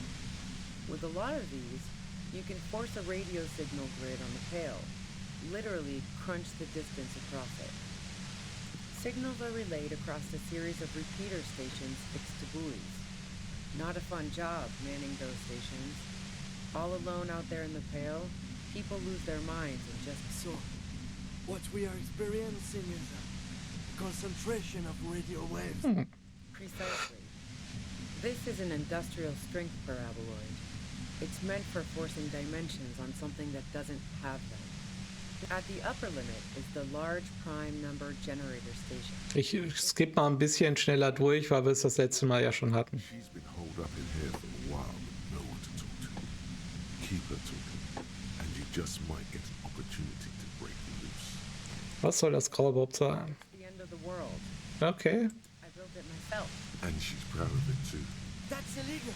With a lot of these, you can force a radio signal grid on the pale, literally crunch the distance across it. Signals are relayed across a series of repeater stations fixed to buoys. Not a fun job manning those stations. All alone out there in the pale, people lose their minds and just... So, what we are experiencing is a concentration of radio waves. Precisely. This is an industrial strength paraboloid. It's meant for forcing dimensions on something that doesn't have them. At the upper limit is the large prime number generator station. Ich skippe mal ein bisschen schneller durch, weil wir es das letzte Mal ja schon hatten. She's been holed up in here for a while with no one to talk to. Keep her talking, and you just might get an opportunity to break loose. Was soll das Grau überhaupt sein? The end of the world. Okay. I built it myself. And she's proud of it too. That's illegal.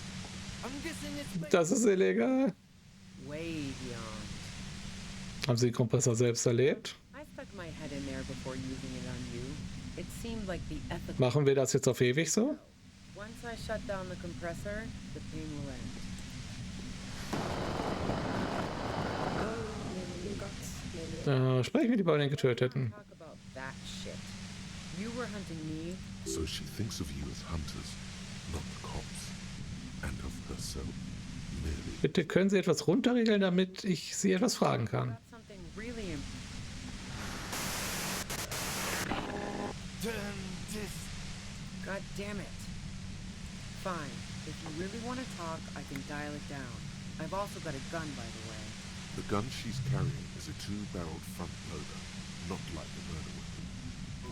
I'm guessing it's... Das ist illegal. Way beyond. Haben Sie den Kompressor selbst erlebt? I stuck my head in there before using it on you. It seemed like the ethical... Machen wir das jetzt auf ewig so? Once I shut down the compressor, the pain will end. Sprechen wir lieber über den Getöteten. Talk about that shit. You were hunting me? So she thinks of you as hunters, not cops. And of herself, merely. Bitte können Sie etwas runterregeln, damit ich Sie etwas fragen kann. Something really God damn it. Fine. If you really want to talk, I can dial it down. I've also got a gun, by the way. The gun she's carrying is a two-barreled front loader, not like the murder weapon.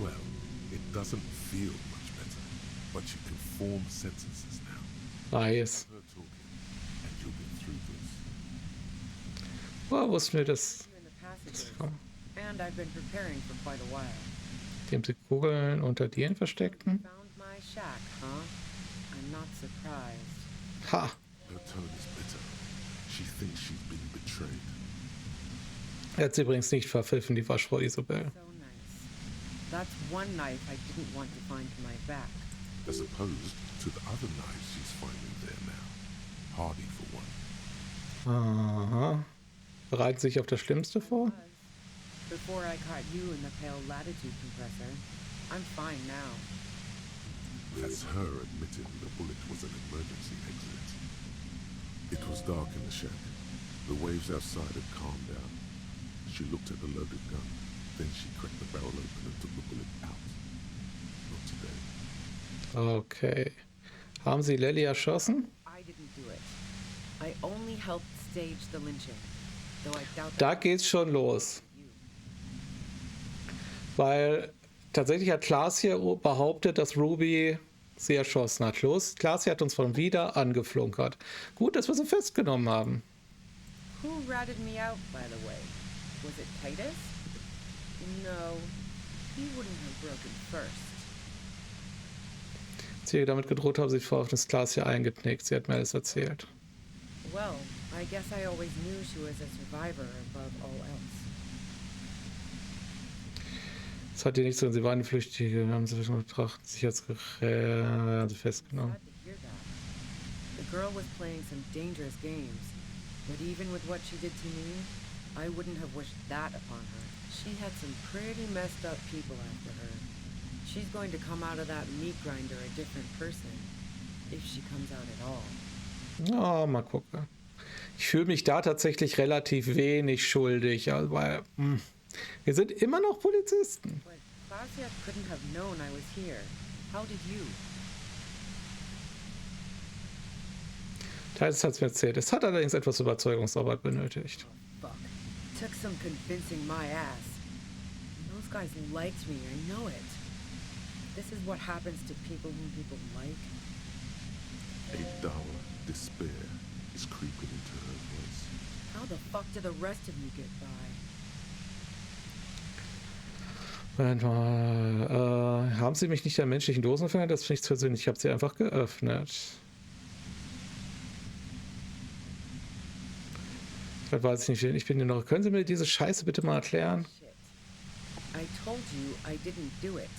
Well, it doesn't feel much better, but you can form sentences now. Nice. Her talking, and you'll get through this. Woher wussten wir das? And I've been preparing for quite a while. Indem sie Kugeln unter Dielen versteckten. Found my shack, huh? I'm not surprised. Ha! Her tone is bitter. She thinks she's been betrayed. Er hat sie übrigens nicht verpfiffen, die Waschfrau Isabel. So nice. That's one knife I didn't want to find to my back. As opposed to the other knives she's finding there now. Hardy for one. Aha. Bereiten Sie sich auf das Schlimmste vor? Before I caught you in the pale latitude compressor. I'm fine now. That's her admitting the bullet was an emergency exit. It was dark in the shack. The waves outside had calmed down. She looked at the loaded gun. Then she cracked the barrel open and took the bullet out. Not today. Okay. Haben Sie Lelly erschossen? I didn't do it. I only helped stage the lynching. Though I doubt Da geht's schon los. Weil tatsächlich hat Klaas hier behauptet, dass Ruby sie erschossen hat. Los, Klaas hat uns von wieder angeflunkert. Gut, dass wir sie festgenommen haben. Who ratted me out, by the way? Was it Titus? No, he wouldn't have broken first. Als ich damit gedroht habe, sich vor auf das Glas hier eingeknickt. Sie hat mir alles erzählt. Well, I guess I always knew she was a survivor above all else. Das hat ihr nichts, wenn sie waren Flüchtige, haben sie betrachtet, sich als festgenommen. The girl was playing some dangerous games, but even with what she did to me, I wouldn't have wished that upon her. She had some pretty messed up people after her. She's going to come out of that meat grinder a different person, if she comes out at all. Ja, mal gucken. Ich fühle mich da tatsächlich relativ wenig schuldig, weil wir sind immer noch Polizisten. But Klasia couldn't have known I was here. How did you? Titus hat es mir erzählt. Es hat allerdings etwas Überzeugungsarbeit benötigt. Fuck. Took some convincing my ass. Those guys liked me, I know it. This is what happens to people whom people like. A dull despair is creeping into her voice. How the fuck do the rest of you get by? Moment mal, haben Sie mich nicht an menschlichen Dosen verändert? Das ist nichts persönlich. Ich habe sie einfach geöffnet. Das weiß ich nicht. Ich bin hier noch. Können Sie mir diese Scheiße bitte mal erklären? I told you I didn't do it.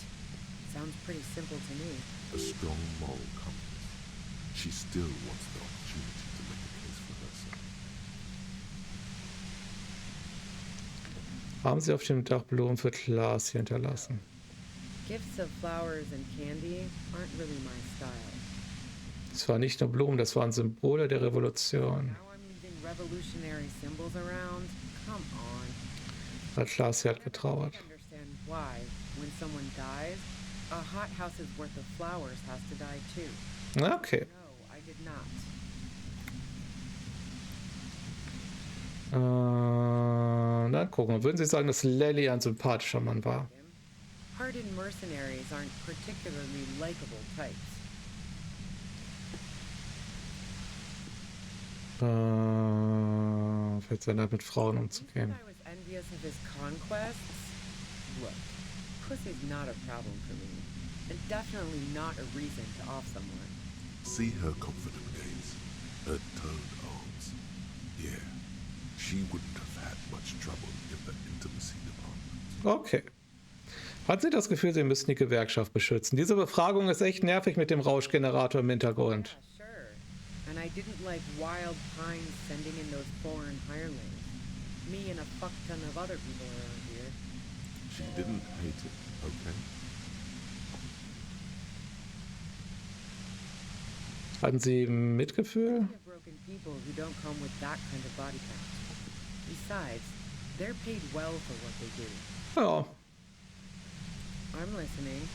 Sounds pretty simple to me. A strong moral compass. She still wants the opportunity to make a case for herself. Haben Sie auf dem Dach Blumen für Klaas hier hinterlassen? Gifts of flowers and candy aren't really my style. Es waren nicht nur Blumen, das waren Symbole der Revolution. Now I'm leaving revolutionary symbols around. Come on. Weil Klaas hier hat getrauert. I understand why, when someone dies, a hothouse's worth of flowers has to die too. Okay. No, I did not. Na, gucken wir. Würden Sie sagen, dass Lelly ein sympathischer Mann war? Hardened mercenaries aren't particularly likable types. Fällt sein, mit Frauen umzugehen. I was envious of his conquests. Look, pussy's not a problem for me, and definitely not a reason to off someone. See her confident gaze, her toned arms. Yeah, she wouldn't have had much trouble in the intimacy department. Okay. Hat sie das Gefühl, sie müssten die Gewerkschaft beschützen? Diese Befragung ist echt nervig mit dem Rauschgenerator im Hintergrund. Yeah, sure. And I didn't like Wild Pines sending in those foreign hirelings. Me and a fuck ton of other people around here. She didn't hate it, okay? Hatten Sie Mitgefühl? Broken people who don't come with that kind of body count. Besides, they're paid well for what they do. Ja. I'm listening.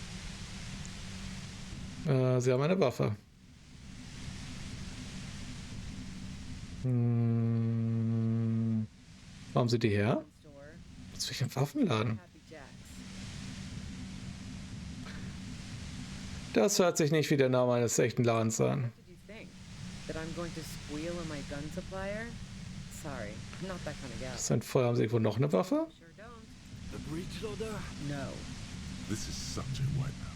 Sie haben eine Waffe. Wo haben Sie die her? Was für ein Waffenladen? Das hört sich nicht wie der Name eines echten Ladens an. That I'm going to squeal in my gun supplier? Sorry, I'm not that kind of guy. Ist ein Feuer? Haben Sie irgendwo noch eine Waffe? Sure don't. The breech loader? No. This is such a wipeout.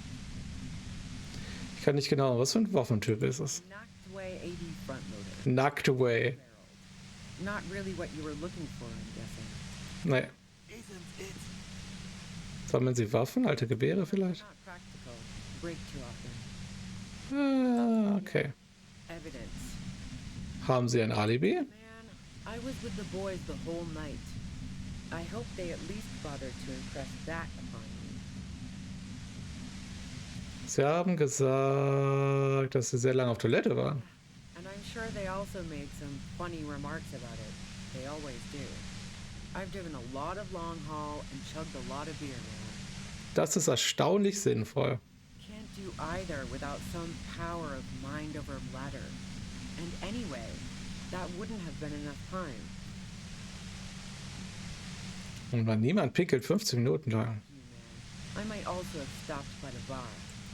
Ich kann nicht genau, was für ein Waffentyp ist es? Nacktway 80 front loader. Nacktway. Not really what you were looking for, I'm guessing. Nee. Isn't it? Sammeln Sie Waffen? Alte Gewehre vielleicht? Not practical. Break too often. Okay. Evidence. Haben Sie ein Alibi? Man, I was with the boys the whole night. I hope they at least bothered to impress that upon me. Sie haben gesagt, dass Sie sehr lange auf Toilette waren. And I'm sure they also made some funny remarks about it. They always do. I've driven a lot of long haul and chugged a lot of beer, man. Das ist erstaunlich sinnvoll. Can't do either without some power of mind over matter. And anyway, that wouldn't have been enough time. Und man niemand pickelt 15 Minuten lang. I might also have stopped by the bar.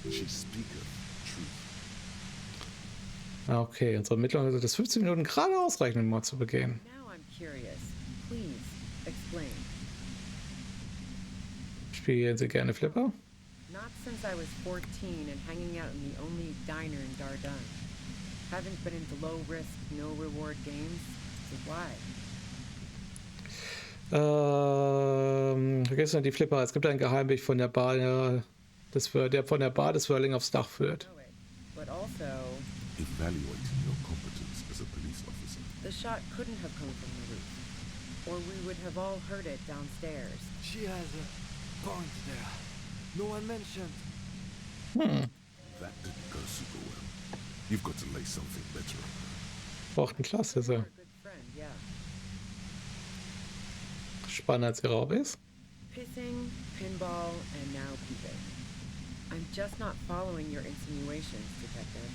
She speaketh truth. Okay, unsere Ermittlungen sind das 15 Minuten gerade ausreichend, um Mord zu begehen. Now I'm curious. Please, explain. Spielen Sie gerne Flipper? Not since I was 14 and hanging out in the only diner in Dardenne. Haven't been into low-risk, no-reward games. So why? Vergessen Sie die Flipper. Es gibt einen Geheimweg von der Bar, der von der Bar des Whirling aufs Dach führt. But also, Evaluating your competence as a police officer. the shot couldn't have come from the roof. Or we would have all heard it downstairs. She has a point there. No one mentioned. That didn't go super well. You've got to lay something better on her. Braucht ein Klasse, so. Good friend, yeah. Spannender als ihre Hobbys. Pissing, pinball, and now peeping. I'm just not following your insinuations, Detective.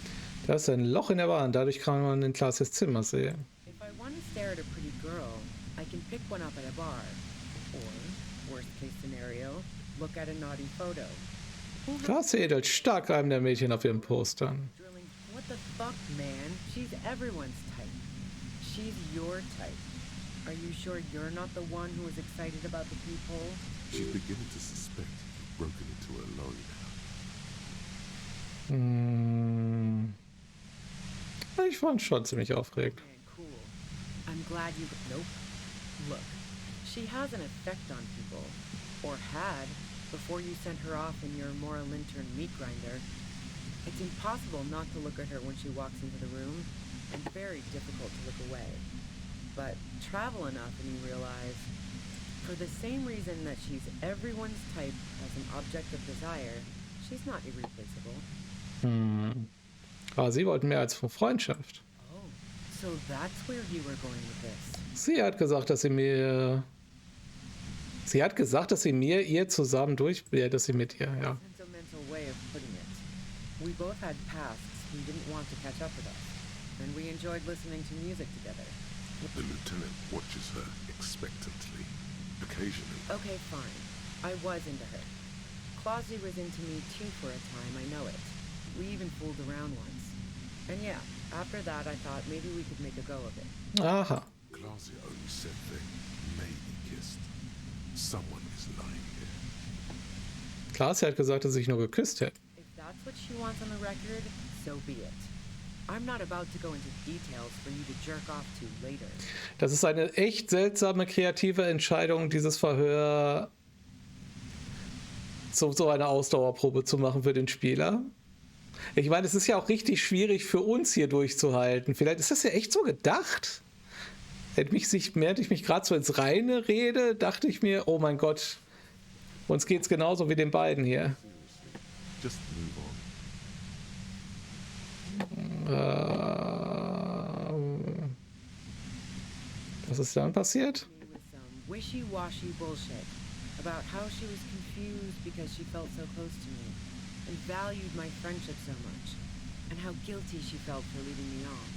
Da ist ein Loch in der Wand, dadurch kann man in Klaas' Zimmer sehen. If I want to stare at a pretty girl, I can pick one up at a bar. Or, worst case scenario, look at a naughty photo. Klaas ädelt stark einem der Mädchen auf ihren Postern. Drilling, what the fuck, man? She's everyone's type. She's your type. Are you sure you're not the one who is excited about the peephole? She's beginning to suspect you've broken into her lorry now. Ich fand schon ziemlich aufregend. Okay, cool. I'm glad you... Nope. Look, she has an effect on people. Or had, before you sent her off in your moral intern meat grinder. It's impossible not to look at her when she walks into the room, and very difficult to look away. But travel enough and you realize, for the same reason that she's everyone's type as an object of desire, she's not irreplaceable. Aber sie wollten mehr als Freundschaft. Oh, so that's where you were going with this. Sie hat gesagt, dass sie mir... Sie hat gesagt, dass sie ihr zusammen dass sie mit ihr, ja. Sentimental way of putting it. We both had pasts who didn't want to catch up with us, and we enjoyed listening to music together. The lieutenant watches her expectantly. Occasionally. Okay, fine. I was into her. Clausy was into me too for a time, I know it. We even fooled around once. And yeah, after that I thought maybe we could make a go of it. Aha. Clausia only said they maybe kissed. Someone is lying here. Klaas hat gesagt, dass sie sich nur geküsst hätten. If that's what she wants on the record, so be it. I'm not about to go into details for you to jerk off to later. Das ist eine echt seltsame, kreative Entscheidung, dieses Verhör so eine Ausdauerprobe zu machen für den Spieler. Ich meine, es ist ja auch richtig schwierig für uns hier durchzuhalten. Vielleicht ist das ja echt so gedacht. Während ich mich gerade so ins Reine rede, dachte ich mir, oh mein Gott, uns geht's genauso wie den beiden hier. Just move on. Was ist dann passiert? Wishy-washy bullshit about how she was confused because she felt so close to me and valued my friendship so much, and how guilty she felt for leading me on.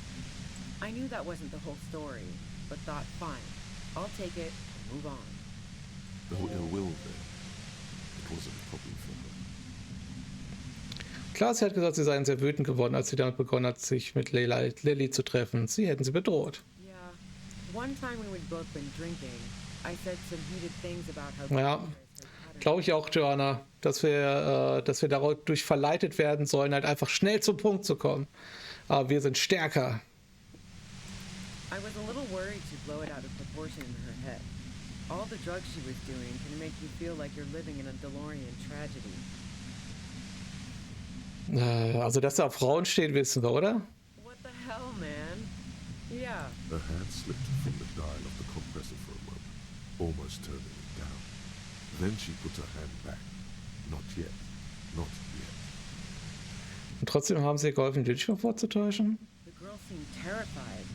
I knew that wasn't the whole story, but thought, fine, I'll take it and move on. No ill will there. It wasn't a problem for her. Klar, sie hat gesagt, sie seien sehr wütend geworden, als sie damit begonnen hat, sich mit Lily zu treffen. Sie hätten sie bedroht. Yeah. One time when we'd both been drinking, I said some heated things about how... Ja, glaube ich auch, Joanna, dass wir dadurch verleitet werden sollen, halt einfach schnell zum Punkt zu kommen. Aber wir sind stärker. I was a little worried to blow it out of proportion in her head. All the drugs she was doing can make you feel like you're living in a DeLorean tragedy. Also, dass er auf Frauen steht, wissen wir, oder? What the hell, man? Yeah. Her hand slipped from the dial of the compressor for a moment, almost turning it down. Then she put her hand back. Not yet. Not yet. Und trotzdem haben sie geholfen, die Bildschirme vorzutäuschen? The girl seemed terrified.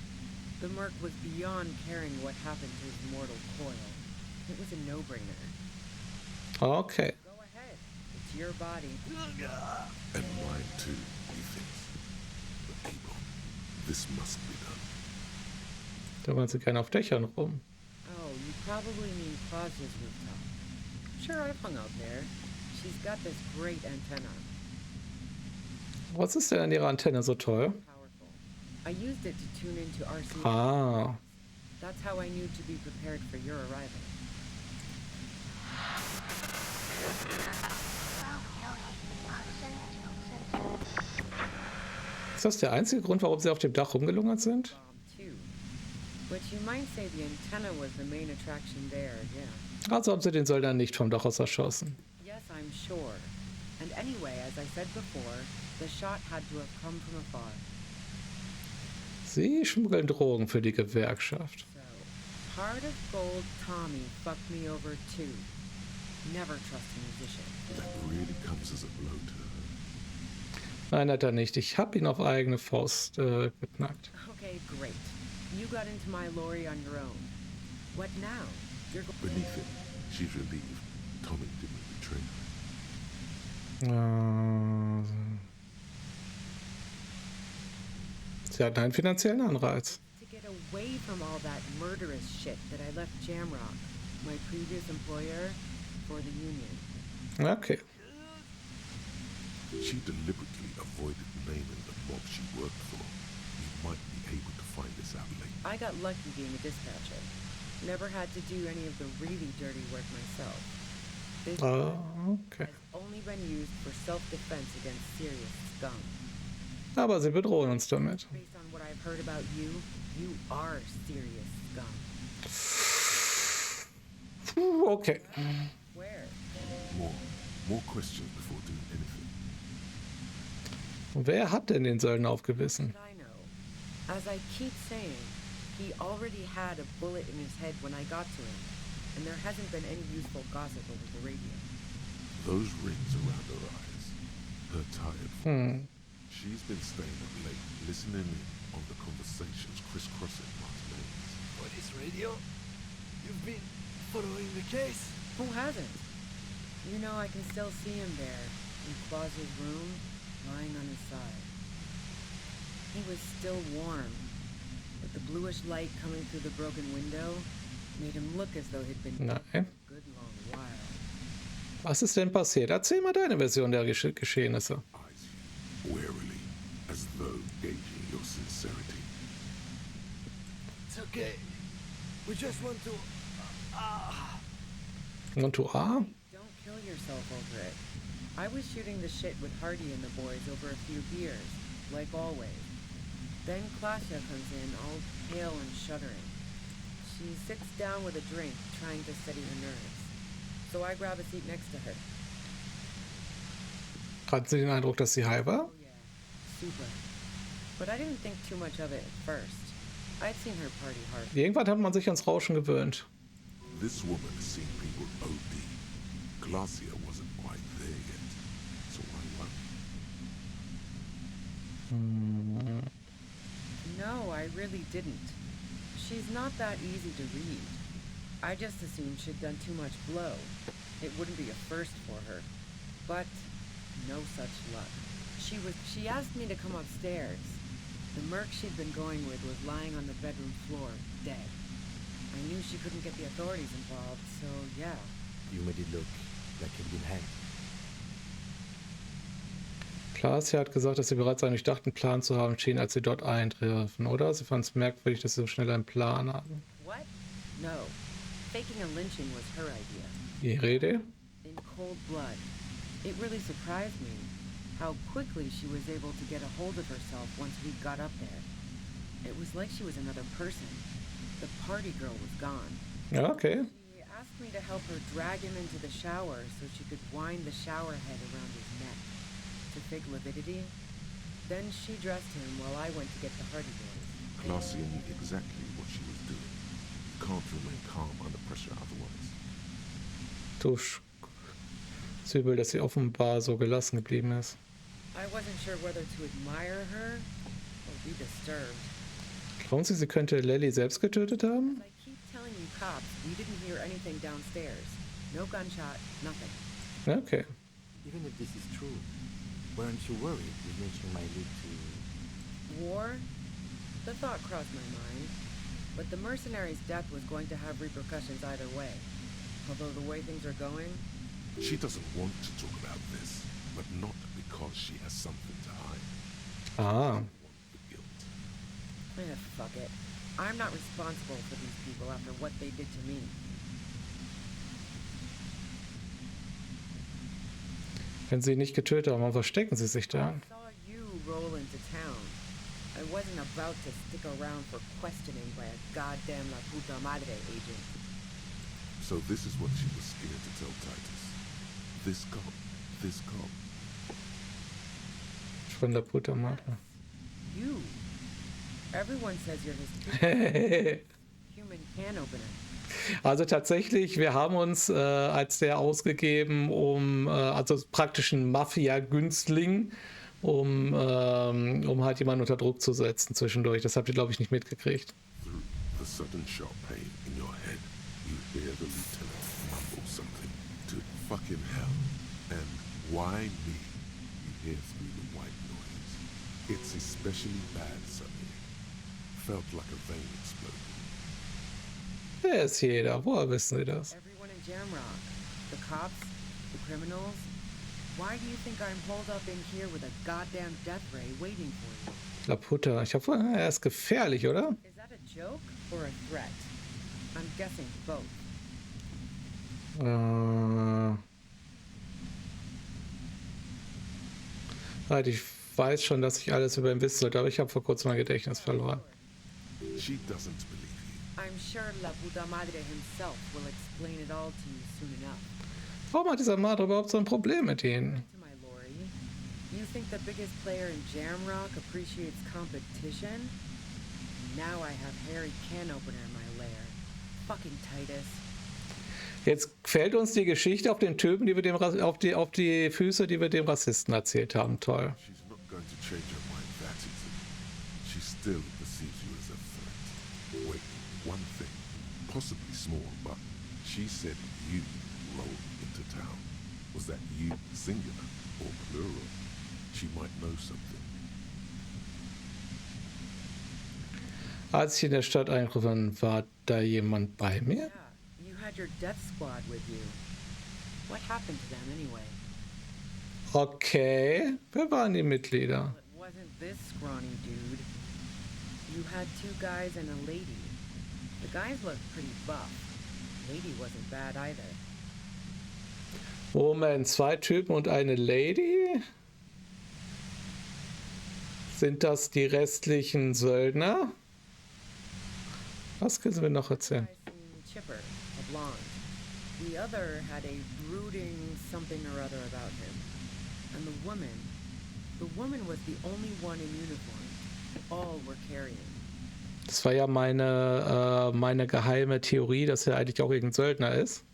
The merc was beyond caring what happened to his mortal coil. It was a no-brainer. Okay. Go ahead. It's your body. And mine too, methinks. But Abel, this must be done. Da waren sie gerne auf Dächern rum. Oh, you probably mean Claudia's rooftop. Sure, I've hung out there. She's got this great antenna. Was ist denn an ihrer Antenne so toll? Powerful. I used it to tune into RC. Ah. That's how I knew to be prepared for your arrival. Ist das der einzige Grund, warum sie auf dem Dach rumgelungert sind? But you might say the antenna was the main attraction there, yeah. Also haben sie den Soldaten nicht vom Dach aus erschossen. Yes, I'm sure. And anyway, as I said before, the shot had to have come from afar. Sie schmuggeln Drogen für die Gewerkschaft. So, Heart of Gold Tommy fucked me over too. Never trust a musician. That really comes as a blow to her. Nein, hat er nicht. Ich habe ihn auf eigene Faust geknackt. Okay, great. You got into my lorry on your own. What now? You're Beneath it, she's relieved. Tommy didn't betray her. Sie hatten einen finanziellen Anreiz. To get away from all that murderous shit that I left Jamrock, my previous employer, for the union. Okay. She deliberately avoided naming the mob she worked for. You might be able to find this out later. I got lucky being a dispatcher. Never had to do any of the really dirty work myself. This okay. has only been used for self-defense against serious scum. Aber sie bedrohen uns damit. Based on what I've heard about you, you are serious scum. Okay. Where? More questions before doing anything. Wer hat denn den Söldner aufgebissen? I know. As I keep saying, he already had a bullet in his head when I got to him, and there hasn't been any useful gossip over the radio. Those rings around her eyes, her tired. She's been staying up late, listening in on the conversations crisscrossing Martinez. What is radio? You've been following the case? Who hasn't? You know, I can still see him there, in Claus's room, lying on his side. He was still warm, but the bluish light coming through the broken window made him look as though he'd been dead for a good long while. Was ist denn passiert? Erzähl mal deine Version der Geschehnisse. Warily, as though gauging your sincerity. It's okay. We just want to... Und du Don't kill yourself over it. I was shooting the shit with Hardy and the boys over a few beers, like always. Then Klasha comes in, all pale and shuddering. She sits down with a drink, trying to steady her nerves. So I grab a seat next to her. Hatten Sie den Eindruck, dass sie high war? Oh yeah, super. But I didn't think too much of it at first. I'd seen her party hard. Irgendwann hat man sich ans Rauschen gewöhnt. This woman has seen people OD. Glacia wasn't quite there yet, so I won. I really didn't. She's not that easy to read. I just assumed she'd done too much blow. It wouldn't be a first for her. But no such luck. She asked me to come upstairs. The merc she'd been going with was lying on the bedroom floor, dead. I knew she couldn't get the authorities involved, so yeah. You made it look like he'd been hanged. Klaas hat gesagt, dass sie bereits einen durchdachten Plan zu haben schien, als sie dort eintreffen, oder? Sie fand es merkwürdig, dass sie so schnell einen Plan hatten. What? No. Faking a lynching was her idea. Die Rede? In cold blood. It really surprised me how quickly she was able to get a hold of herself once we got up there. It was like she was another person. The party girl was gone. Okay. She asked me to help her drag him into the shower so she could wind the shower head around his neck to fake lividity. Then she dressed him while I went to get the Hardy Boys. Glacia knew exactly what she was doing. You can't remain calm under pressure otherwise. Du ist übel, dass sie offenbar so gelassen geblieben ist. I wasn't sure whether to admire her or be disturbed. Glauben Sie, sie könnte Lely selbst getötet haben? I keep telling you cops, we didn't hear anything downstairs. No gunshot, nothing. Okay. Even if this is true, weren't you worried with lynching might lead to... War? The thought crossed my mind. But the mercenary's death was going to have repercussions either way. Although the way things are going... She doesn't want to talk about this, but not because she has something to hide. Ah. Fuck it. I'm not responsible for these people after what they did to me. Wenn sie nicht getötet haben, warum verstecken sie sich da? I saw you roll into town. I wasn't about to stick around for questioning by a goddamn La Puta Madre agent. So this is what she was scared to tell Titus. This cop. Von La Puta Madre. You. Everyone says you're his human can opener. Also tatsächlich, wir haben uns als der ausgegeben, also praktisch ein Mafia-Günstling, um halt jemanden unter Druck zu setzen zwischendurch. Das habt ihr, glaube ich, nicht mitgekriegt. The sudden sharp pain in your head, you hear the lieutenant mumble something to fucking hell. And why me? You hear through the white noise. It's especially bad suddenly. Felt like a vein exploded. Wer ist jeder? Woher wissen Sie das? Everyone in Jamrock. The cops, the criminals. Why do you think I'm holed up in here with a goddamn death ray waiting for you? La Puta. Ich hoffe, er ist gefährlich, oder? Is that a joke or a threat? I'm guessing both. Halt, ich weiß schon, dass ich alles über ihn wissen sollte, aber ich habe vor kurzem mein Gedächtnis verloren. She doesn't believe you. I'm sure La Puta Madre himself will explain it all to you soon enough. Warum hat dieser Madre überhaupt so ein Problem mit Ihnen? To my Lori, you think the biggest player in Jamrock appreciates competition? Now I have Harry Can Opener in my lair. Fucking Titus. Jetzt fällt uns die Geschichte auf den Typen, die wir dem auf die Füße, die wir dem Rassisten erzählt haben. Toll. She's not going to change her mind that easily. She still perceives you as a threat. Wait, one thing, possibly small, but she said you rolled into town. Was that you singular or plural? She might know something. Als ich in der Stadt eingriffen, war da jemand bei mir? Yeah, you had your death squad with you. What happened to them anyway? Okay, wer waren die Mitglieder? Well, it wasn't this scrawny dude. You had 2 guys and a lady. The guys looked pretty buff. Lady wasn't bad either. Moment, 2 Typen und eine Lady? Sind das die restlichen Söldner? Was können Sie mir noch erzählen? Chipper, a blonde. The other had a brooding something or other about him. And the woman was the only one in uniform. All were carrying. Das war ja meine geheime Theorie, dass er eigentlich auch irgendein Söldner ist.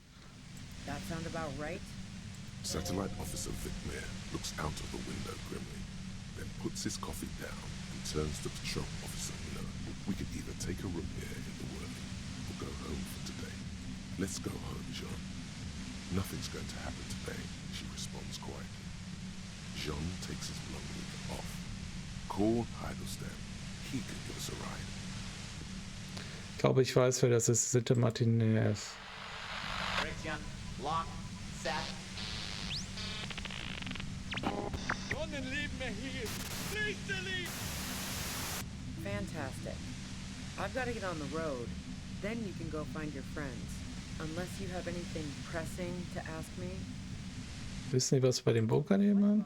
That sound about right? Satellite Officer Vic Mayer looks out of the window grimly, then puts his coffee down and turns to Patrol Officer Miller. We could either take a room here in the Whirling or go home for today. Let's go home, Jean. Nothing's going to happen today, she responds quietly. Jean takes his long off. Call Heidelstein. He can give us a ride. Ich glaube, ich weiß, wer das ist. Sitte Martinez. Friction, lock, set. Fantastic. I've got to get on the road. Then you can go find your friends. Unless you have anything pressing to ask me. Wissen Sie, was bei dem Bunker nebenan?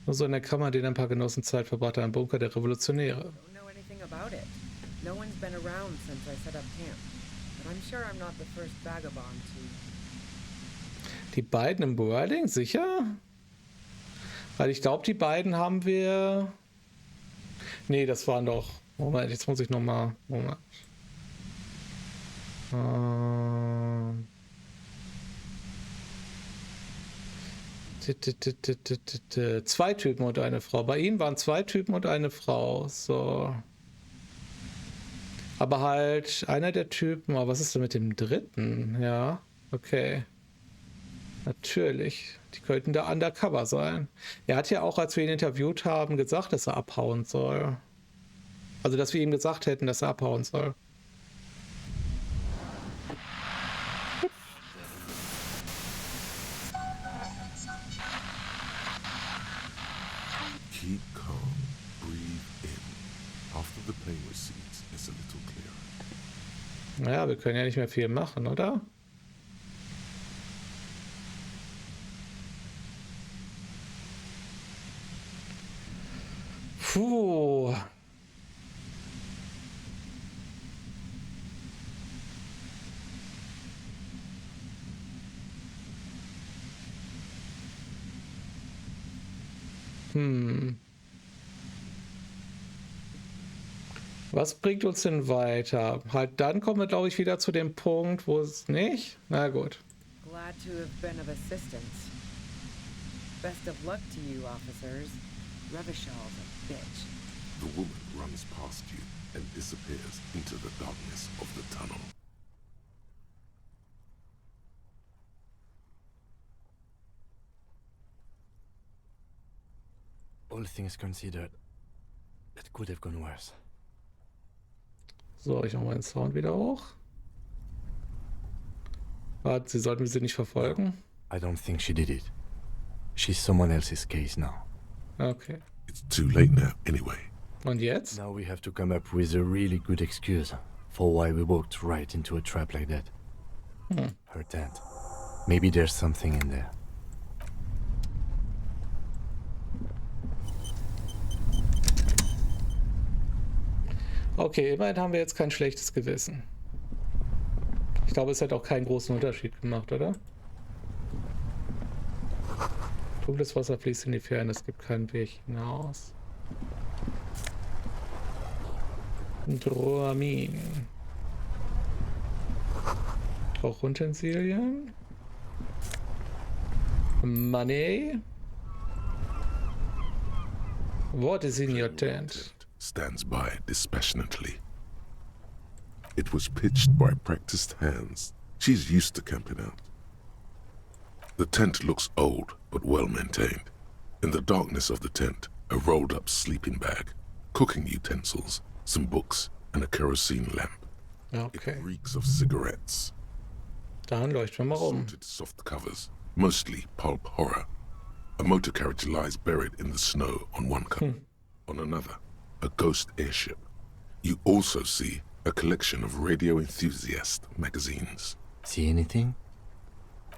Nur so in der Kammer, den ein paar Genossen Zeit verbrachte, ein Bunker der Revolutionäre. Don't know anything about it. No one's been around since I set up camp. But I'm sure I'm not the first vagabond to... Die beiden im Whirling? Sicher? Weil ich glaube, die beiden haben wir... Nee, das waren doch... Moment, jetzt muss ich nochmal... Moment. Zwei Typen und eine Frau. Bei ihnen waren 2 Typen und eine Frau. So. Aber halt einer der Typen. Aber was ist denn mit dem dritten? Ja, okay. Natürlich. Die könnten da undercover sein. Er hat ja auch, als wir ihn interviewt haben, gesagt, dass er abhauen soll. Also, dass wir ihm gesagt hätten, dass er abhauen soll. Keep calm, breathe in. After the pain recedes, it's a little clearer. Naja, wir können ja nicht mehr viel machen, oder? Puh. Was bringt uns denn weiter? Halt, dann kommen wir, glaube ich, wieder zu dem Punkt, wo es nicht... Na gut. Glad to have been of assistance. Best of luck to you, officers. Revichal's a bitch. The woman runs past you and disappears into the darkness of the tunnel. All things considered, it could have gone worse. So, ich mache meinen Sound wieder hoch. Warte, Sie sollten sie nicht verfolgen. I don't think she did it. She's someone else's case now. Okay. It's too late now, anyway. Und jetzt? Now we have to come up with a really good excuse for why we walked right into a trap like that. Her tent. Maybe there's something in there. Okay, immerhin haben wir jetzt kein schlechtes Gewissen. Ich glaube, es hat auch keinen großen Unterschied gemacht, oder? Dunkles Wasser fließt in die Ferne, es gibt keinen Weg hinaus. Droamin. Kochutensilien. Money. What is in your tent? Stands by dispassionately. It was pitched by practiced hands. She's used to camping out. The tent looks old, but well maintained. In the darkness of the tent, a rolled up sleeping bag, cooking utensils, some books, and a kerosene lamp. Okay. It reeks of cigarettes. Dann leuchten wir mal rum. Sorted soft covers, mostly pulp horror. A motor carriage lies buried in the snow on one cover. On another, a ghost airship. You also see a collection of radio enthusiast magazines. See anything?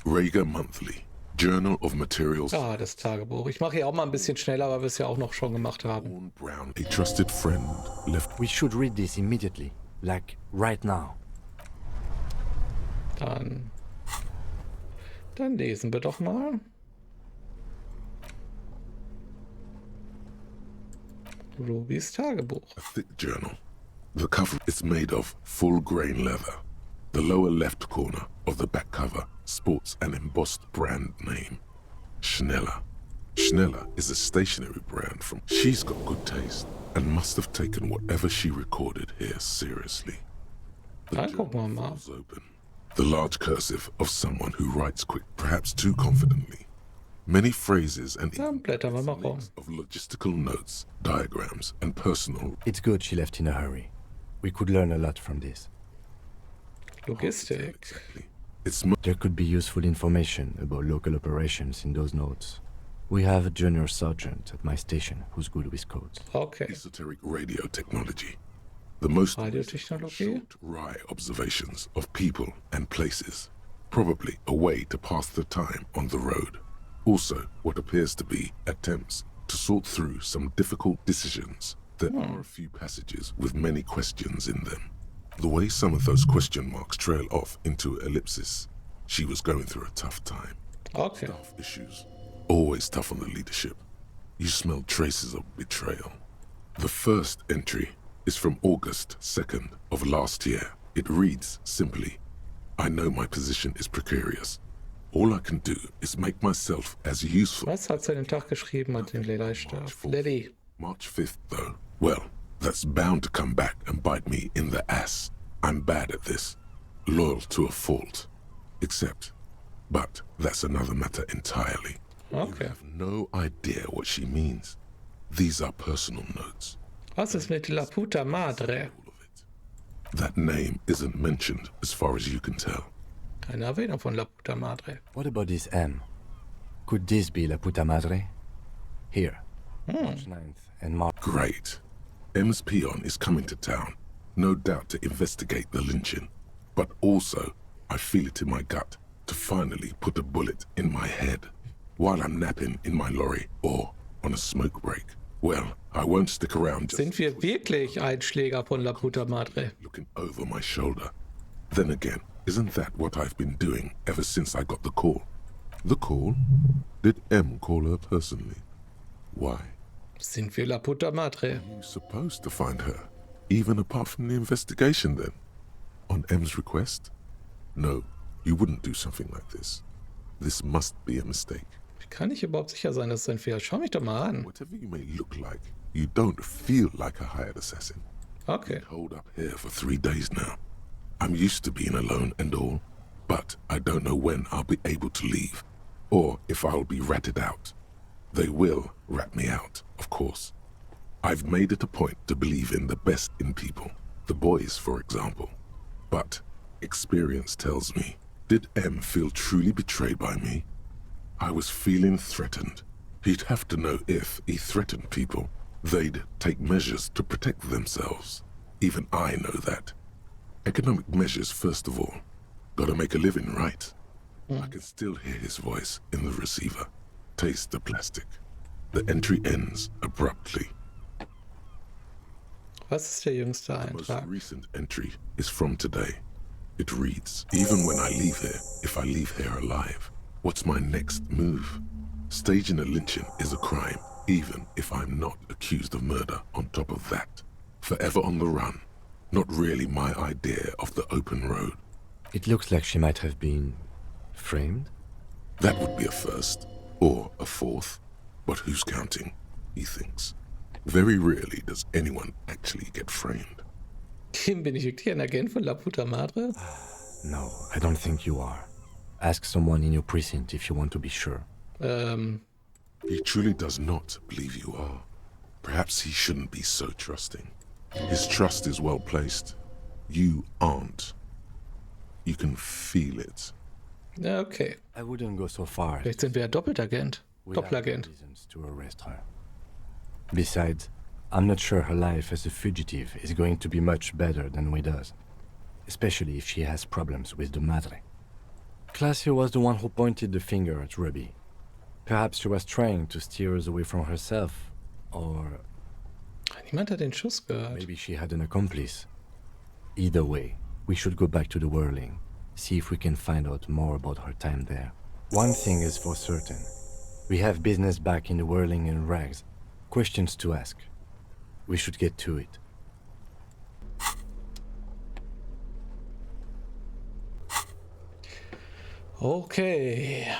Rager Monthly, Journal of Materials. Ah, das Tagebuch. Ich mache hier auch mal ein bisschen schneller, weil wir es ja auch noch schon gemacht haben. Brown, a trusted friend, left. We should read this immediately, like right now. Dann lesen wir doch mal. Rubys Tagebuch. A thick journal. The cover is made of full grain leather. The lower left corner of the back cover sports an embossed brand name. Schneller. Schneller is a stationery brand from... She's got good taste and must have taken whatever she recorded here seriously. The journal falls open. The large cursive of someone who writes quick, perhaps too confidently. Many phrases and even links of logistical notes, diagrams, and personal... It's good she left in a hurry. We could learn a lot from this. Logistik. There could be useful information about local operations in those notes. We have a junior sergeant at my station who's good with codes. Okay. Esoteric radio technology. The most short, wry observations of people and places. Probably a way to pass the time on the road. Also, what appears to be attempts to sort through some difficult decisions. There are a few passages with many questions in them. The way some of those question marks trail off into ellipsis. She was going through a tough time. Okay. Staff issues. Always tough on the leadership. You smell traces of betrayal. The first entry is from August 2nd of last year. It reads simply, I know my position is precarious. All I can do is make myself as useful. Was hat sie an den Tag geschrieben, als den Lady Lady. March 5th, though. Well, that's bound to come back and bite me in the ass. I'm bad at this. Loyal to a fault. But that's another matter entirely. Okay. You have no idea what she means. These are personal notes. Was ist mit La Puta Madre? That name isn't mentioned as far as you can tell. Keine Erwähnung von La Puta Madre. What about this M? Could this be La Puta Madre? Here. March 9th and March... Great. M's peon is coming to town. No doubt to investigate the lynching. But also, I feel it in my gut to finally put a bullet in my head while I'm napping in my lorry or on a smoke break. Well, I won't stick around just... Sind wir wirklich Einschläger von La Puta Madre? Looking over my shoulder. Then again, isn't that what I've been doing ever since I got the call? The call? Did M call her personally? Why? Sind wir La Puta Madre? Are you supposed to find her? Even apart from the investigation then? On M's request? No, you wouldn't do something like this. This must be a mistake. Wie kann ich überhaupt sicher sein, dass es ein Fehler ist? Schau mich doch mal an. Whatever you may look like, you don't feel like a hired assassin. Okay. Hold up here for 3 days now. I'm used to being alone and all, but I don't know when I'll be able to leave, or if I'll be ratted out. They will rat me out, of course. I've made it a point to believe in the best in people, the boys, for example. But experience tells me, did M feel truly betrayed by me? I was feeling threatened. He'd have to know if he threatened people, they'd take measures to protect themselves. Even I know that. Economic measures, first of all. Gotta make a living, right? I can still hear his voice in the receiver. Taste the plastic. The entry ends abruptly. Was ist der jüngste The most Eintrag? recent entry is from today. It reads, even when I leave here, if I leave here alive, what's my next move? Staging a lynching is a crime, even if I'm not accused of murder on top of that. Forever on the run. Not really my idea of the open road. It looks like she might have been... framed? That would be a first, or a fourth. But who's counting, he thinks. Very rarely does anyone actually get framed. Bin ich wirklich ein Agent von La Puta Madre? No, I don't think you are. Ask someone in your precinct if you want to be sure. He truly does not believe you are. Perhaps he shouldn't be so trusting. His trust is well placed. You aren't. You can feel it. Okay. I wouldn't go so far. Vielleicht sind wir ja Doppelagent. Doppelagent. Reasons to arrest her. Besides, I'm not sure her life as a fugitive is going to be much better than with us. Especially if she has problems with the Madre. Classio was the one who pointed the finger at Ruby. Perhaps she was trying to steer us away from herself, or... Niemand hat den Schuss gehört. Maybe she had an accomplice. Either way, we should go back to the Whirling, see if we can find out more about her time there. One thing is for certain. We have business back in the Whirling and Rags. Questions to ask. We should get to it. Okay.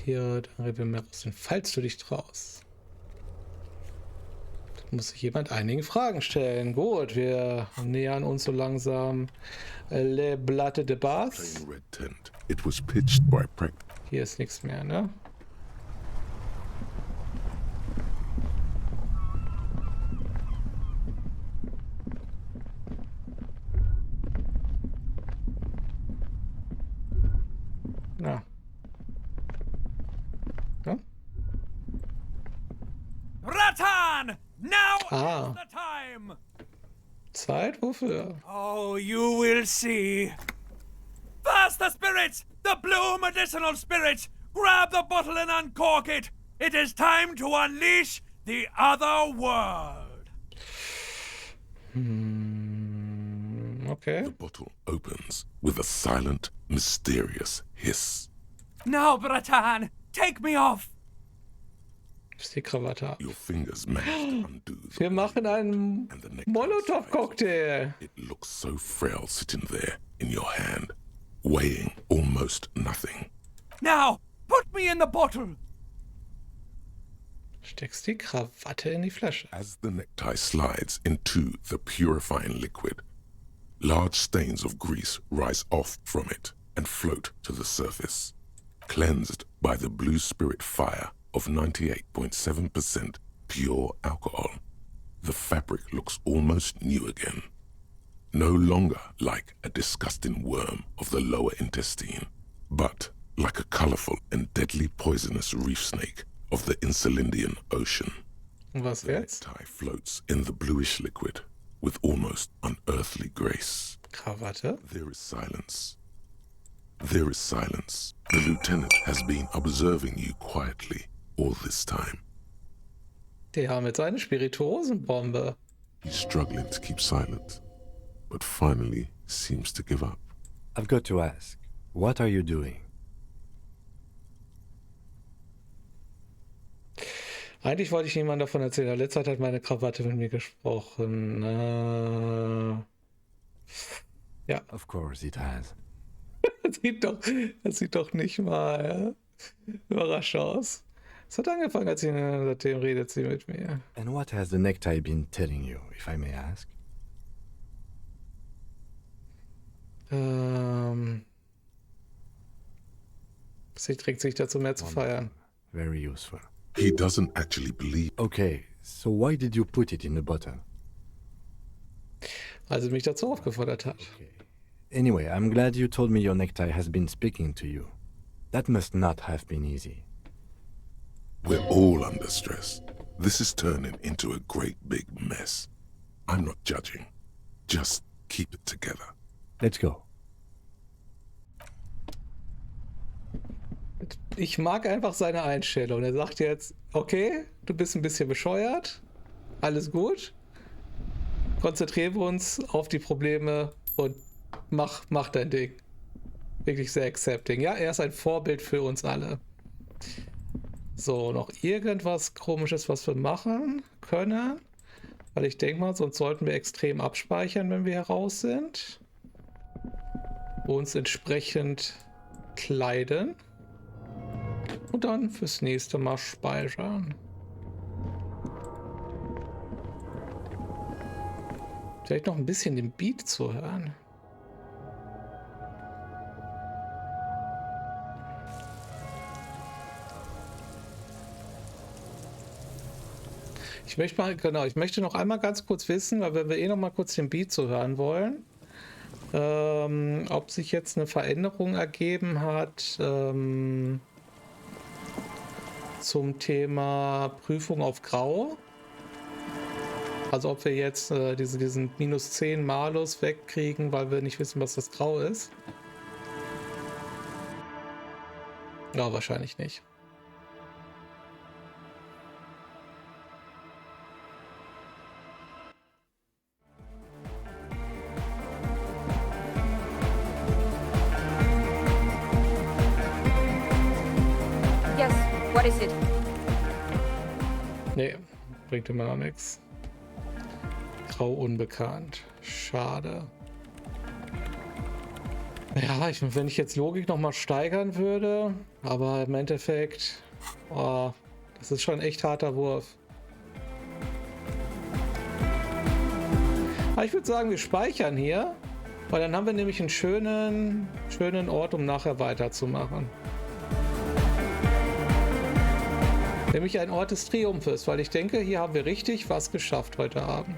Hier, dann reden wir mehr raus. Falls du dich traust. Da muss sich jemand einigen Fragen stellen. Gut, wir nähern uns so langsam Le Blatte de Bas. Hier ist nichts mehr, ne? Na. Ja? Rattan! Now Ah. is the time! Zeit wofür? Oh, you will see. Faster spirits! The blue medicinal spirits! Grab the bottle and uncork it! It is time to unleash the other world! Okay. The bottle opens with a silent, mysterious hiss. Now, Bratan, take me off! Ist die Krawatte ab. Your fingers manage to undo the Wir machen einen Molotow-Cocktail. It looks so frail sitting there in your hand, weighing almost nothing. Now, put me in the bottle! Steckst die Krawatte in die Flasche. As the necktie slides into the purifying liquid, large stains of grease rise off from it and float to the surface. Cleansed by the blue spirit fire of 98.7% pure alcohol, the fabric looks almost new again. No longer like a disgusting worm of the lower intestine, but like a colorful and deadly poisonous reef snake of the Insulindian Ocean. Was the jetzt? necktie floats in the bluish liquid with almost unearthly grace. Krawatte? There is silence. There is silence. The lieutenant has been observing you quietly all this time. Der mit seiner Spirituosenbombe. He's struggling to keep silent, but finally seems to give up. I've got to ask, what are you doing? Eigentlich wollte ich niemandem davon erzählen. In letzter Zeit hat meine Krawatte mit mir gesprochen. Ja. Of course it has. Das sieht doch nicht mal überrascht aus. Es hat angefangen, seitdem redet sie mit mir. And what has the necktie been telling you, if I may ask? Sie trägt sich dazu, mehr zu feiern. Very useful. He doesn't actually believe. Okay, so why did you put it in the bottle? Also mich dazu aufgefordert hat. Okay. Anyway, I'm glad you told me your necktie has been speaking to you. That must not have been easy. We're all under stress. This is turning into a great big mess. I'm not judging. Just keep it together. Let's go. Ich mag einfach seine Einstellung. Er sagt jetzt, okay, du bist ein bisschen bescheuert. Alles gut. Konzentrieren wir uns auf die Probleme und mach dein Ding. Wirklich sehr accepting. Ja, er ist ein Vorbild für uns alle. So, noch irgendwas Komisches, was wir machen können. Weil ich denke mal, sonst sollten wir extrem abspeichern, wenn wir heraus sind. Uns entsprechend kleiden. Und dann fürs nächste Mal speichern. Vielleicht noch ein bisschen den Beat zu hören. Ich möchte noch einmal ganz kurz wissen, weil wenn wir eh noch mal kurz den Beat zu hören wollen, ob sich jetzt eine Veränderung ergeben hat zum Thema Prüfung auf Grau. Also ob wir jetzt diesen -10 Malus wegkriegen, weil wir nicht wissen, was das Grau ist. Ja, wahrscheinlich nicht. Yes, what is it? Nee, bringt immer noch nichts. Grau unbekannt. Schade. Ja, wenn ich jetzt Logik nochmal steigern würde, aber im Endeffekt, oh, das ist schon ein echt harter Wurf. Aber ich würde sagen, wir speichern hier, weil dann haben wir nämlich einen schönen Ort, um nachher weiterzumachen. Nämlich ein Ort des Triumphes, weil ich denke, hier haben wir richtig was geschafft heute Abend.